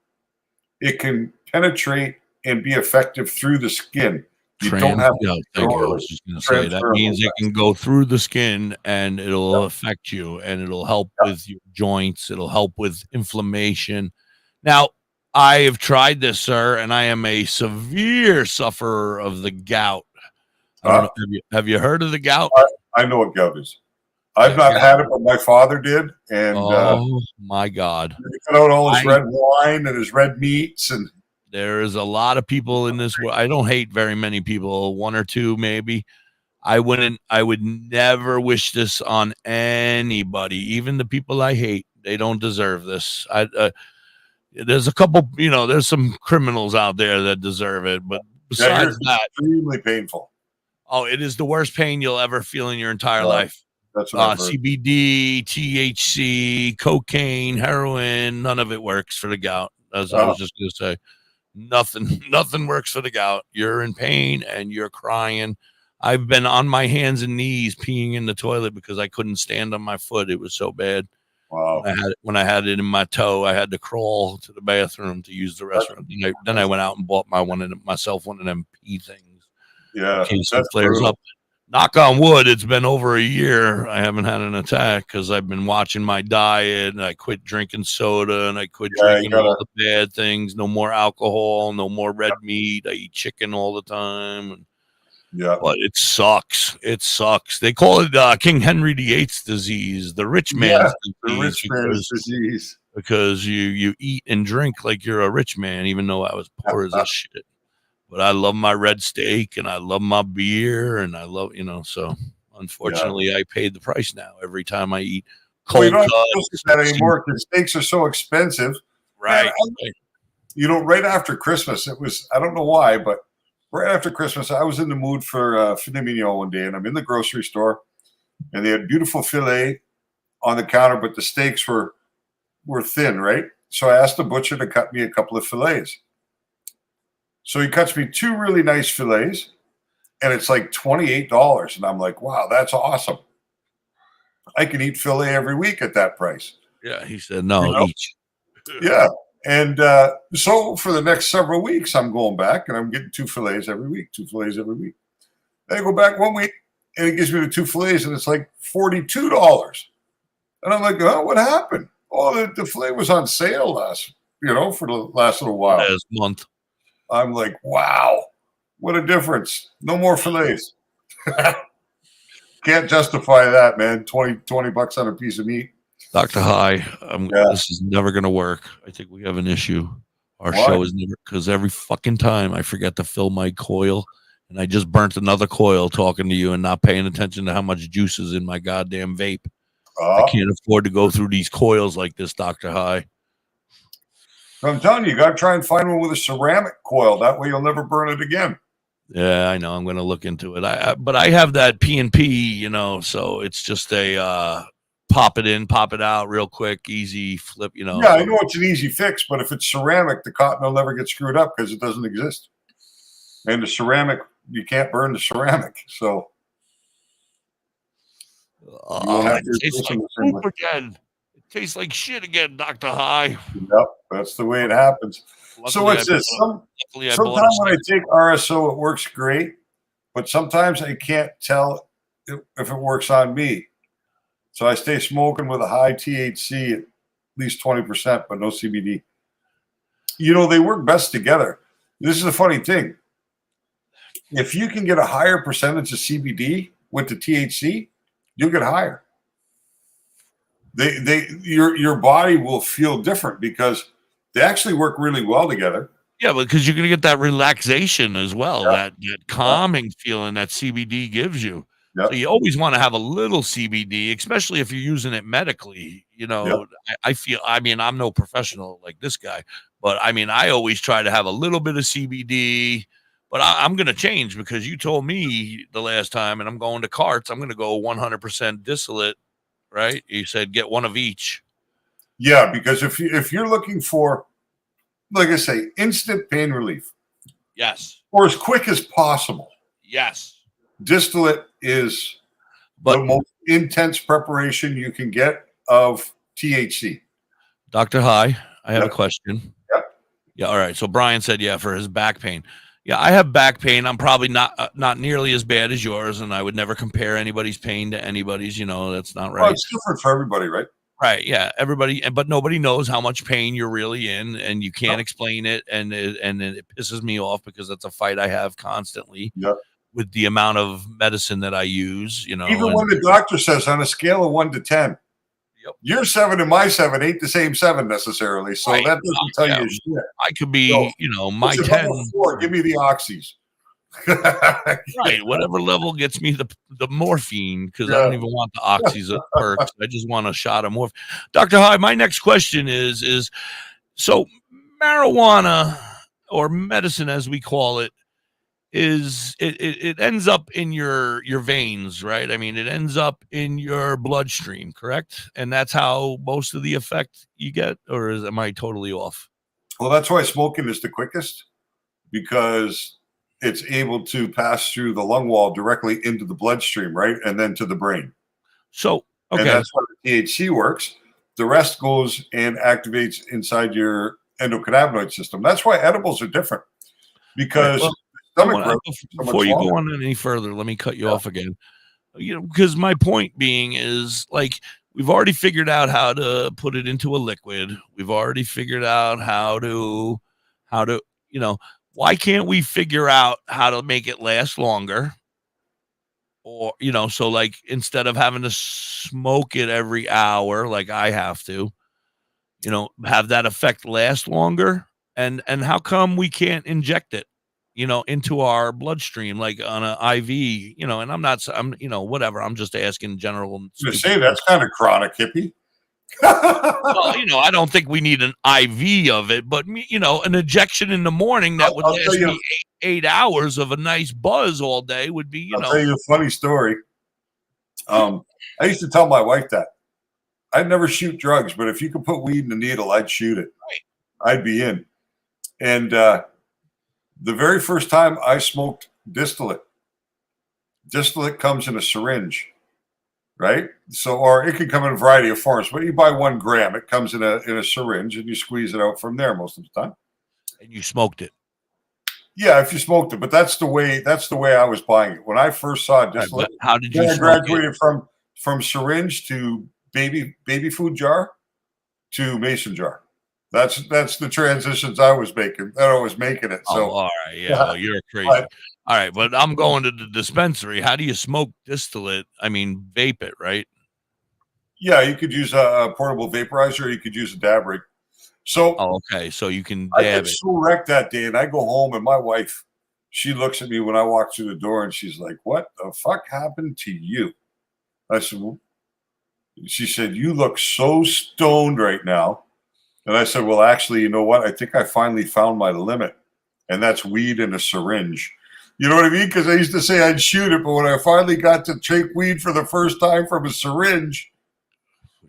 It can penetrate and be effective through the skin. You don't have to. Thank you. I was just going to say that means it can go through the skin and it'll affect you, and it'll help with your joints. It'll help with inflammation. Now, I have tried this, sir, and I am a severe sufferer of the gout. I don't know, have you heard of the gout? I know what gout is. I've not had it, but my father did. And oh my God, he cut out all his red wine and his red meats, and there is a lot of people in this world. I don't hate very many people, one or two maybe. I would never wish this on anybody, even the people I hate. They don't deserve this. There's a couple, there's some criminals out there that deserve it, but besides that, extremely painful. Oh, it is the worst pain you'll ever feel in your entire life. That's what CBD, THC, cocaine, heroin, none of it works for the gout. As I was just going to say, nothing works for the gout. You're in pain and you're crying. I've been on my hands and knees peeing in the toilet because I couldn't stand on my foot. It was so bad. Wow. When I had it in my toe, I had to crawl to the bathroom to use the restroom. Then I went out and bought myself one of them pee things. Yeah. In case it flares up. Knock on wood, it's been over a year. I haven't had an attack because I've been watching my diet, and I quit drinking soda, and I quit drinking all the bad things. No more alcohol, no more red meat. I eat chicken all the time. And, but it sucks. It sucks. They call it King Henry VIII's disease, the rich man's disease. The rich man's disease. Because you eat and drink like you're a rich man, even though I was poor as a shit. But I love my red steak and I love my beer and I love, so unfortunately I paid the price now every time I eat cold cuts. That anymore because steaks are so expensive. Right. Right after Christmas, it was, I don't know why, but right after Christmas, I was in the mood for filet mignon one day, and I'm in the grocery store and they had beautiful filet on the counter, but the steaks were thin, right? So I asked the butcher to cut me a couple of fillets. So he cuts me 2 really nice fillets, and it's like $28. And I'm like, wow, that's awesome. I can eat filet every week at that price. Yeah, he said, no, each. Yeah. And so for the next several weeks, I'm going back, and I'm getting 2 fillets every week, 2 fillets every week. Then I go back one week, and he gives me the 2 fillets, and it's like $42. And I'm like, oh, what happened? Oh, the filet was on sale for the last little while. Last month. I'm like, wow, what a difference. No more fillets. Can't justify that, man. $20 on a piece of meat. Dr. High, this is never going to work. I think we have an issue. Our show is never, because every fucking time I forget to fill my coil, and I just burnt another coil talking to you and not paying attention to how much juice is in my goddamn vape. I can't afford to go through these coils like this, Dr. High. I'm telling you, got to try and find one with a ceramic coil. That way you'll never burn it again. Yeah, I know. I'm going to look into it. But I have that P&P, so it's just a pop it in, pop it out real quick, easy flip, Yeah, I know it's an easy fix, but if it's ceramic, the cotton will never get screwed up because it doesn't exist. And the ceramic, you can't burn the ceramic. So it tastes like poop again. Tastes like shit again, Dr. High. Yep, that's the way it happens. Luckily, so what's this? Sometimes when I take RSO, it works great, but sometimes I can't tell if it works on me. So I stay smoking with a high THC, at least 20%, but no CBD. They work best together. This is a funny thing. If you can get a higher percentage of CBD with the THC, you'll get higher. Your body will feel different because they actually work really well together. Yeah, because you're going to get that relaxation as well, that calming feeling that CBD gives you. So you always want to have a little CBD, especially if you're using it medically. I feel, I'm no professional like this guy, but I always try to have a little bit of CBD, but I'm going to change because you told me the last time, and I'm going to carts, I'm going to go 100% distillate. Right? You said get one of each. Yeah, because if you're looking for like I say, instant pain relief. Yes. Or as quick as possible. Yes. Distillate is the most intense preparation you can get of THC. Dr. High, I have a question. Yep. Yeah. All right. So Brian said, yeah, for his back pain. Yeah, I have back pain. I'm probably not nearly as bad as yours, and I would never compare anybody's pain to anybody's. That's not right. Well, it's different for everybody, right? Right. Yeah. Everybody, but nobody knows how much pain you're really in, and you can't explain it. And it pisses me off because that's a fight I have constantly with the amount of medicine that I use. Even when the doctor says on a scale of 1 to 10, your 7 and my 7 ain't the same 7 necessarily. So that doesn't tell you shit. I could be, my 10. 4, give me the oxys. Right. Whatever level gets me the morphine, because I don't even want the oxys or perks. I just want a shot of morphine. Dr. High, my next question is so marijuana, or medicine as we call it, it ends up in your veins, right? I mean, it ends up in your bloodstream, correct? And that's how most of the effect you get, or am I totally off? Well, that's why smoking is the quickest, because it's able to pass through the lung wall directly into the bloodstream, right? And then to the brain. So, okay. And that's how the THC works. The rest goes and activates inside your endocannabinoid system. That's why edibles are different, because before you go on any further, let me cut you off again. Because my point being is, like, we've already figured out how to put it into a liquid. We've already figured out how to, why can't we figure out how to make it last longer? Or, so like, instead of having to smoke it every hour, like I have to, have that effect last longer. And how come we can't inject it, into our bloodstream, like on an IV, and I'm whatever. I'm just asking general. To say that's kind of chronic, hippie. Well, I don't think we need an IV of it, but an injection in the morning that would last me 8 hours of a nice buzz all day would be, I'll tell you a funny story. I used to tell my wife that I'd never shoot drugs, but if you could put weed in a needle, I'd shoot it. Right. I'd be in. And the very first time I smoked distillate comes in a syringe, right? So, or it can come in a variety of forms, but you buy 1 gram, it comes in a syringe, and you squeeze it out from there most of the time. And you smoked it. Yeah, if you smoked it, but that's the way I was buying it. When I first saw distillate, right, how did you I graduated from syringe to baby food jar to mason jar. That's the transitions I was making. That I was making it. So all right, yeah, well, you're crazy. All right, but I'm going to the dispensary. How do you smoke distillate? I mean, vape it, right? Yeah, you could use a portable vaporizer, or you could use a dab rig. So okay, so you can I dab get it. so wrecked that day, and I go home, and my wife, she looks at me when I walk through the door, and she's like, "What the fuck happened to you?" I said, well, she said, "You look so stoned right now." And I said, well, actually, you know what? I think I finally found my limit, and that's weed in a syringe. You know what I mean? Because I used to say I'd shoot it, but when I finally got to take weed for the first time from a syringe,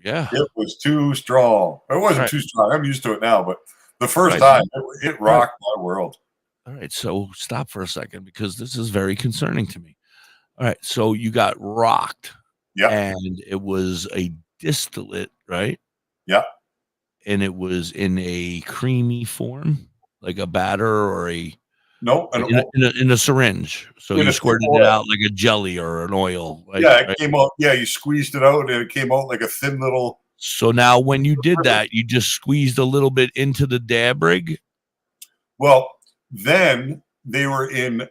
it was too strong. It wasn't too strong. I'm used to it now, but the first time, it rocked my world. All right, so stop for a second, because this is very concerning to me. All right, so you got rocked. Yeah. And it was a distillate, right? Yeah. And it was in a creamy form, like a batter, or in a syringe. So you squirted it out like a jelly or an oil. Right? Yeah, it came out. Yeah, you squeezed it out, and it came out like a thin little. So now, when you did that, you just squeezed a little bit into the dab rig. Well, then they were in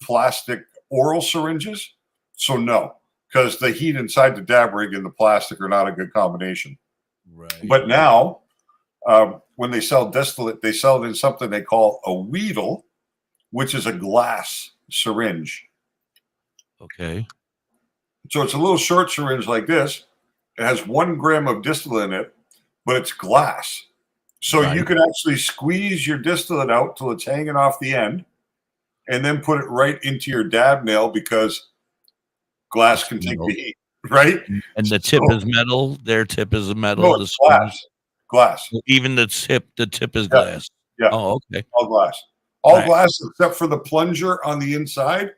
plastic oral syringes. So no, because the heat inside the dab rig and the plastic are not a good combination. Right. But now, when they sell distillate, they sell it in something they call a wheedle, which is a glass syringe. Okay. So it's a little short syringe like this. It has 1 gram of distillate in it, but it's glass. So you can actually squeeze your distillate out till it's hanging off the end, and then put it right into your dab nail, because glass can take the heat. Right, and the tip is metal. Their tip is metal. No, it's glass. Even the tip is glass. Yeah. Oh, okay. All glass. All Right. glass except for the plunger on the inside.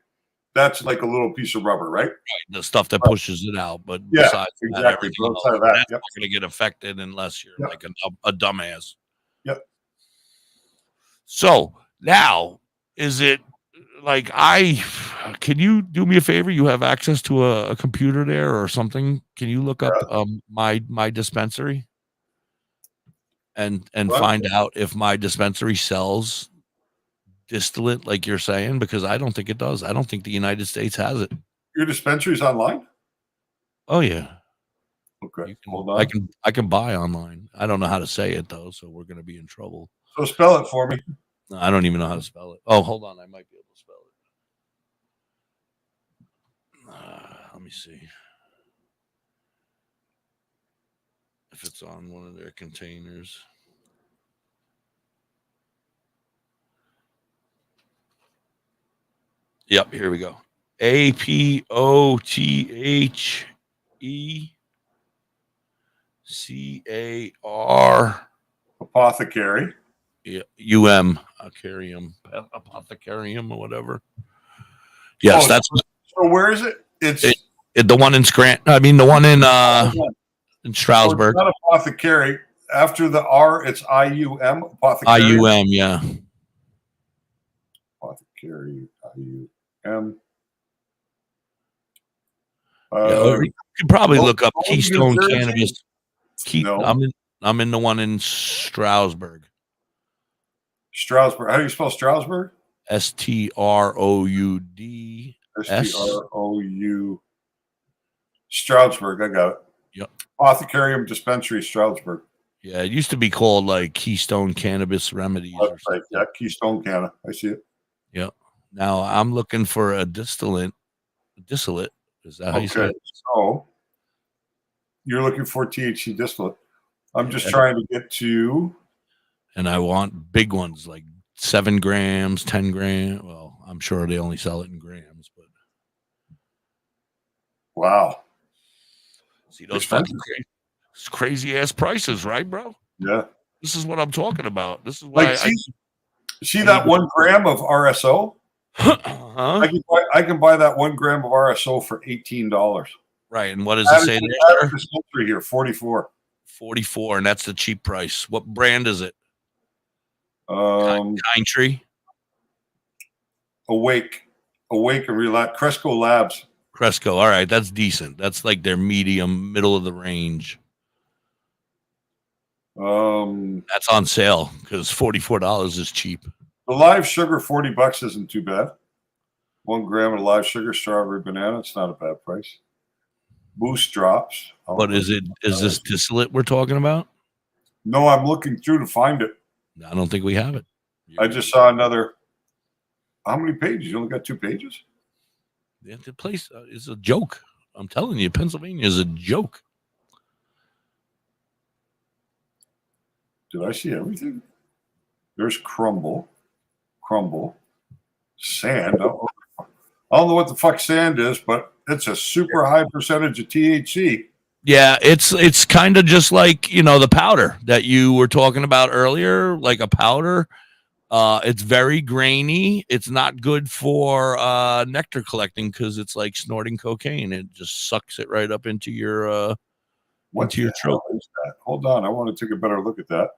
That's like a little piece of rubber, right? The stuff that pushes it out, but Yeah, besides exactly. that, everything Go else, outside of that. that's Yep. not going to get affected unless you're Yep. like a dumbass. Yep. So now, is it like can you do me a favor? You have access to a computer there or something? Can you look up my dispensary and What? find out if my dispensary sells distillate like you're saying? Because I don't think it does. I don't think the United States has it. Your dispensary's online? Oh yeah. Okay. Hold on. I can buy online. I don't know how to say it though, so we're gonna be in trouble. So spell it for me. No, I don't even know how to spell it. Oh, hold on, I might be able to spell it. Let me see if it's on one of their containers. Yep, here we go. APOTHECAR. Apothecary. Yeah, apothecarium or whatever. Yes, that's so. Where is it? It's the one in Scranton. I mean, the one in Stroudsburg. So it's not apothecary. After the R, it's IUM. Apothecary. IUM, yeah. Apothecary. IUM. You could probably look up New Keystone Jersey? Cannabis. No. I'm in the one in Stroudsburg. Stroudsburg. How do you spell Stroudsburg? STROUD. STROU. Stroudsburg. I got it. Yep. Apothecarium Dispensary, Stroudsburg. Yeah, it used to be called like Keystone Cannabis Remedies. That's right. Yeah, Keystone Canna. I see it. Yep. Now I'm looking for a distillate. Distillate. Is that how you say it? So you're looking for THC distillate. I'm just trying to get to. And I want big ones like 7 grams, 10 grams. Well, I'm sure they only sell it in grams, but wow. See those fucking crazy ass prices, right, bro? Yeah. This is what I'm talking about. This is why see that 1 gram of RSO? Huh? I can buy that 1 gram of RSO for $18. Right. And what does it say there, sir? Here, 44. 44, and that's the cheap price. What brand is it? Kind Tree. Awake and Relax. Cresco Labs. Cresco. All right, that's decent. That's like their middle of the range. That's on sale because $44 is cheap. The live sugar, $40 isn't too bad. 1 gram of live sugar, strawberry, banana. It's not a bad price. Boost drops. What is it? Is this distillate we're talking about? No, I'm looking through to find it. I don't think we have it. I just saw another. How many pages? You only got 2 pages? Yeah, the place is a joke. I'm telling you, Pennsylvania is a joke. Did I see everything? There's crumble, sand. I don't know what the fuck sand is, but it's a super high percentage of THC. Yeah, it's kind of just like, the powder that you were talking about earlier, like a powder. It's very grainy. It's not good for nectar collecting because it's like snorting cocaine. It just sucks it right up into your What your throat. Is that? Hold on, I want to take a better look at that.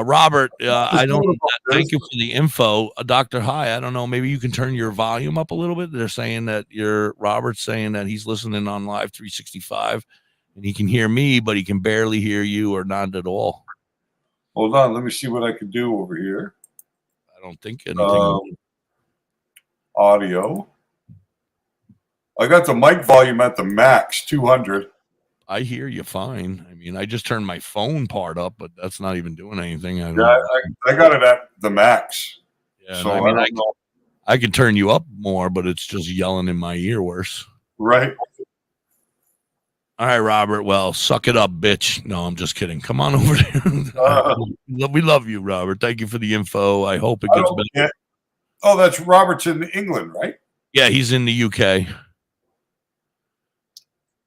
Robert, I don't. Thank you for the info, Dr. High. I don't know. Maybe you can turn your volume up a little bit. They're saying that Robert's saying that he's listening on Live 365, and he can hear me, but he can barely hear you or not at all. Hold on, let me see what I can do over here. I don't think anything. Audio. I got the mic volume at the max, 200. I hear you fine. I mean, I just turned my phone part up, but that's not even doing anything. I got it at the max. Yeah, so I can turn you up more, but it's just yelling in my ear worse. Right. All right, Robert. Well, suck it up, bitch. No, I'm just kidding. Come on over there. We love you, Robert. Thank you for the info. I hope it gets better. Yeah. Oh, that's Robert's in England, right? Yeah, he's in the UK.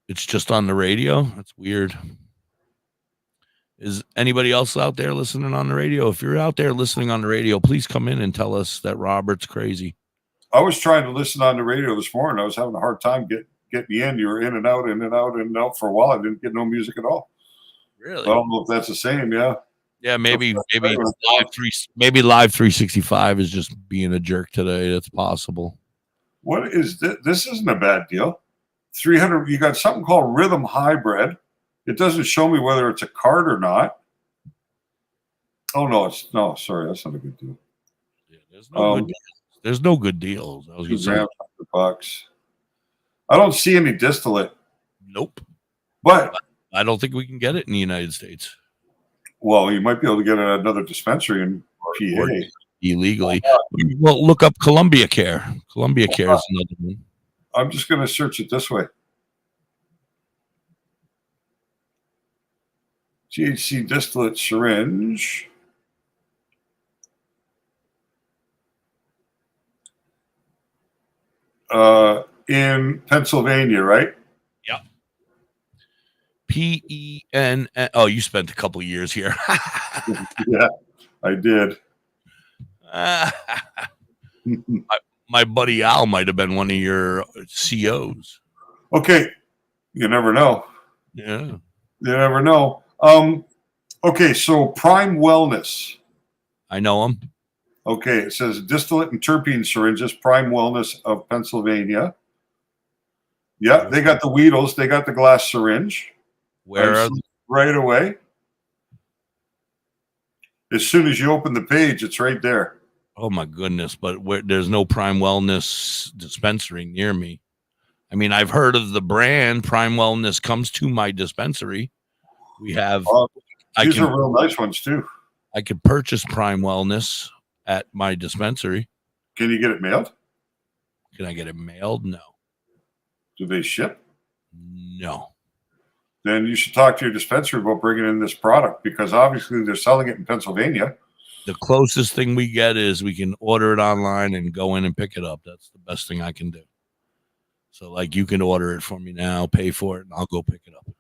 It's just on the radio. That's weird. Is anybody else out there listening on the radio? If you're out there listening on the radio, please come in and tell us that Robert's crazy. I was trying to listen on the radio this morning. I was having a hard time getting you in. You were in and out, in and out, in and out for a while. I didn't get no music at all. Really? I don't know if that's the same. Yeah. Yeah, maybe live 365 is just being a jerk today. That's possible. What is this? This isn't a bad deal. 300. You got something called Rhythm Hybrid. It doesn't show me whether it's a card or not. Oh no, sorry, that's not a good deal. Yeah, there's no good deals. There's no good deals. I was gonna say $100. I don't see any distillate. Nope. But I don't think we can get it in the United States. Well, you might be able to get another dispensary in PA illegally. Well, look up Columbia Care. Columbia Care is another one. I'm just going to search it this way. THC distillate syringe. In Pennsylvania, right? Yep. PEN. Oh, you spent a couple of years here. Yeah, I did. My buddy Al might have been one of your COs. Okay. You never know. Yeah. You never know. Okay, so Prime Wellness. I know him. Okay, it says distillate and terpene syringes, Prime Wellness of Pennsylvania. Yeah, they got the Weedles. They got the glass syringe. Where are they? Right away. As soon as you open the page, it's right there. Oh my goodness! But there's no Prime Wellness dispensary near me. I mean, I've heard of the brand. Prime Wellness comes to my dispensary. We have. These are real nice ones too. I could purchase Prime Wellness at my dispensary. Can you get it mailed? Can I get it mailed? No. Do they ship? No. Then you should talk to your dispensary about bringing in this product because obviously they're selling it in Pennsylvania. The closest thing we get is we can order it online and go in and pick it up. That's the best thing I can do. So, like, you can order it for me now, pay for it, and I'll go pick it up.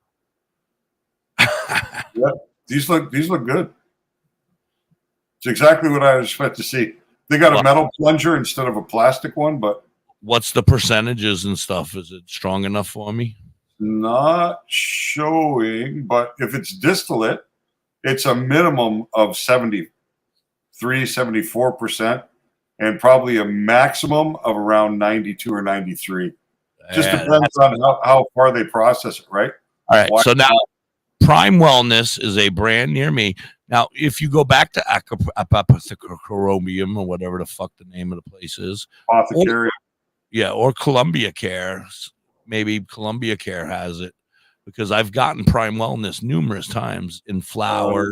Yeah, these look good. It's exactly what I expect to see. They got a metal plunger instead of a plastic one, but what's the percentages and stuff? Is it strong enough for me? Not showing, but if it's distillate, it's a minimum of 74%, and probably a maximum of around 92 or 93. Just depends on how far they process it, right? All right. So now Prime Wellness is a brand near me. Now, if you go back to Apothecarium or whatever the fuck the name of the place is, Apothecarium. Or Columbia Care, maybe Columbia Care has it because I've gotten Prime Wellness numerous times in flour.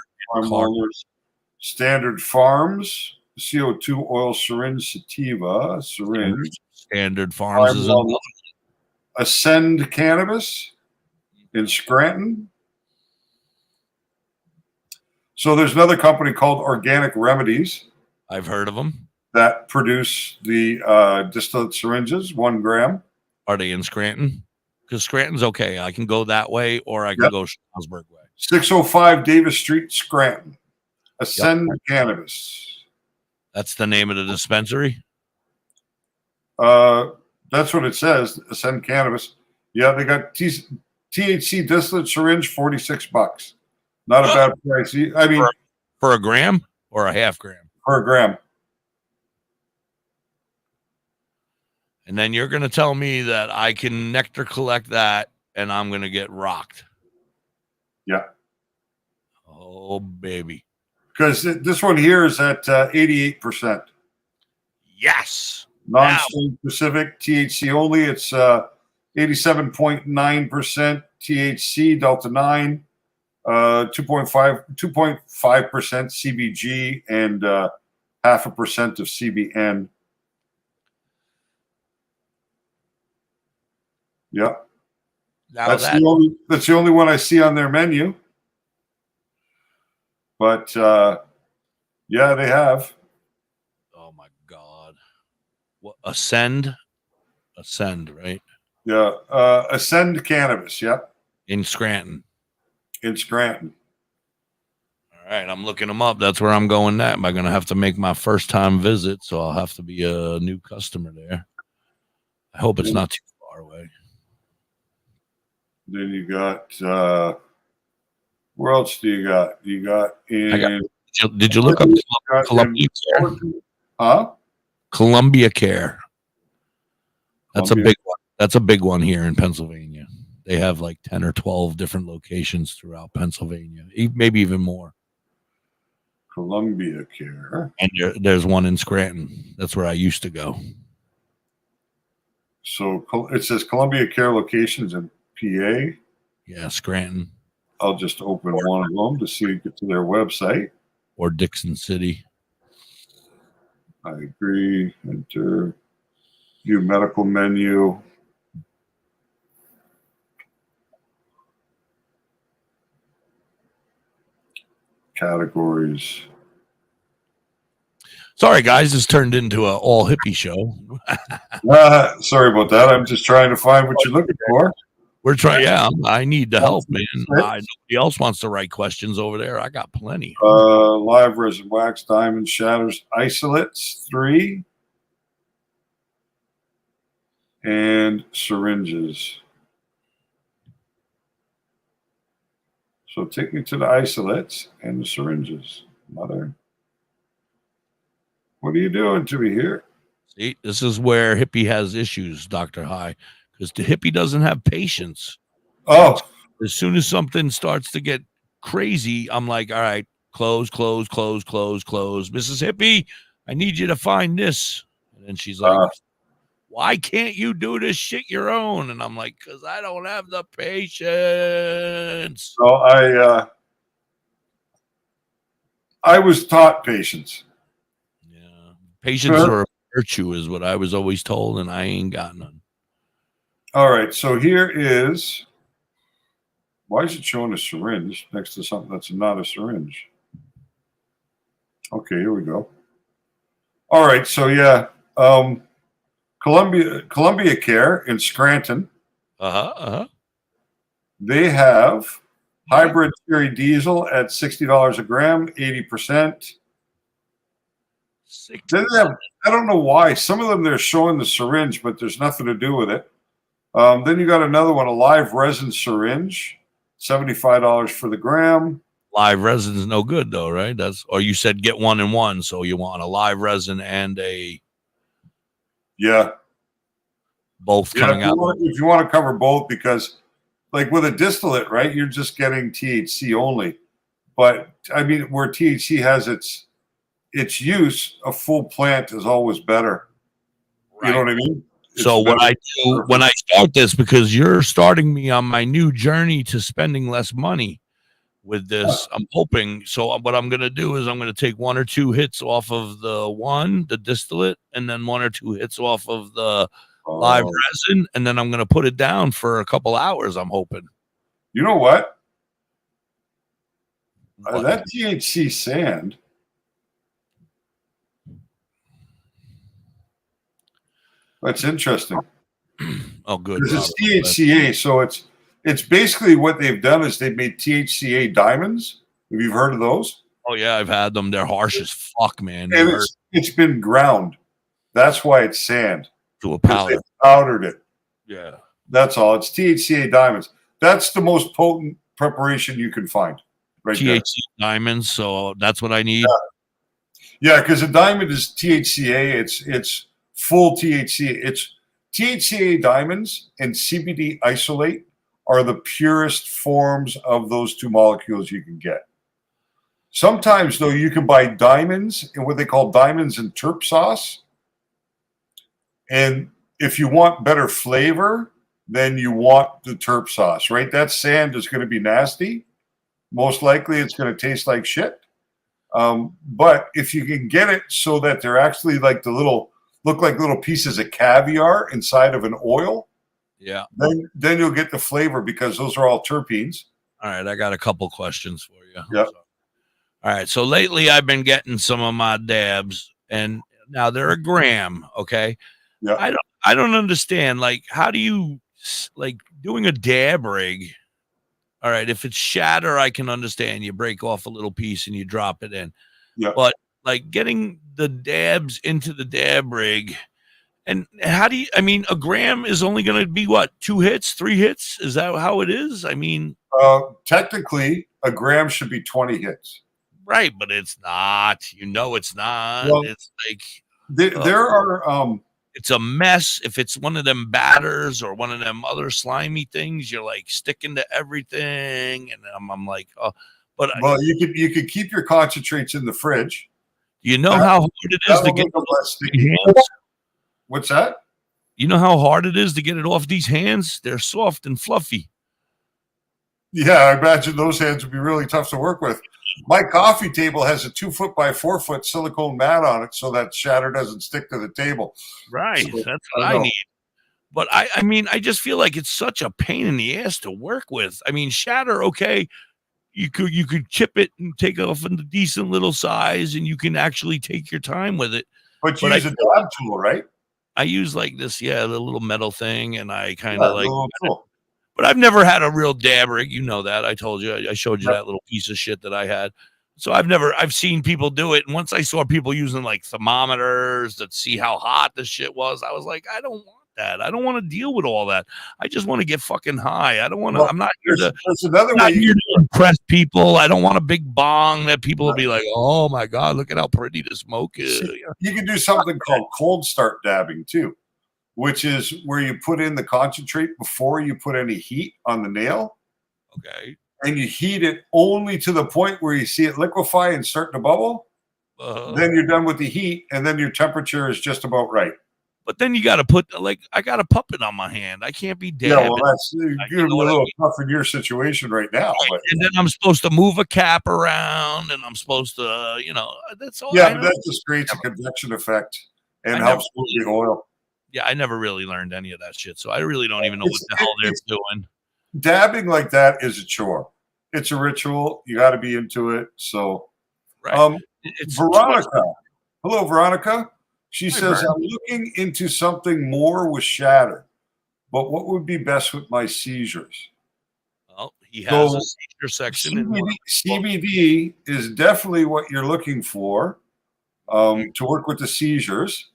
Standard Farms, CO2 oil syringe, sativa syringe. Standard Farms is another. Ascend Cannabis in Scranton. So there's another company called Organic Remedies. I've heard of them. That produce the distillate syringes, 1 gram. Are they in Scranton? Because Scranton's okay. I can go that way or I can go Stroudsburg way. 605 Davis Street, Scranton. Ascend Cannabis. That's the name of the dispensary? That's what it says, Ascend Cannabis. Yeah, they got THC distillate syringe, $46. Not a bad price. I mean, for a gram or a half gram? For a gram. And then you're going to tell me that I can nectar collect that and I'm going to get rocked. Yeah. Oh, baby. Because this one here is at 88%. Yes. Non-strain specific, THC only. It's 87.9% THC, Delta 9, 2.5% CBG, and 0.5% of CBN. Yeah. That's the only one I see on their menu. But yeah, they have. Oh my God. What, Ascend, right? Yeah. Ascend Cannabis, yep. In Scranton. All right, I'm looking them up. That's where I'm going next. I'm going to have to make my first time visit, so I'll have to be a new customer there. I hope it's not too far away. Then you got where else do you got? You got in. Did you look up Columbia Care? Huh? Columbia Care. That's a big one. That's a big one here in Pennsylvania. They have like 10 or 12 different locations throughout Pennsylvania, maybe even more. Columbia Care. And there's one in Scranton. That's where I used to go. So it says Columbia Care locations in PA. Yeah, Scranton. I'll just open one of them to see, get to their website. Or Dixon City. I agree. Enter. View medical menu. Categories. Sorry, guys, this turned into an all hippie show. Sorry about that. I'm just trying to find what you're looking for. We're trying. Yeah, I need the help, man. Nobody else wants to write questions over there. I got plenty. Live resin wax, diamond shatters, isolates 3, and syringes. So take me to the isolates and the syringes, mother. What are you doing to me here? See, this is where Hippie has issues, Dr. High, because the Hippie doesn't have patience. Oh. As soon as something starts to get crazy, I'm like, all right, close. Mrs. Hippie, I need you to find this. And then she's like, why can't you do this shit your own? And I'm like, because I don't have the patience. So I was taught patience. Yeah. Patience or a virtue is what I was always told, and I ain't got none. All right. So here is, why is it showing a syringe next to something that's not a syringe? Okay, here we go. All right. So yeah. Columbia Care in Scranton. They have hybrid cherry diesel at $60 a gram, 80%. Then they have, I don't know why. Some of them they're showing the syringe, but there's nothing to do with it. Then you got another one, a live resin syringe, $75 for the gram. Live resin is no good though, right? Or you said get one in one, so you want a live resin and a both coming out. If you want to cover both, because like with a distillate, right, you're just getting THC only. But I mean, where THC has its use, a full plant is always better. Right. You know what I mean? So what I do when I start this, because you're starting me on my new journey to spending less money with this, I'm hoping. So what I'm going to do is I'm going to take 1 or 2 hits off of the distillate, and then 1 or 2 hits off of the live resin, and then I'm going to put it down for a couple hours, I'm hoping. You know what? That THC sand. That's interesting. Oh, good. Because it's THCA, so it's basically what they've done is they've made THCA diamonds. Have you heard of those? Oh yeah, I've had them. They're harsh as fuck, man. And it's been ground. That's why it's sand. To a powder. They powdered it. Yeah. That's all. It's THCA diamonds. That's the most potent preparation you can find. Right there. THC diamonds. So that's what I need. Yeah, because a diamond is THCA. It's full THC. It's THCA diamonds and CBD isolate are the purest forms of those 2 molecules you can get. Sometimes, though, you can buy diamonds and what they call diamonds and terp sauce. And if you want better flavor, then you want the terp sauce, right? That sand is going to be nasty. Most likely it's going to taste like shit. But if you can get it so that they're actually like look like little pieces of caviar inside of an oil, then you'll get the flavor, because those are all terpenes. All right, I got a couple questions for you. Yeah. All right, so lately I've been getting some of my dabs, and now they're a gram, okay? Yeah. I don't understand, like, how do you, like, doing a dab rig, All right, if it's shatter, I can understand. You break off a little piece and you drop it in. Yeah. But like getting the dabs into the dab rig, and how do you? I mean, a gram is only going to be what, 2 hits, 3 hits? Is that how it is? I mean, technically, a gram should be 20 hits. Right, but it's not. You know, it's not. Well, it's like there are. It's a mess. If it's one of them batters or one of them other slimy things, you're like sticking to everything, and I'm like, oh. But well, you could keep your concentrates in the fridge. You know how hard it is to get less these hands? What's that? You know how hard it is to get it off these hands? They're soft and fluffy. Yeah, I imagine those hands would be really tough to work with. My coffee table has a 2 foot by 4 foot silicone mat on it so that shatter doesn't stick to the table. Right. So, That's what I need. But I mean, I just feel like it's such a pain in the ass to work with. I mean, shatter, okay, you could chip it and take off in the decent little size, and you can actually take your time with it. But use a dab tool, right? I use like this, the little metal thing, and I kind of like. Cool. But I've never had a real dab rig. You know that. I told you. I showed you that little piece of shit that I had. So I've seen people do it. And once I saw people using like thermometers to see how hot the shit was, I was like, I don't want that. I don't want to deal with all that. I just want to get fucking high. I don't want to. I'm not here to. There's another way you to impress people. I don't want a big bong that people will be like, oh my God, look at how pretty the smoke is. You can do something called cold start dabbing too, which is where you put in the concentrate before you put any heat on the nail. Okay. And you heat it only to the point where you see it liquefy and start to bubble. Then you're done with the heat, and then your temperature is just about right. But then you got to put, like, I got a puppet on my hand. I can't be dabbing. Yeah, well, that's you're a little tough in your situation right now. But. And then I'm supposed to move a cap around, and I'm supposed to, that's all. Yeah, but that just creates a convection effect and helps move the oil. Yeah, I never really learned any of that shit, so I really don't even know what the hell they're doing. Dabbing like that is a chore. It's a ritual. You got to be into it. So, right. Veronica. Hello, Veronica. She says, I'm looking into something more with shatter, but what would be best with my seizures? Well, he has a seizure section. CBD is definitely what you're looking for to work with the seizures.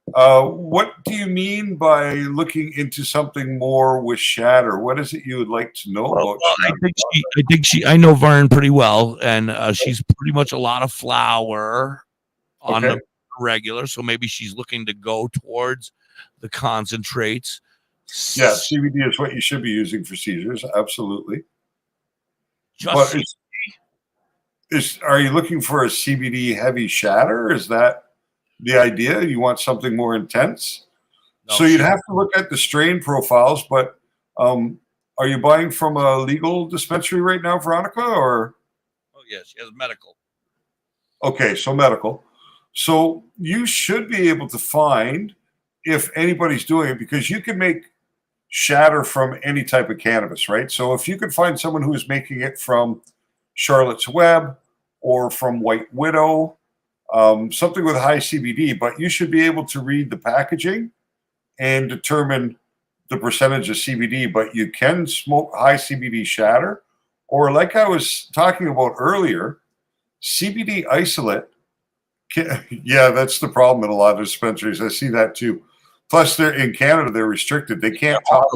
What do you mean by looking into something more with shatter? What is it you would like to know about? I know Vern pretty well, and she's pretty much a lot of flower on the regular, so maybe she's looking to go towards the concentrates. Yeah, CBD is what you should be using for seizures. Absolutely. Are you looking for a CBD heavy shatter? Is that the idea? You want something more intense? No, so you'd have to look at the strain profiles, but are you buying from a legal dispensary right now, Veronica, or? Oh, yes, she has medical. Okay, so medical. So you should be able to find if anybody's doing it, because you can make shatter from any type of cannabis, right? So if you could find someone who is making it from Charlotte's Web or from White Widow, something with high CBD, but you should be able to read the packaging and determine the percentage of CBD, but you can smoke high CBD shatter, or like I was talking about earlier, CBD isolate. Yeah, that's the problem in a lot of dispensaries. I see that too. Plus, they're in Canada, they're restricted. They can't talk.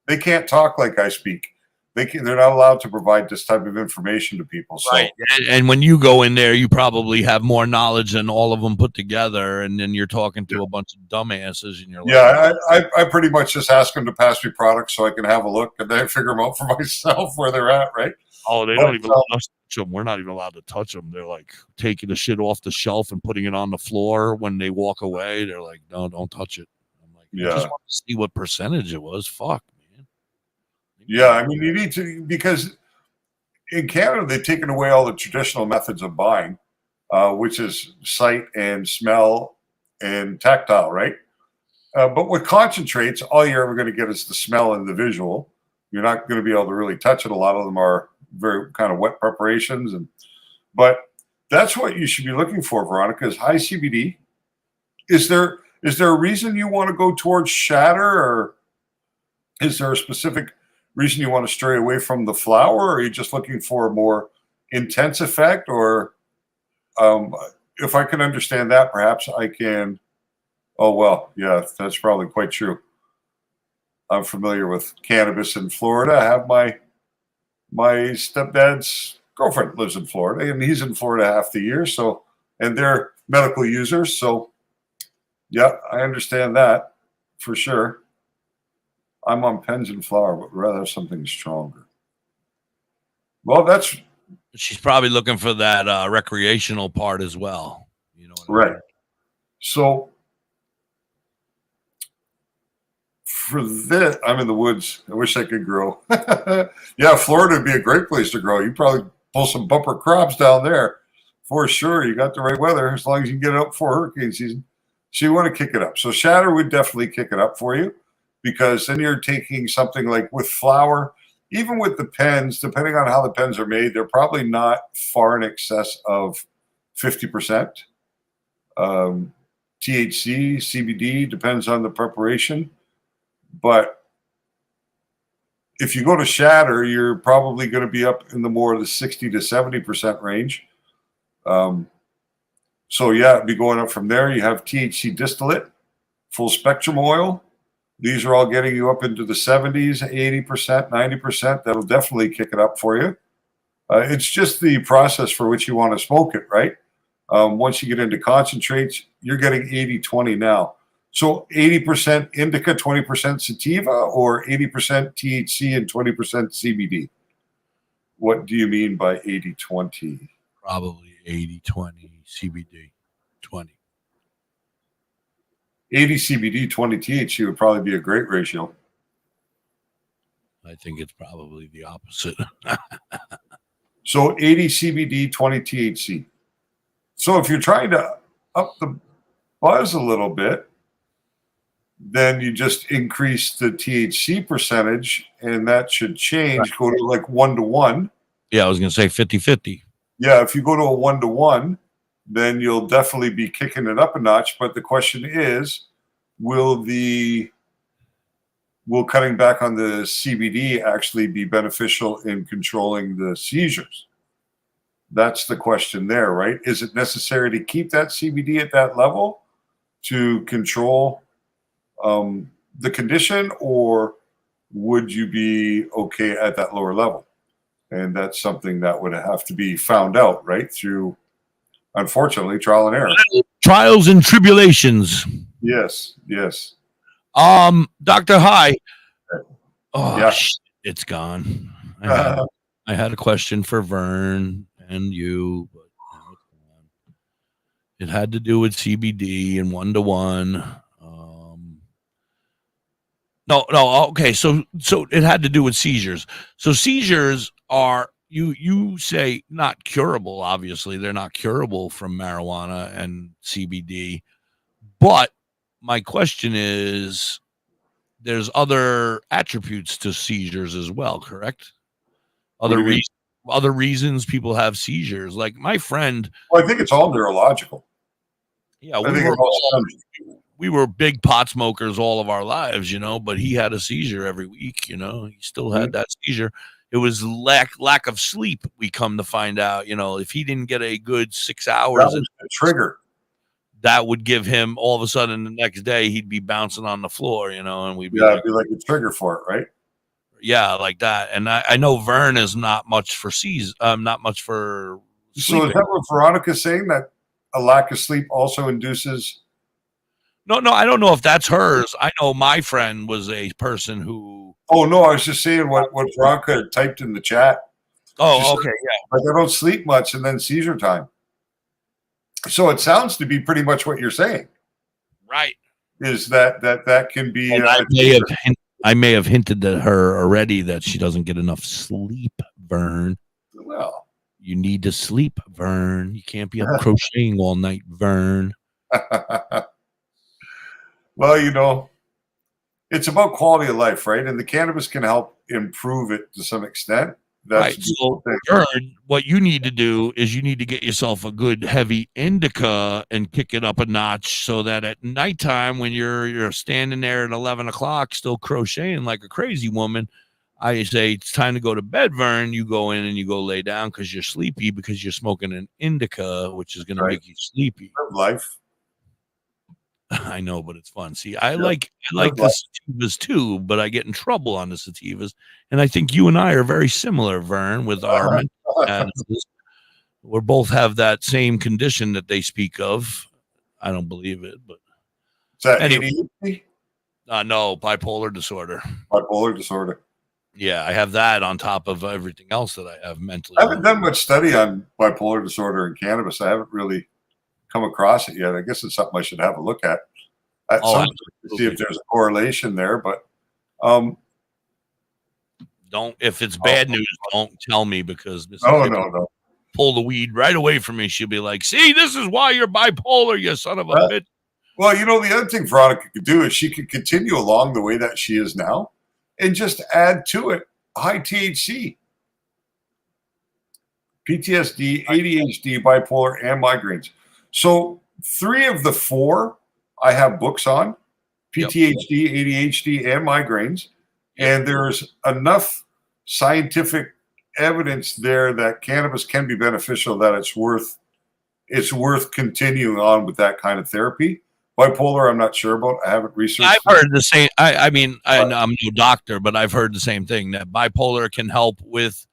They can't talk like I speak. They're not allowed to provide this type of information to people. So. Right. And when you go in there, you probably have more knowledge than all of them put together, and then you're talking to a bunch of dumbasses, and you're like, I pretty much just ask them to pass me products so I can have a look, and then figure them out for myself where they're at. Right. Oh, they don't even let us touch them. We're not even allowed to touch them. They're like taking the shit off the shelf and putting it on the floor when they walk away. They're like, no, don't touch it. I'm like, I just want to see what percentage it was. Fuck, man. Yeah, I mean, you need to, because in Canada, they've taken away all the traditional methods of buying, which is sight and smell and tactile, right? But with concentrates, all you're ever going to get is the smell and the visual. You're not going to be able to really touch it. A lot of them are very kind of wet preparations, but that's what you should be looking for, Veronica, is high CBD. Is there a reason you want to go towards shatter, or is there a specific reason you want to stray away from the flower, or are you just looking for a more intense effect? Or if I can understand that, perhaps I can. Oh, well, yeah, that's probably quite true. I'm familiar with cannabis in Florida. I have my stepdad's girlfriend lives in Florida, and he's in Florida half the year. So, and they're medical users. So, yeah, I understand that for sure. I'm on pens and flower, but would rather have something stronger. Well, that's She's probably looking for that recreational part as well. You know what I mean? right. So for this, I'm in the woods. I wish I could grow. Yeah, Florida would be a great place to grow. You probably pull some bumper crops down there for sure. You got the right weather as long as you get it up for hurricane season. So you want to kick it up. So shatter would definitely kick it up for you, because then you're taking something like with flour, even with the pens, depending on how the pens are made, they're probably not far in excess of 50%. THC, CBD, depends on the preparation. But if you go to shatter, you're probably going to be up in the more of the 60 to 70% range. So yeah, it'd be going up from there. You have THC distillate, full spectrum oil. These are all getting you up into the 70s, 80%, 90%. That'll definitely kick it up for you. It's just the process for which you want to smoke it, right? Once you get into concentrates, you're getting 80-20 now. So 80% indica, 20% sativa, or 80% THC and 20% CBD? What do you mean by 80-20? Probably 80-20 CBD, 20. 80 CBD, 20 THC would probably be a great ratio. I think it's probably the opposite. So 80 CBD, 20 THC. So if you're trying to up the buzz a little bit, then you just increase the THC percentage, and that should change. Right. Go to like 1-to-1. Yeah, I was going to say 50-50. Yeah, if you go to a 1-to-1, then you'll definitely be kicking it up a notch. But the question is, will cutting back on the CBD actually be beneficial in controlling the seizures? That's the question there, right? Is it necessary to keep that CBD at that level to control the condition, or would you be okay at that lower level? And that's something that would have to be found out, right? Through, unfortunately, trial and error. Trials and tribulations. Yes, yes. Dr. High. Oh, yeah. It's gone. I had a question for Vern and you, but now it's gone. It had to do with CBD and 1-to-1. No. Okay, so it had to do with seizures. So seizures are, you say, not curable. Obviously, they're not curable from marijuana and CBD. But my question is, there's other attributes to seizures as well, correct? Other reasons people have seizures. Like my friend. Well, I think it's all neurological. Yeah, we were big pot smokers all of our lives, but he had a seizure every week, he still had that seizure. It was lack of sleep. We come to find out, if he didn't get a good 6 hours, that was a trigger. That would give him, all of a sudden the next day he'd be bouncing on the floor, and we'd be it'd be like a trigger for it, right? Yeah, like that. And I know Vern is not much for not much for sleeping. So is that what Veronica's saying, that a lack of sleep also induces? No, I don't know if that's hers. I know my friend was a person who. Oh no, I was just saying what Veronica had typed in the chat. Oh, okay, yeah. Like I don't sleep much, and then seizure time. So it sounds to be pretty much what you're saying, right? Is that can be? I may have hinted to her already that she doesn't get enough sleep, Vern. Well, you need to sleep, Vern. You can't be up crocheting all night, Vern. Well, it's about quality of life, right? And the cannabis can help improve it to some extent. That's right. So, Vern, what you need to do is you need to get yourself a good heavy indica and kick it up a notch, so that at nighttime when you're standing there at 11 o'clock still crocheting like a crazy woman, I say it's time to go to bed, Vern. You go in and you go lay down because you're sleepy because you're smoking an indica, which is going to make you sleepy. Life. I know, but it's fun. See, I like the sativas too, but I get in trouble on the sativas, and I think you and I are very similar, Vern, with our mental statuses. We both have that same condition that they speak of. I don't believe it, but is that anyway, ADHD? No, bipolar disorder. Bipolar disorder. Yeah, I have that on top of everything else that I have mentally. I haven't done much study on bipolar disorder and cannabis. I haven't really come across it yet. I guess it's something I should have a look at some point to see if there's a correlation there. But don't, if it's bad news, don't tell me, because Mrs. No. Pull the weed right away from me. She'll be like, see, this is why you're bipolar, you son of a bitch. Well, you know, the other thing Veronica could do is she could continue along the way that she is now and just add to it high THC. PTSD, ADHD, bipolar, and migraines. So 3 of the 4 I have books on: PTSD, ADHD, and migraines. And there's enough scientific evidence there that cannabis can be beneficial, that it's worth continuing on with that kind of therapy. Bipolar, I'm not sure about. I haven't researched. I've heard the same. I mean, I'm no doctor, but I've heard the same thing, that bipolar can help with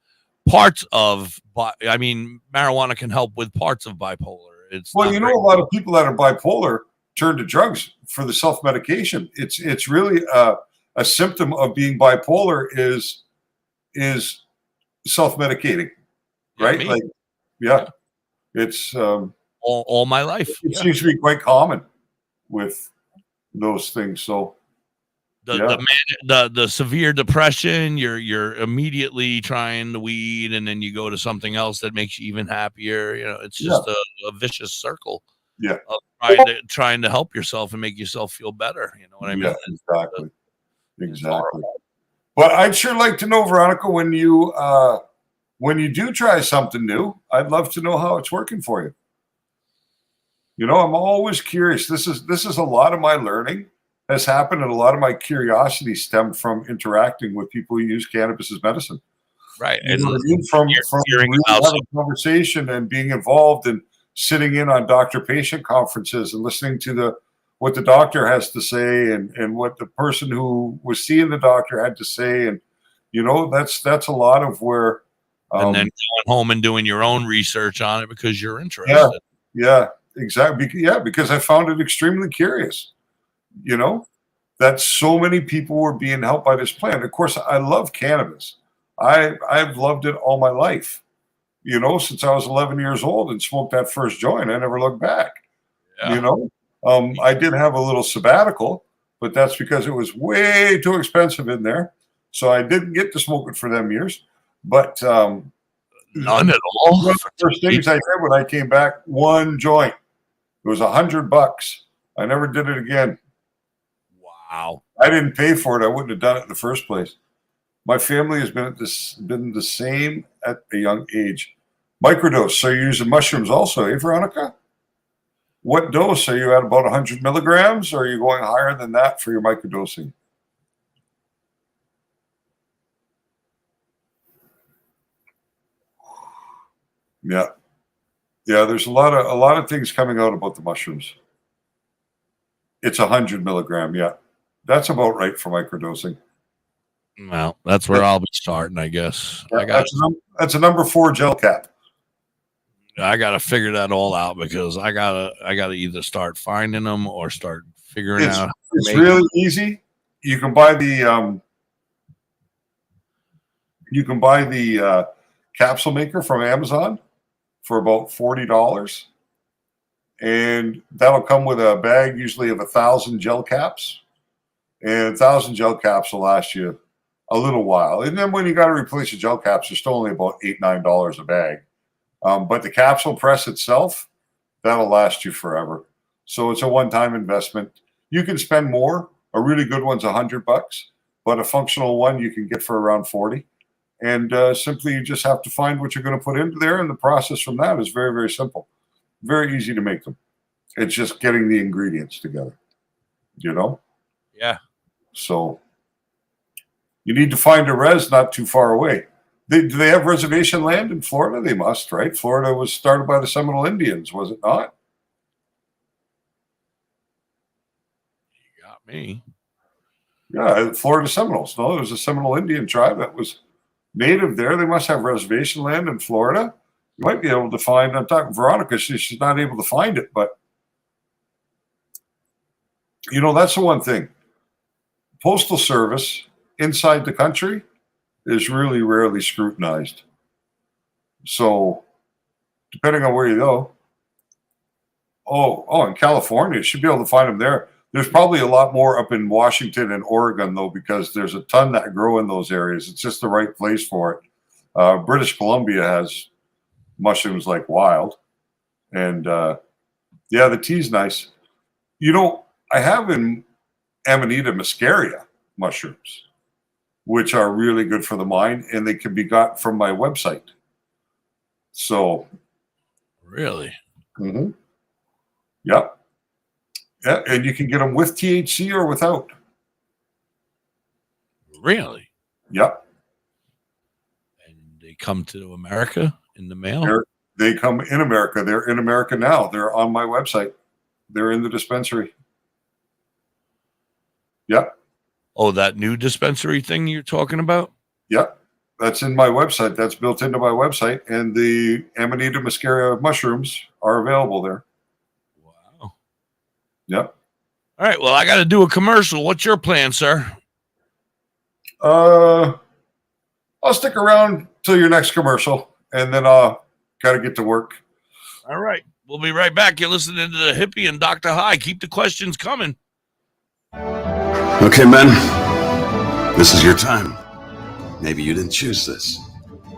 parts of. I mean, marijuana can help with parts of bipolar. Well, you know, a lot of people that are bipolar turn to drugs for the self-medication. It's really a symptom of being bipolar is self-medicating, right? Me. It's all my life. It seems to be quite common with those things. So the severe depression, you're immediately trying the weed, and then you go to something else that makes you even happier. You know, it's just a vicious circle. Yeah, of trying to help yourself and make yourself feel better. You know what I mean? Yeah, exactly. But I'd sure like to know, Veronica, when you do try something new, I'd love to know how it's working for you. You know, I'm always curious. This is a lot of my learning has happened, and a lot of my curiosity stemmed from interacting with people who use cannabis as medicine. Right. And from really having a conversation and being involved and sitting in on doctor-patient conferences and listening to what the doctor has to say and what the person who was seeing the doctor had to say. And, you know, that's a lot of where. And then going home and doing your own research on it because you're interested. Yeah, exactly. Yeah, because I found it extremely curious, you know, that so many people were being helped by this plant. Of course, I love cannabis. I've loved it all my life, you know, since I was 11 years old and smoked that first joint. I never looked back, you know. I did have a little sabbatical, but that's because it was way too expensive in there. So I didn't get to smoke it for them years. But none at all. One of the first things I did when I came back, one joint. It was $100. I never did it again. Wow. I didn't pay for it. I wouldn't have done it in the first place. My family has been the same at a young age. Microdose. So you're using mushrooms also, eh, Veronica? What dose? Are you at about 100 milligrams, or are you going higher than that for your microdosing? Yeah. There's a lot of things coming out about the mushrooms. It's 100 milligram. Yeah, that's about right for microdosing. Well, that's where I'll be starting, I guess. That's a number 4 gel cap. I gotta figure that all out because I gotta either start finding them or start figuring out. It's really easy. You can buy the capsule maker from Amazon for about $40, and that'll come with a bag usually of 1,000 gel caps, and 1,000 gel caps will last you a little while. And then when you got to replace the gel caps, they're still only about $8-9 a bag. But the capsule press itself, that'll last you forever. So it's a one-time investment. You can spend more. A really good one's $100, but a functional one you can get for around $40. And simply you just have to find what you're going to put into there, and the process from that is very, very simple. Very easy to make them. It's just getting the ingredients together, you know? Yeah. So, You need to find a res not too far away. Do they have reservation land in Florida? They must, right? Florida was started by the Seminole Indians, was it not? You got me. Yeah, Florida Seminoles. No, it was a Seminole Indian tribe that was native there. They must have reservation land in Florida. You might be able to find, I'm talking Veronica, she's not able to find it, but you know, that's the one thing. Postal Service inside the country is really rarely scrutinized. So depending on where you go, in California, you should be able to find them there. There's probably a lot more up in Washington and Oregon, though, because there's a ton that grow in those areas. It's just the right place for it. British Columbia has mushrooms like wild. And, the tea's nice. You know, I have in Amanita muscaria mushrooms, which are really good for the mind, and they can be got from my website. So. Really? Mm-hmm. Yep. Yeah, and you can get them with THC or without. Really? Yep. And they come to America in the mail? They come in America. They're in America now. They're on my website. They're in the dispensary. Yep. Oh, that new dispensary thing you're talking about? Yep. That's in my website. That's built into my website. And the Amanita muscaria mushrooms are available there. Wow. Yep. All right. Well, I got to do a commercial. What's your plan, sir? I'll stick around till your next commercial, and then I'll got to get to work. All right. We'll be right back. You're listening to the Hippie and Dr. High. Keep the questions coming. Okay, men. This is your time. Maybe you didn't choose this.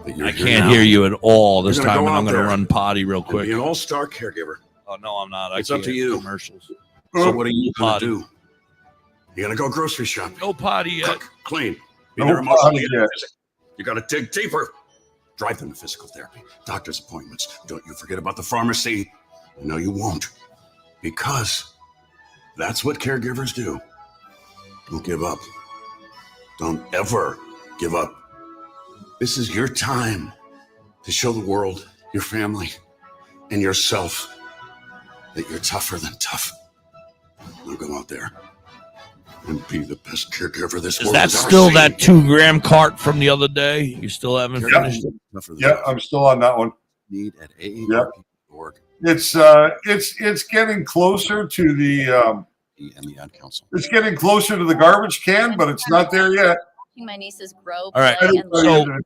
But you're I here can't now. hear you at all this You're gonna time, go and I'm out going to there run potty real and quick. Be an all-star caregiver. Oh, no, I'm not. It's up to you. Commercials. So what are you going Potty. to do? You're going to go grocery shopping. No potty yet. Cook, clean. Be No there emotionally potty and yet. physically. You got to dig deeper. Drive them to physical therapy, doctor's appointments. Don't you forget about the pharmacy. No, you won't. Because that's what caregivers do. Don't give up. Don't ever give up. This is your time to show the world, your family, and yourself that you're tougher than tough. Now go out there and be the best caregiver this Is world that has ever still seen. that 2 gram cart from the other day? You still haven't finished it? Yeah, I'm still on that one. Need at AARP.org. It's getting closer to the and the ad council. it's getting closer to the garbage can, but it's not there yet. My nieces grow. All right. play, and So learn.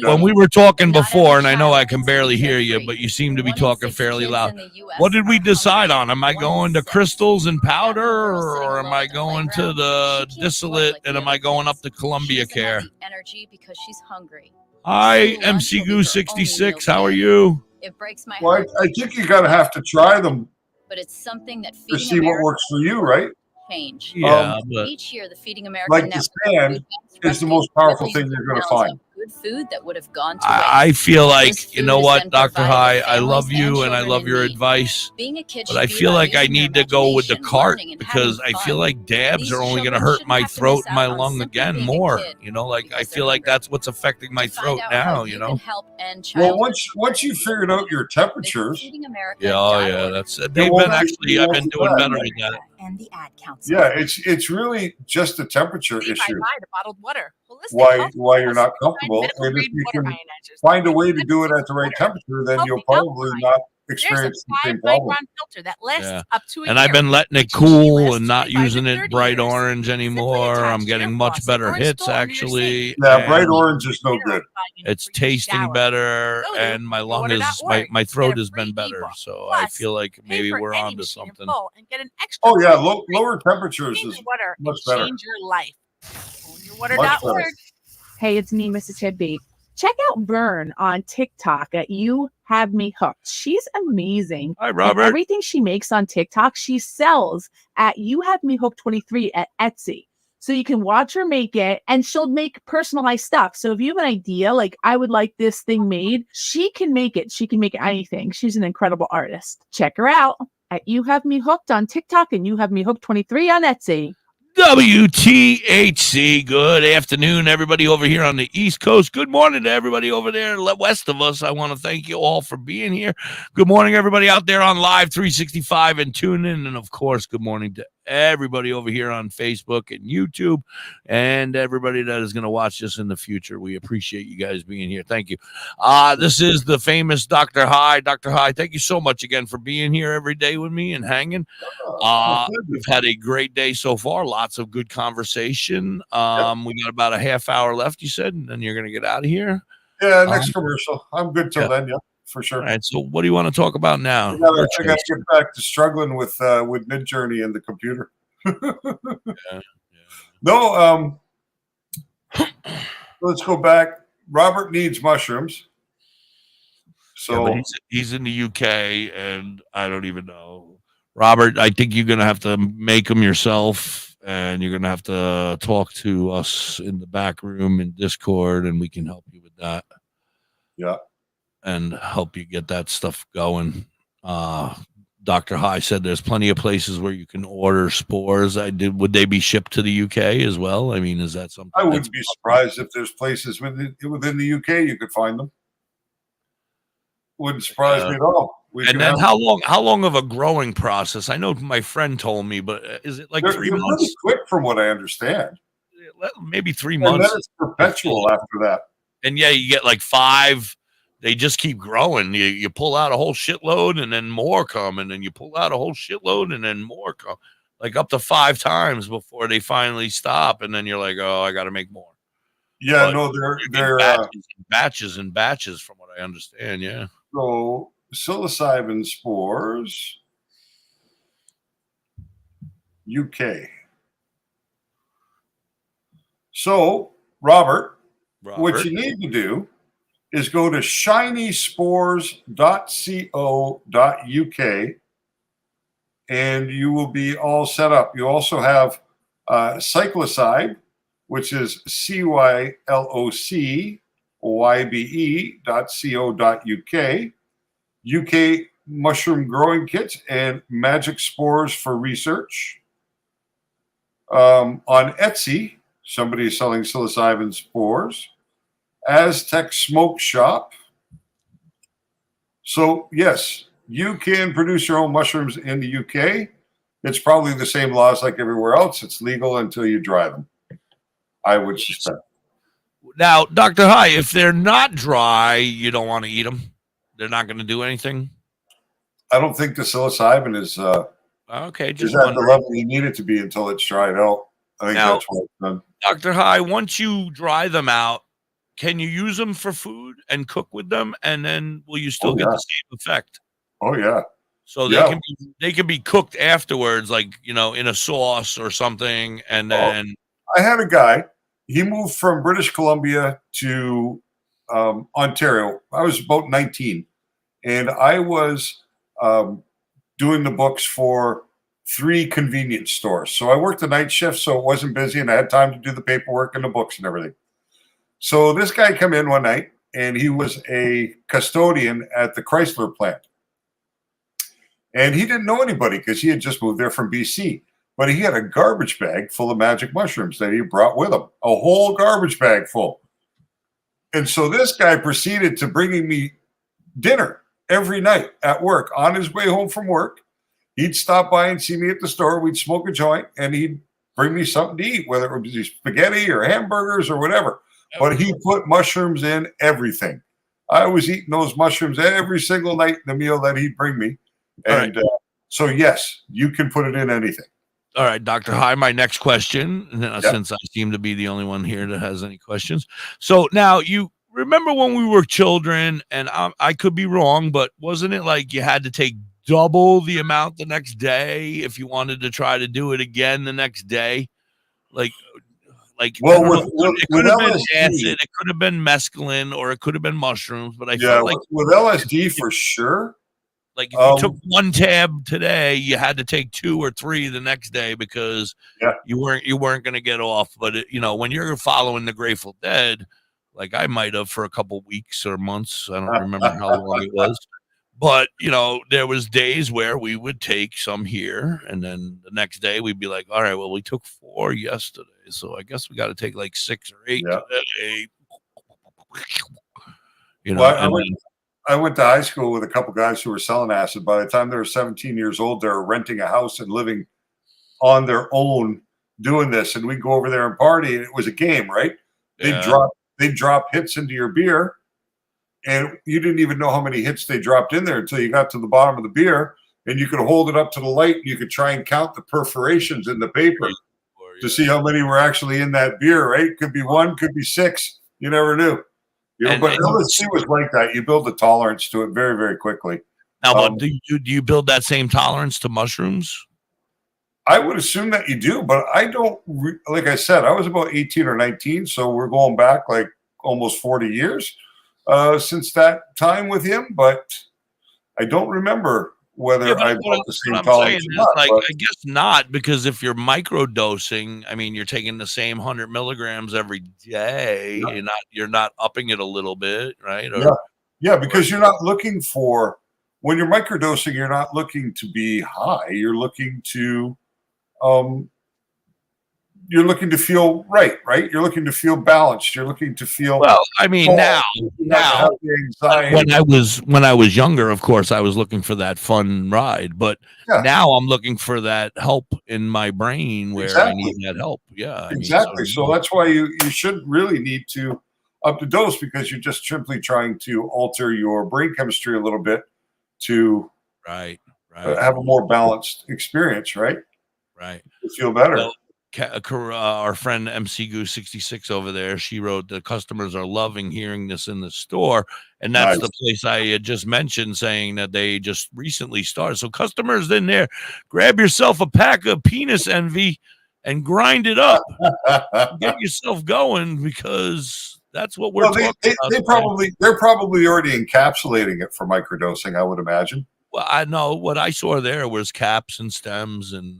when we were talking before, and I know I can barely hear you, but you seem to be talking fairly loud. What did we decide on? Am I going to crystals and powder, or am I going to the distillate, and am I going up to Columbia Care? Energy because she's hungry. Hi, MC Goose 66. How are you? It breaks my Well, heart. I think you got to have to try them But it's something that to Feeding see what America works for you, right? change. Yeah, but Each year, the Feeding America Like the Network sand is the most powerful thing you're going to find. good food that would have gone to I feel like, you know food is what, then Dr. High, provided to I love families you and and I love children your in need. advice, Being a kid but should I be feel about like I using their need to go with the imagination, cart learning, and because I having feel fun. like dabs These are only going to children hurt shouldn't my have to throat miss and my out on lung simply again being a more. kid You know, like I because feel they're like hungry. that's what's affecting my To find throat out how now, you you can know? help end Well, childhood once you figured out your temperatures, Yeah, oh yeah, that's they've won't been be actually I've been too doing bad. better with that. And the ad council. yeah, it's really just a temperature Stay issue. by to bottled water. Holistic Why health you're has not certified comfortable, medical and if grade you water can ionizers find a that way make to do it 7 at the right water temperature, then you'll healthy probably alkaline. not There's a experience the 5 same problem. micron filter that lasts Yeah. up to a And year. I've been letting it HGUS cool and not 25 using to it 30 bright years. orange anymore. attach I'm to your getting much faucet better or hits install under your actually. Yeah, bright and orange is no good. It's tasting better Go to and my lung is my throat has been better. So I feel like maybe we're any onto machine in something. full and get an extra Oh yeah, lower temperatures change is your water much and better. change your life. Much OwnYourWater.org. better. Hey, it's me, Mrs. Hippie. Check out Vern on TikTok at You Have Me Hooked. She's amazing. Hi, And Robert. everything she makes on TikTok, she sells at You Have Me Hooked 23 at Etsy. So you can watch her make it and she'll make personalized stuff. So if you have an idea, like I would like this thing made, she can make it. She can make anything. She's an incredible artist. Check her out at You Have Me Hooked on TikTok and You Have Me Hooked 23 on Etsy. WTHC. Good afternoon, everybody over here on the East Coast. Good morning to everybody over there west of us. I want to thank you all for being here. Good morning, everybody out there on Live 365 and TuneIn. And, of course, good morning to everybody over here on Facebook and YouTube and everybody that is going to watch this in the future. We appreciate you guys being here. Thank you. This is the famous Dr. High. Dr. High, thank you so much again for being here every day with me and hanging. We've had a great day so far. Lots of good conversation. We got about a half hour left, you said, and then you're going to get out of here. Yeah, next commercial. I'm good till then, yeah, for sure. All right, so what do you want to talk about now? I got to get back to struggling with Midjourney and the computer. No, let's go back. Robert needs mushrooms. So but he's in the UK, and I don't even know. Robert, I think you're going to have to make them yourself, and you're going to have to talk to us in the back room in Discord, and we can help you with that. Yeah. And help you get that stuff going. Dr. High said there's plenty of places where you can order spores. Would they be shipped to the UK as well? I mean, is that something? I wouldn't be surprised if there's places within the UK you could find them. Wouldn't surprise me at all. And then how long of a growing process? I know my friend told me, but is it like 3 months? Really quick from what I understand. Maybe 3 months. And then it's perpetual after that. And yeah, you get like 5. They just keep growing. You pull out a whole shitload and then more come. And then you pull out a whole shitload and then more come. Like up to 5 times before they finally stop. And then you're like, oh, I got to make more. Yeah, but no, they're batches and batches from what I understand. Yeah. So psilocybin spores, UK. So, Robert, what you need to do is go to shinyspores.co.uk and you will be all set up. You also have cyclocide, which is cylocYbe.co.uk, UK mushroom growing kits, and magic spores for research. On Etsy, somebody is selling psilocybin spores. Aztec Smoke Shop. So, yes, you can produce your own mushrooms in the UK. It's probably the same laws like everywhere else. It's legal until you dry them, I would suspect. Now, Dr. High, if they're not dry, you don't want to eat them? They're not going to do anything? I don't think the psilocybin is okay, just at the level you need it to be until it's dried out. I think that's what it's done. Dr. High, once you dry them out, can you use them for food and cook with them? And then will you still get the same effect? Oh, yeah. So they can be cooked afterwards, like, in a sauce or something. And then I had a guy, he moved from British Columbia to Ontario. I was about 19, and I was doing the books for 3 convenience stores. So I worked the night shift, so it wasn't busy, and I had time to do the paperwork and the books and everything. So this guy came in one night, and he was a custodian at the Chrysler plant. And he didn't know anybody because he had just moved there from BC. But he had a garbage bag full of magic mushrooms that he brought with him, a whole garbage bag full. And so this guy proceeded to bringing me dinner every night at work. On his way home from work, he'd stop by and see me at the store. We'd smoke a joint, and he'd bring me something to eat, whether it was spaghetti or hamburgers or whatever. But he put mushrooms in everything. I was eating those mushrooms every single night in the meal that he'd bring me. And so, yes, you can put it in anything. All right, Dr. High, my next question, since I seem to be the only one here that has any questions. So now you remember when we were children, and I could be wrong, but wasn't it like you had to take double the amount the next day if you wanted to try to do it again the next day? Like well, it could have been acid, it could have been mescaline, or it could have been mushrooms. But I felt like with LSD for sure. Like if you took 1 tab today, you had to take 2 or 3 the next day because you weren't going to get off. But when you're following the Grateful Dead, like I might have for a couple weeks or months, I don't remember how long it was. But there was days where we would take some here, and then the next day we'd be like, all right, well, we took 4 yesterday, so I guess we got to take like 6 or 8 today. Well, I went to high school with a couple guys who were selling acid. By the time they were 17 years old, they were renting a house and living on their own doing this. And we'd go over there and party, and it was a game, right? They'd drop hits into your beer, and you didn't even know how many hits they dropped in there until you got to the bottom of the beer, and you could hold it up to the light, and you could try and count the perforations in the paper to see how many were actually in that beer, right? Could be 1, could be 6. You never knew. But LSD was like that. You build a tolerance to it very, very quickly. Now, but do you build that same tolerance to mushrooms? I would assume that you do, but I don't. Like I said, I was about 18 or 19, so we're going back like almost 40 years since that time with him. But I don't remember whether I built the same tolerance or not. I guess not, because if you're microdosing, I mean, you're taking the same 100 milligrams every day. Yeah. You're not upping it a little bit, right? Yeah, because you're not looking for, when you're microdosing, you're not looking to be high. You're looking to feel right? You're looking to feel balanced. You're looking to feel well. I mean, now when I was younger, of course, I was looking for that fun ride. But now I'm looking for that help in my brain where I need that help. Yeah, exactly. So that's why you should really need to up the dose, because you're just simply trying to alter your brain chemistry a little bit to have a more balanced experience, right? Right. To feel better. Well, our friend MC Goose 66 over there, she wrote, the customers are loving hearing this in the store, and that's the place I had just mentioned, saying that they just recently started. So customers in there, grab yourself a pack of Penis Envy and grind it up. Get yourself going, because that's what we're talking about. They're probably already encapsulating it for microdosing, I would imagine. Well, I know what I saw there was caps and stems, and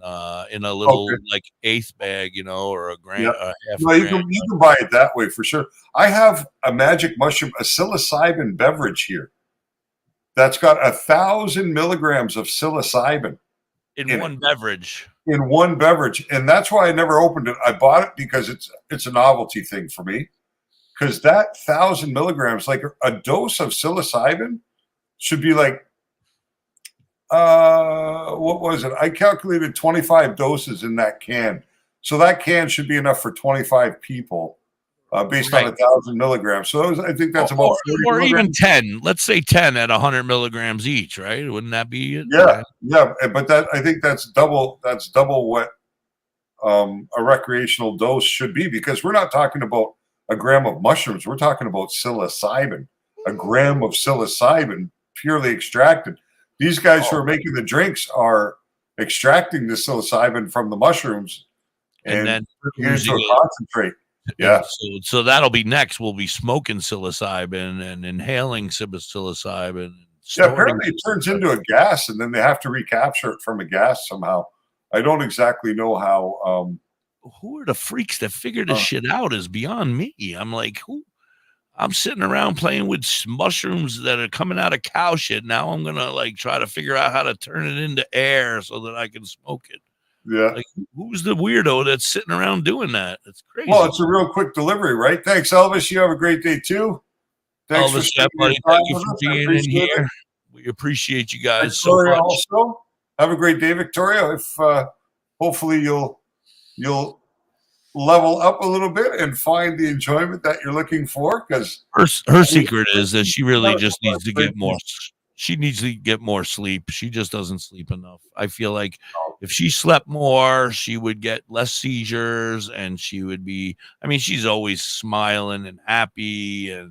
in a little like 1/8 bag, or a gram. Well, you can buy it that way for sure. I have a magic mushroom, a psilocybin beverage here that's got 1,000 milligrams of psilocybin in one beverage. In one beverage, and that's why I never opened it. I bought it because it's a novelty thing for me. Because that 1,000 milligrams, like a dose of psilocybin, should be like. What was it? I calculated 25 doses in that can. So that can should be enough for 25 people based on 1,000 milligrams. So I think that's about 40 or milligrams. Even 10. Let's say 10 at 100 milligrams each, right? Wouldn't that be it? Yeah. But I think that's double what a recreational dose should be, because we're not talking about a gram of mushrooms. We're talking about psilocybin, a gram of psilocybin purely extracted. These guys who are making the drinks are extracting the psilocybin from the mushrooms and then using it to concentrate. Yeah. So that'll be next. We'll be smoking psilocybin and inhaling psilocybin. Yeah, apparently it turns into a gas, and then they have to recapture it from a gas somehow. I don't exactly know how. Who are the freaks that figure this shit out is beyond me. I'm like, who? I'm sitting around playing with mushrooms that are coming out of cow shit. Now I'm going to try to figure out how to turn it into air so that I can smoke it. Yeah. Who's the weirdo that's sitting around doing that? It's crazy. Well, it's a real quick delivery, right? Thanks, Elvis. You have a great day too. Thanks Elvis, buddy. Thank you for being in here. We appreciate you guys Victoria so much. Also, have a great day, Victoria. If hopefully you'll level up a little bit and find the enjoyment that you're looking for, because her secret is that she really just needs to get more. She needs to get more sleep. She just doesn't sleep enough. I feel like if she slept more, she would get less seizures, and she would be. I mean, she's always smiling and happy,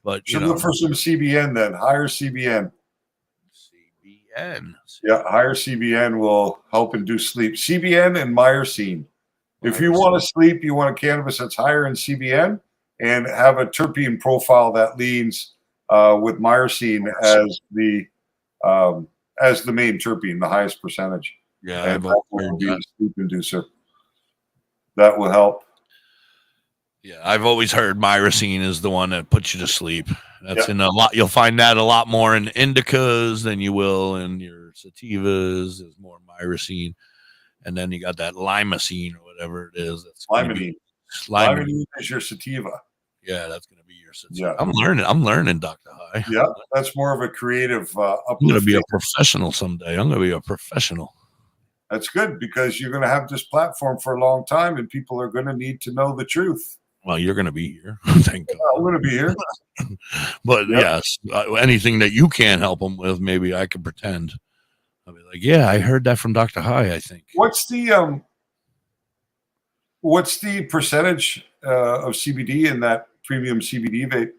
but should look for some CBN then. Higher CBN. Yeah, higher CBN will help induce sleep. CBN and myrcene. If you want to sleep, you want a cannabis that's higher in CBN and have a terpene profile that leans with myrcene as the main terpene, the highest percentage. Yeah, and that will be a sleep inducer. That will help. Yeah, I've always heard myrcene is the one that puts you to sleep. That's in a lot. You'll find that a lot more in indicas than you will in your sativas. There's more myrcene, and then you got that limacine or whatever it is. That's Limonene. Limonene is your sativa. Yeah, that's going to be your sativa. Yeah, I'm learning, Dr. High. Yeah, that's more of a creative. I'm going to be a professional someday. I'm going to be a professional. That's good because you're going to have this platform for a long time, and people are going to need to know the truth. Well, you're going to be here. Thank God. I'm going to be here. But yes, anything that you can't help them with, maybe I could pretend. I'll be like, yeah, I heard that from Dr. High, I think. What's the percentage of CBD in that premium CBD vape?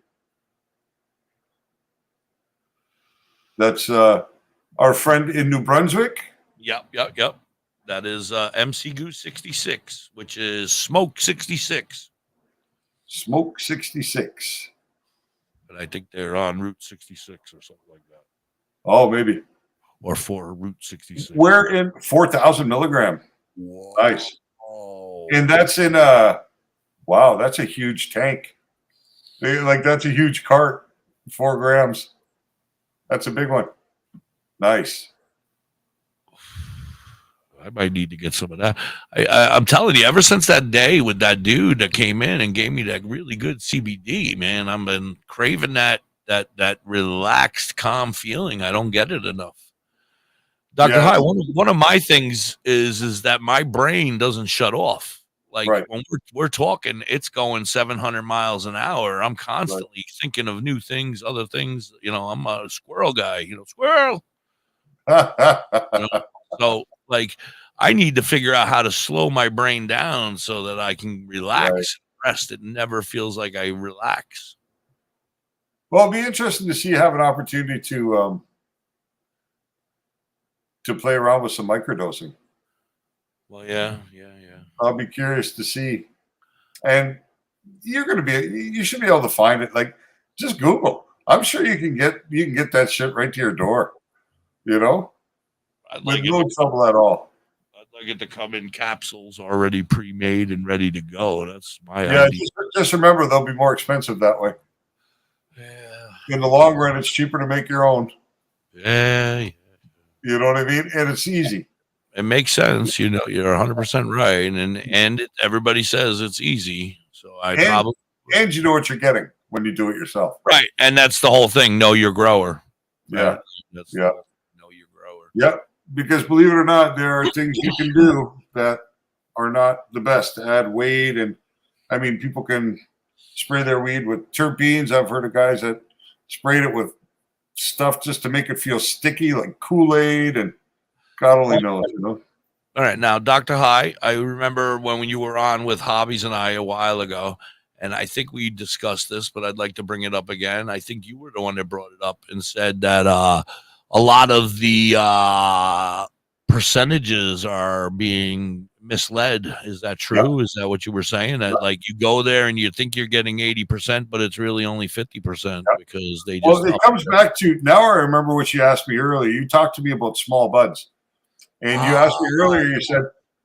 That's our friend in New Brunswick. Yep. That is MC Goose 66, which is Smoke 66. Smoke 66. But I think they're on Route 66 or something like that. Oh, maybe. Or for Route 66. We're in 4,000 milligram. Whoa. Nice. Oh. And that's in wow, that's a huge tank. Like that's a huge cart, 4 grams. That's a big one. Nice. I might need to get some of that. I'm telling you, ever since that day with that dude that came in and gave me that really good CBD, man, I've been craving that relaxed, calm feeling. I don't get it enough. Dr. High, one of my things is that my brain doesn't shut off. Like when we're talking, it's going 700 miles an hour. I'm constantly thinking of new things, other things. You know, I'm a squirrel guy. You know, squirrel. So, like, I need to figure out how to slow my brain down so that I can relax and rest. It never feels like I relax. Well, it'll be interesting to see you have an opportunity to play around with some microdosing. Well, yeah. I'll be curious to see. And you should be able to find it. Like, just Google. I'm sure you can get that shit right to your door. You know? With no trouble at all. I'd like it to come in capsules already pre-made and ready to go. That's my idea. Just remember they'll be more expensive that way. Yeah. In the long run, it's cheaper to make your own. Yeah. You know what I mean? And it's easy. It makes sense. You know, you're 100% right. And everybody says it's easy. So and you know what you're getting when you do it yourself. Right. And that's the whole thing. Know your grower. Yeah. Know your grower. Yep. Because believe it or not, there are things you can do that are not the best to add weight. And I mean, people can spray their weed with terpenes. I've heard of guys that sprayed it with stuff just to make it feel sticky, like Kool-Aid, and God only knows, you know. All right. Now, Dr. High, I remember when you were on with Hobbies and I a while ago, and I think we discussed this, but I'd like to bring it up again. I think you were the one that brought it up and said that a lot of the percentages are being misled. Is that true? Yeah. Is that what you were saying? That like you go there and you think you're getting 80%, but it's really only 50% because they just. Well, it comes back to now. I remember what you asked me earlier. You talked to me about small buds, and you asked me earlier. You said,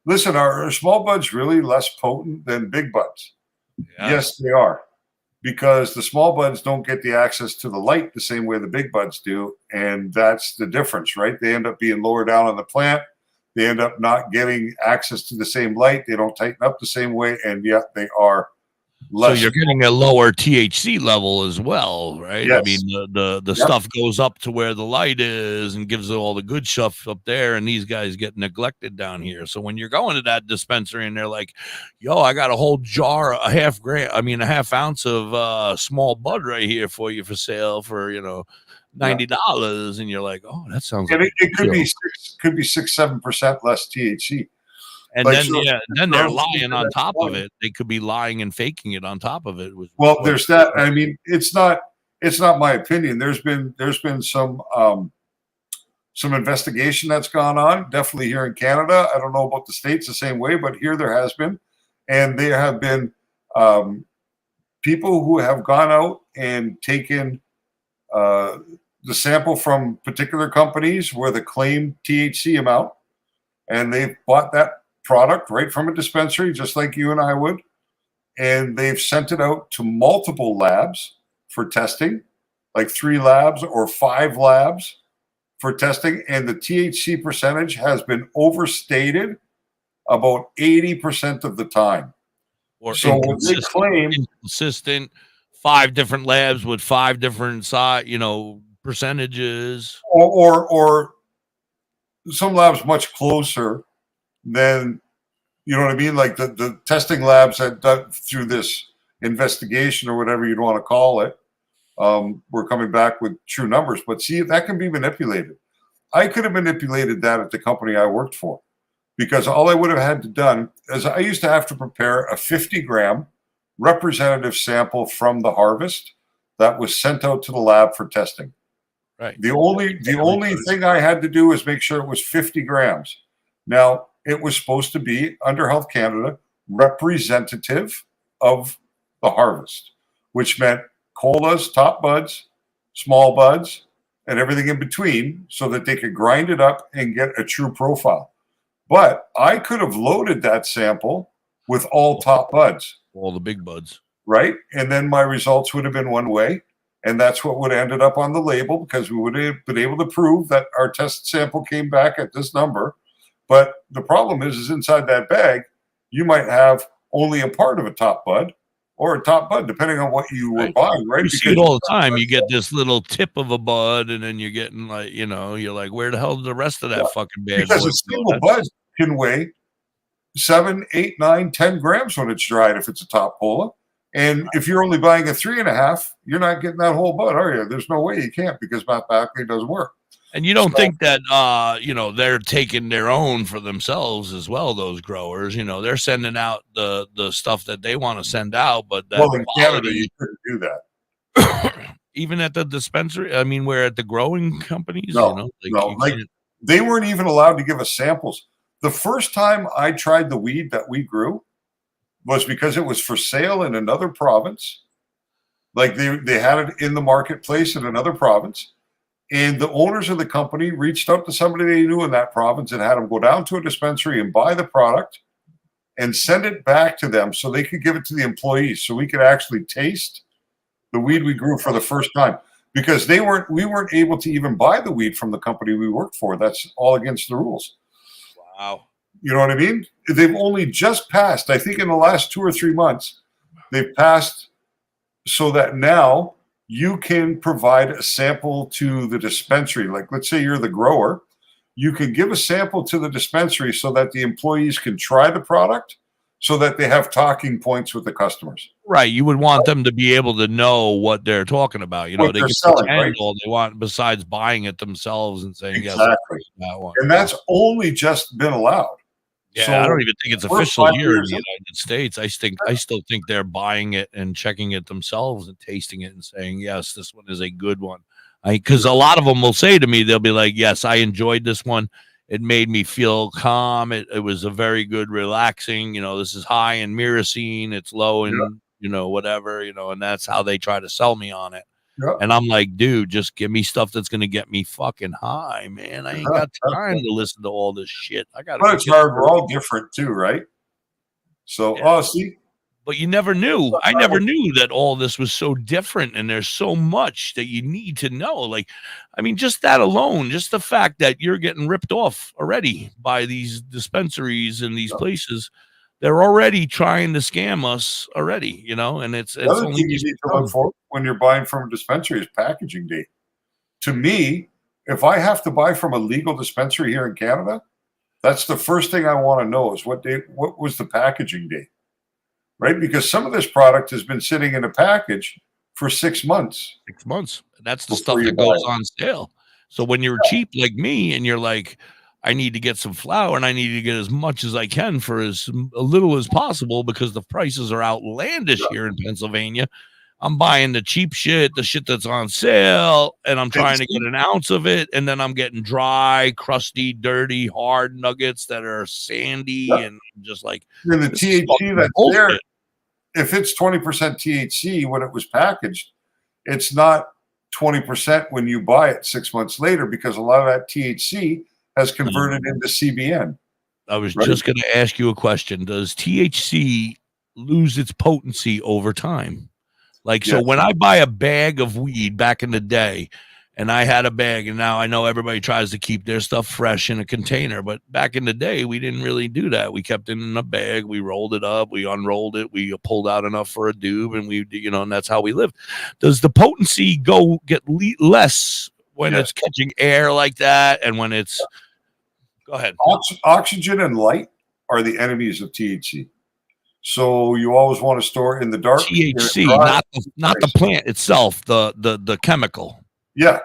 "Listen, are small buds really less potent than big buds?" Yeah. Yes, they are. Because the small buds don't get the access to the light the same way the big buds do. And that's the difference, right? They end up being lower down on the plant. They end up not getting access to the same light. They don't tighten up the same way. And yet they are less. So you're getting a lower THC level as well, right? Yes. I mean, the stuff goes up to where the light is and gives it all the good stuff up there. And these guys get neglected down here. So when you're going to that dispensary and they're like, yo, I got a whole jar, a half ounce of small bud right here for you for sale for, $90. And you're like, oh, that sounds and like it could be 6-7% less THC. And then they're lying on top of it. They could be lying and faking it on top of it. Well, there's that. I mean, it's not my opinion. There's been some investigation that's gone on, definitely here in Canada. I don't know about the States the same way, but here there has been. And there have been people who have gone out and taken the sample from particular companies where the claimed THC amount, and they've bought that product right from a dispensary, just like you and I would, and they've sent it out to multiple labs for testing, like 3 labs or 5 labs for testing, and the THC percentage has been overstated about 80% of the time. Or so what they claim, inconsistent, 5 different labs with 5 different percentages, or some labs much closer than, you know what I mean? Like the testing labs that done through this investigation or whatever you'd want to call it, we're coming back with true numbers. But see, that can be manipulated. I could have manipulated that at the company I worked for, because all I would have had to done is I used to have to prepare a 50-gram representative sample from the harvest that was sent out to the lab for testing. Right. The only thing I had to do was make sure it was 50 grams. Now, it was supposed to be, under Health Canada, representative of the harvest, which meant colas, top buds, small buds, and everything in between, so that they could grind it up and get a true profile. But I could have loaded that sample with all top buds. All the big buds. Right? And then my results would have been one way. And that's what would have ended up on the label, because we would have been able to prove that our test sample came back at this number. But the problem is inside that bag, you might have only a part of a top bud or a top bud, depending on what you were buying, right? You see it all the time. You get this little tip of a bud, and then you're getting like, you're like, where the hell did the rest of that fucking bad Because boy a single bud can weigh 7, 8, 9, 10 grams when it's dried if it's a top cola. And if you're only buying a 3.5, you're not getting that whole bud, are you? There's no way you can't, because mathematically it doesn't work. And you don't think that, they're taking their own for themselves as well, those growers. They're sending out the stuff that they want to send out. But that in Canada, you couldn't do that. Even at the dispensary? I mean, we're at the growing companies? No, they weren't even allowed to give us samples. The first time I tried the weed that we grew was because it was for sale in another province. Like they had it in the marketplace in another province. And the owners of the company reached out to somebody they knew in that province and had them go down to a dispensary and buy the product and send it back to them so they could give it to the employees, so we could actually taste the weed we grew for the first time. Because we weren't able to even buy the weed from the company we worked for. That's all against the rules. Wow. You know what I mean? They've only just passed, I think in the last 2 or 3 months, they've passed so that now you can provide a sample to the dispensary. Like, let's say you're the grower, you can give a sample to the dispensary so that the employees can try the product, so that they have talking points with the customers. Right. You would want them to be able to know what they're talking about. What they they're can selling, pretend right? all they want besides buying it themselves and saying, Exactly. yes, that one. And that's only just been allowed. Yeah, So I don't even think it's we're official 5 here in years the in. United States. I still think they're buying it and checking it themselves and tasting it and saying, yes, this one is a good one. Because a lot of them will say to me, they'll be like, yes, I enjoyed this one. It made me feel calm. It was a very good, relaxing. This is high in myrcene. It's low in, whatever, and that's how they try to sell me on it. Yeah. And I'm like, dude, just give me stuff that's going to get me fucking high, man. I ain't got time to listen to all this shit. I got. But it's hard. We're all different too, right? So, see. But you never knew. I never knew that all this was so different, and there's so much that you need to know. Like, I mean, just that alone, just the fact that you're getting ripped off already by these dispensaries and these places, they're already trying to scam us already, and it's The other only thing you need to look for when you're buying from a dispensary is packaging date. To me, if I have to buy from a legal dispensary here in Canada, that's the first thing I want to know is what was the packaging date, right? Because some of this product has been sitting in a package for 6 months. 6 months. That's the stuff that goes on sale. So when you're cheap like me and you're like, I need to get some flour and I need to get as much as I can for as little as possible because the prices are outlandish here in Pennsylvania. I'm buying the cheap shit, the shit that's on sale, and I'm trying to get an ounce of it. And then I'm getting dry, crusty, dirty, hard nuggets that are sandy and just like. And the THC that's there, if it's 20% THC when it was packaged, it's not 20% when you buy it 6 months later, because a lot of that THC has converted into CBN. I was just going to ask you a question. Does THC lose its potency over time. Like, so Yes. when I buy a bag of weed back in the day, and I had a bag, and now I know everybody tries to keep their stuff fresh in a container, but back in the day, we didn't really do that. We kept it in a bag, we rolled it up, we unrolled it, we pulled out enough for a doob, and we, and that's how we lived. Does the potency get less when it's catching air like that, and when it's... Go ahead. Oxygen and light are the enemies of THC. So you always want to store it in the dark. THC, not the plant itself, the chemical. Yeah.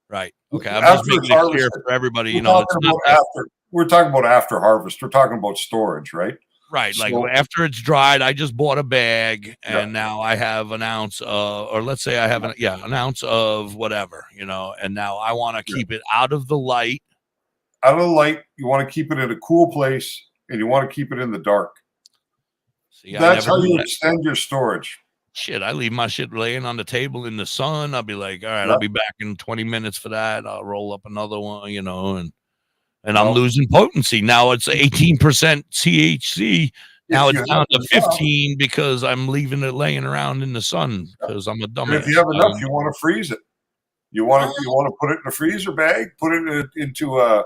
Right. Okay. I'm just making it clear for everybody. We're talking about after harvest. We're talking about storage, right? Right. Like after it's dried, I just bought a bag, and now I have an ounce, or let's say I have an ounce of whatever, and now I want to keep it out of the light. Out of the light, you want to keep it in a cool place, and you want to keep it in the dark. See, that's how you extend your storage. Shit, I leave my shit laying on the table in the sun. I'll be like, all right, I'll be back in 20 minutes for that. I'll roll up another one, and I'm losing potency. Now it's 18% THC. Now it's down to 15 because I'm leaving it laying around in the sun because I'm a dumbass. If you have enough, you want to freeze it. You want to put it in a freezer bag, put it into a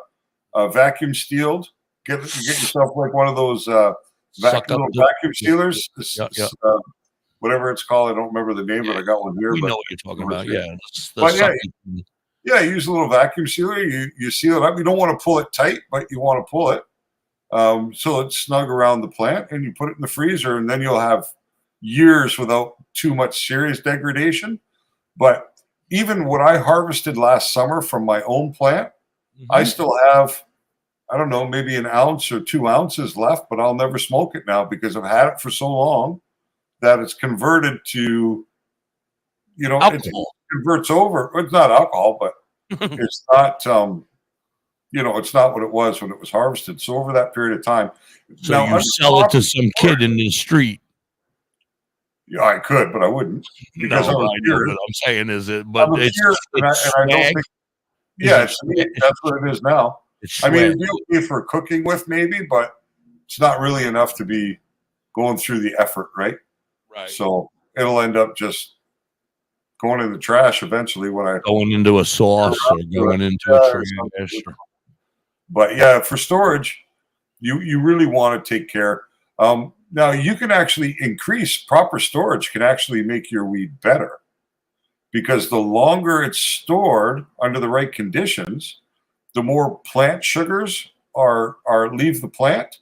vacuum sealed. Get yourself like one of those vacuum sealers. Whatever it's called, I don't remember the name, but I got one here. We know what you're talking about. Yeah, use a little vacuum sealer. You seal it up. You don't want to pull it tight, but you want to pull it so it's snug around the plant, and you put it in the freezer, and then you'll have years without too much serious degradation. But even what I harvested last summer from my own plant, I still have, I don't know, maybe an ounce or 2 ounces left, but I'll never smoke it now because I've had it for so long that it's converted to, it converts over. It's not alcohol, but it's not, it's not what it was when it was harvested. So over that period of time. So now, you sell it to some kid in the street. Yeah, I could, but I wouldn't because I was here. What I'm saying is it, but it's I don't think. Yeah, that's what it is now. I mean, it'd be okay for cooking with maybe, but it's not really enough to be going through the effort, right? Right. So it'll end up just going in the trash eventually when I going into a sauce or going into a trash. But yeah, for storage, you really want to take care. Now you can actually increase proper storage can actually make your weed better because the longer it's stored under the right conditions, the more plant sugars are leave the plant.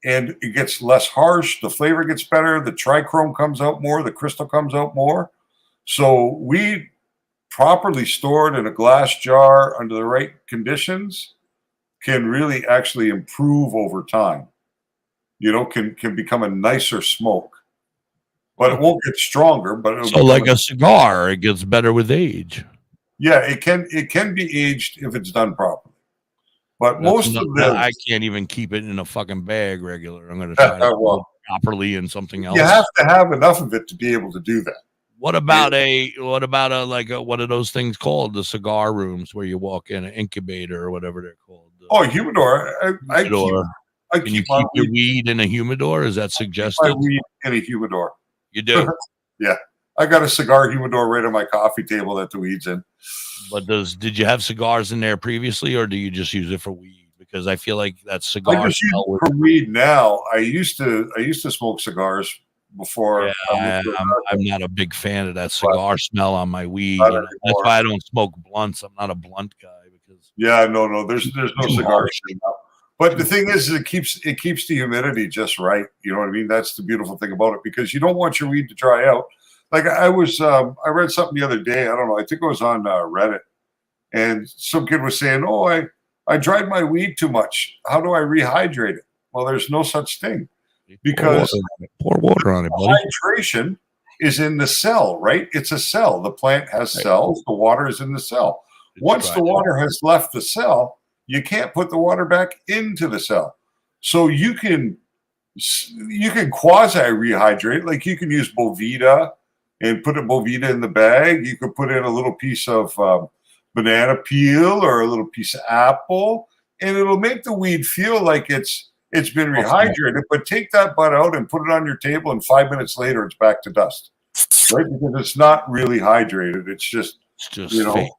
And it gets less harsh. The flavor gets better. The trichrome comes out more. The crystal comes out more. So weed properly stored in a glass jar under the right conditions can really actually improve over time. Can become a nicer smoke. But it won't get stronger. But so like a cigar, it gets better with age. Yeah, it can be aged if it's done properly. But most of them, I can't even keep it in a fucking bag regular. I'm going to try to properly in something else. You have to have enough of it to be able to do that. What about what are those things called? The cigar rooms where you walk in, an incubator or whatever they're called. Oh, humidor. Can you keep your weed in a humidor? Is that suggested? My weed in a humidor. You do? Yeah. I got a cigar humidor right on my coffee table that the weed's in. But did you have cigars in there previously, or do you just use it for weed? Because I feel like that cigar. I just use it for weed now. I used to smoke cigars before. Yeah, I'm not a big fan of that cigar smell on my weed. That's why I don't smoke blunts. I'm not a blunt guy because. Yeah, no. There's no cigar shit now. But the thing is, it keeps the humidity just right. You know what I mean? That's the beautiful thing about it because you don't want your weed to dry out. Like I read something the other day. I don't know. I think it was on Reddit, and some kid was saying, "Oh, I dried my weed too much. How do I rehydrate it?" Well, there's no such thing because pour water on it, buddy. Hydration is in the cell, right? It's a cell. The plant has cells. The water is in the cell. Once the water has left the cell, you can't put the water back into the cell. So you can quasi rehydrate. Like you can use Bovita. And put a Bovita in the bag. You could put in a little piece of banana peel or a little piece of apple, and it'll make the weed feel like it's It's been rehydrated, but take that bud out and put it on your table, and 5 minutes later, it's back to dust, right? Because it's not really hydrated. It's just fake.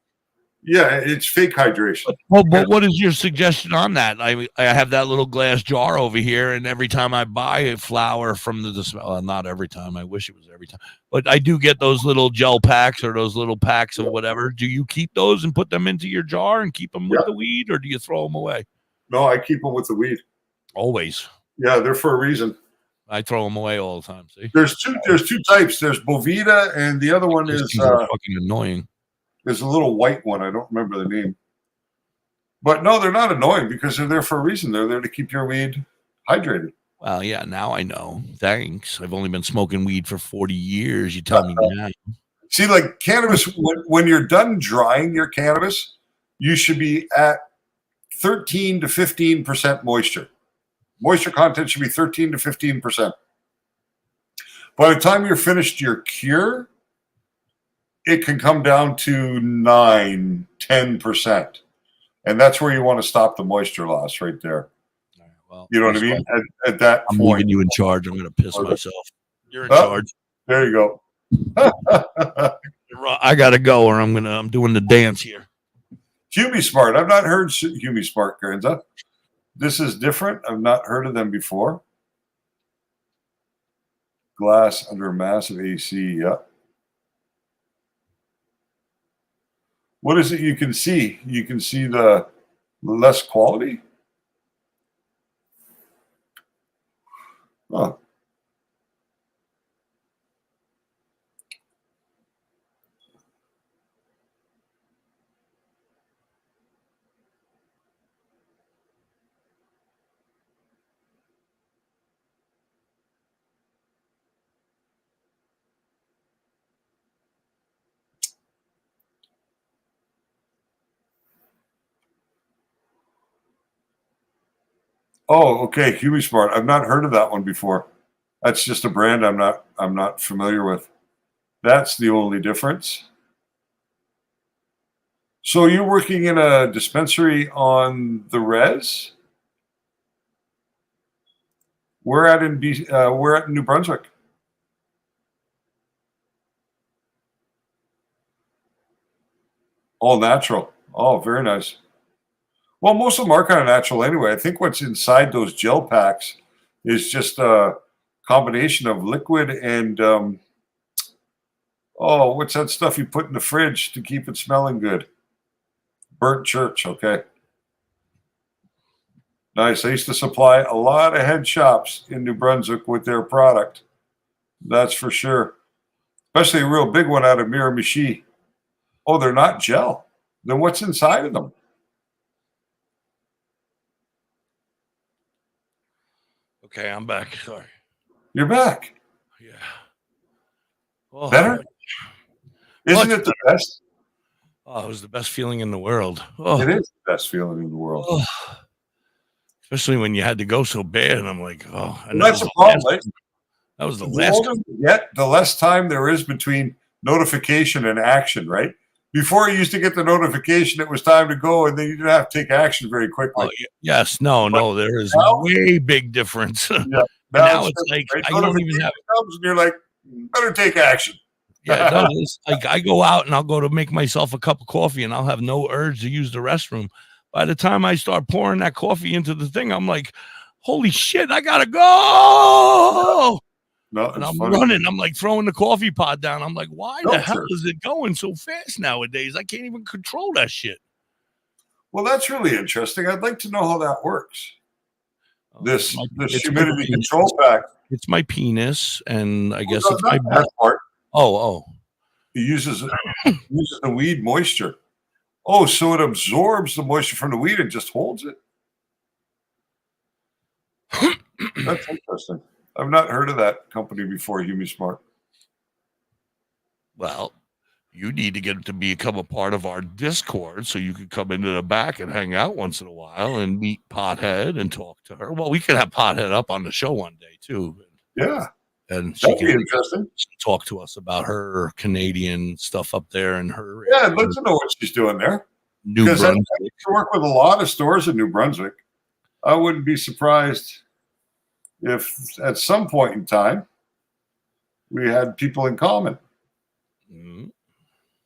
Yeah, it's fake hydration. But what is your suggestion on that? I have that little glass jar over here, and every time I buy a flower from not every time. I wish it was every time, but I do get those little gel packs or those little packs of whatever. Do you keep those and put them into your jar and keep them with the weed, or do you throw them away? No, I keep them with the weed. Always. Yeah, they're for a reason. I throw them away all the time. See, there's two types. There's Bovita, and the other one is fucking annoying. There's a little white one. I don't remember the name. But no, they're not annoying because they're there for a reason. They're there to keep your weed hydrated. Well, yeah, now I know. Thanks. I've only been smoking weed for 40 years. You tell me now. See, like cannabis, when you're done drying your cannabis, you should be at 13 to 15% moisture. Moisture content should be 13 to 15%. By the time you're finished your cure, it can come down to 9, 10%. And that's where you want to stop the moisture loss right there. Well, you know what I mean? At that I'm point. leaving you in charge. I'm going to piss myself. You're in charge. There you go. I got to go or I'm doing the dance here. Hippie Smart. I've not heard Hippie Smart, Guernsey. This is different. I've not heard of them before. Glass under massive AC. Yep. What is it you can see? You can see the less quality? Oh. Oh, okay. Hippie Smart. I've not heard of that one before. That's just a brand I'm not familiar with. That's the only difference. So you're working in a dispensary on the res? We're at New Brunswick. All natural. Oh, very nice. Well, most of them are kind of natural anyway. I think what's inside those gel packs is just a combination of liquid and, what's that stuff you put in the fridge to keep it smelling good? Burnt church, okay. Nice. I used to supply a lot of head shops in New Brunswick with their product. That's for sure. Especially a real big one out of Miramichi. Oh, they're not gel. Then what's inside of them? Okay, I'm back. Sorry. You're back. Yeah. Oh, better? Isn't it the best? Oh, it was the best feeling in the world. Oh. It is the best feeling in the world. Oh. Especially when you had to go so bad. And I'm like, oh. And well, that's the problem, right? That was the last. last. The older you get, the less time there is between notification and action, right? Before you used to get the notification, it was time to go, and then you didn't have to take action very quickly. Oh, yes, no, there is now, way big difference. Yeah, now it's like right? I don't even have. Comes and you're like, better take action. Yeah, no, it's like I go out and I'll go to make myself a cup of coffee, and I'll have no urge to use the restroom. By the time I start pouring that coffee into the thing, I'm like, holy shit, I gotta go. No, and I'm running. I'm like throwing the coffee pot down. I'm like, why the hell is it going so fast nowadays? I can't even control that shit. Well, that's really interesting. I'd like to know how that works. This humidity control pack. It's my penis, and I guess it's my part. Oh. It uses the weed moisture. Oh, so it absorbs the moisture from the weed and just holds it. That's interesting. I've not heard of that company before, Hippie Smart. Well, you need to get to become a part of our Discord so you can come into the back and hang out once in a while and meet Pothead and talk to her. Well, we could have Pothead up on the show one day, too. Yeah. And that'd be interesting. Talk to us about her Canadian stuff up there and her. Yeah, I'd like to know what she's doing there. New Brunswick. I work with a lot of stores in New Brunswick. I wouldn't be surprised if at some point in time we had people in common.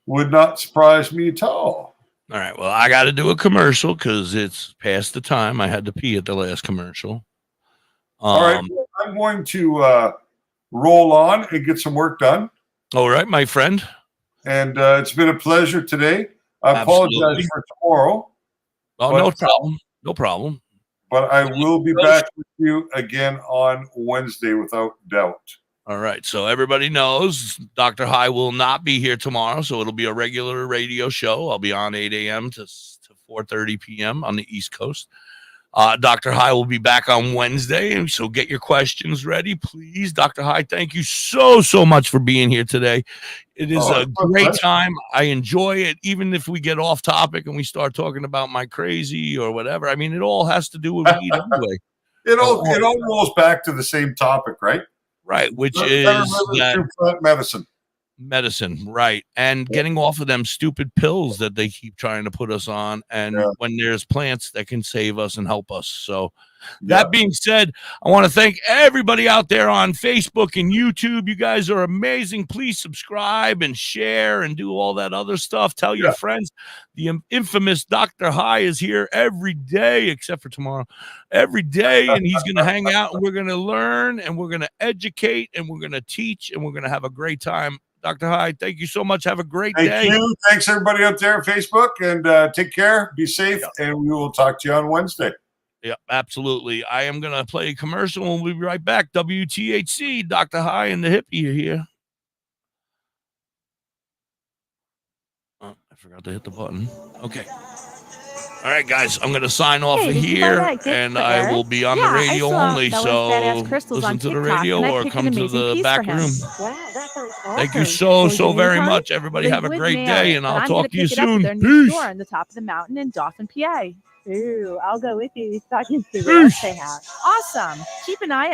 Would not surprise me at all. All right. Well, I got to do a commercial because it's past the time. I had to pee at the last commercial. All right. I'm going to roll on and get some work done. All right, my friend. And it's been a pleasure today. I apologize for tomorrow. Oh, no problem. No problem. But I will be back with you again on Wednesday without doubt. All right. So everybody knows Dr. High will not be here tomorrow. So it'll be a regular radio show. I'll be on 8 a.m. to 4:30 p.m. on the East Coast. Dr. High will be back on Wednesday. And so get your questions ready, please. Dr. High, thank you so much for being here today. It is a great time. I enjoy it, even if we get off topic and we start talking about my crazy or whatever. I mean, it all has to do with weed anyway. It all rolls back to the same topic, right? Right, which is that medicine, right, and getting off of them stupid pills that they keep trying to put us on, and when there's plants that can save us and help us. So that being said, I want to thank everybody out there on Facebook and YouTube. You guys are amazing. Please subscribe and share and do all that other stuff. Tell your friends. The infamous Dr. High is here every day, except for tomorrow, every day, and he's going to hang out, and we're going to learn, and we're going to educate, and we're going to teach, and we're going to have a great time. Dr. High, thank you so much. Have a great day. Thank you. Thanks, everybody out there on Facebook, and take care. Be safe, and we will talk to you on Wednesday. Yeah, absolutely. I am going to play a commercial, and we'll be right back. WTHC, Dr. High and the Hippie are here. Oh, I forgot to hit the button. Okay. All right, guys, I'm going to sign off here, and I will be on the radio only, so listen to the radio or come to the back room. Wow, that sounds awesome. Thank you so very much, everybody. Have a great day, and I'll talk to you soon. Peace. On the top of the mountain in Dauphin, PA. Ooh, I'll go with you. Talking to Peace. Awesome. Keep an eye out.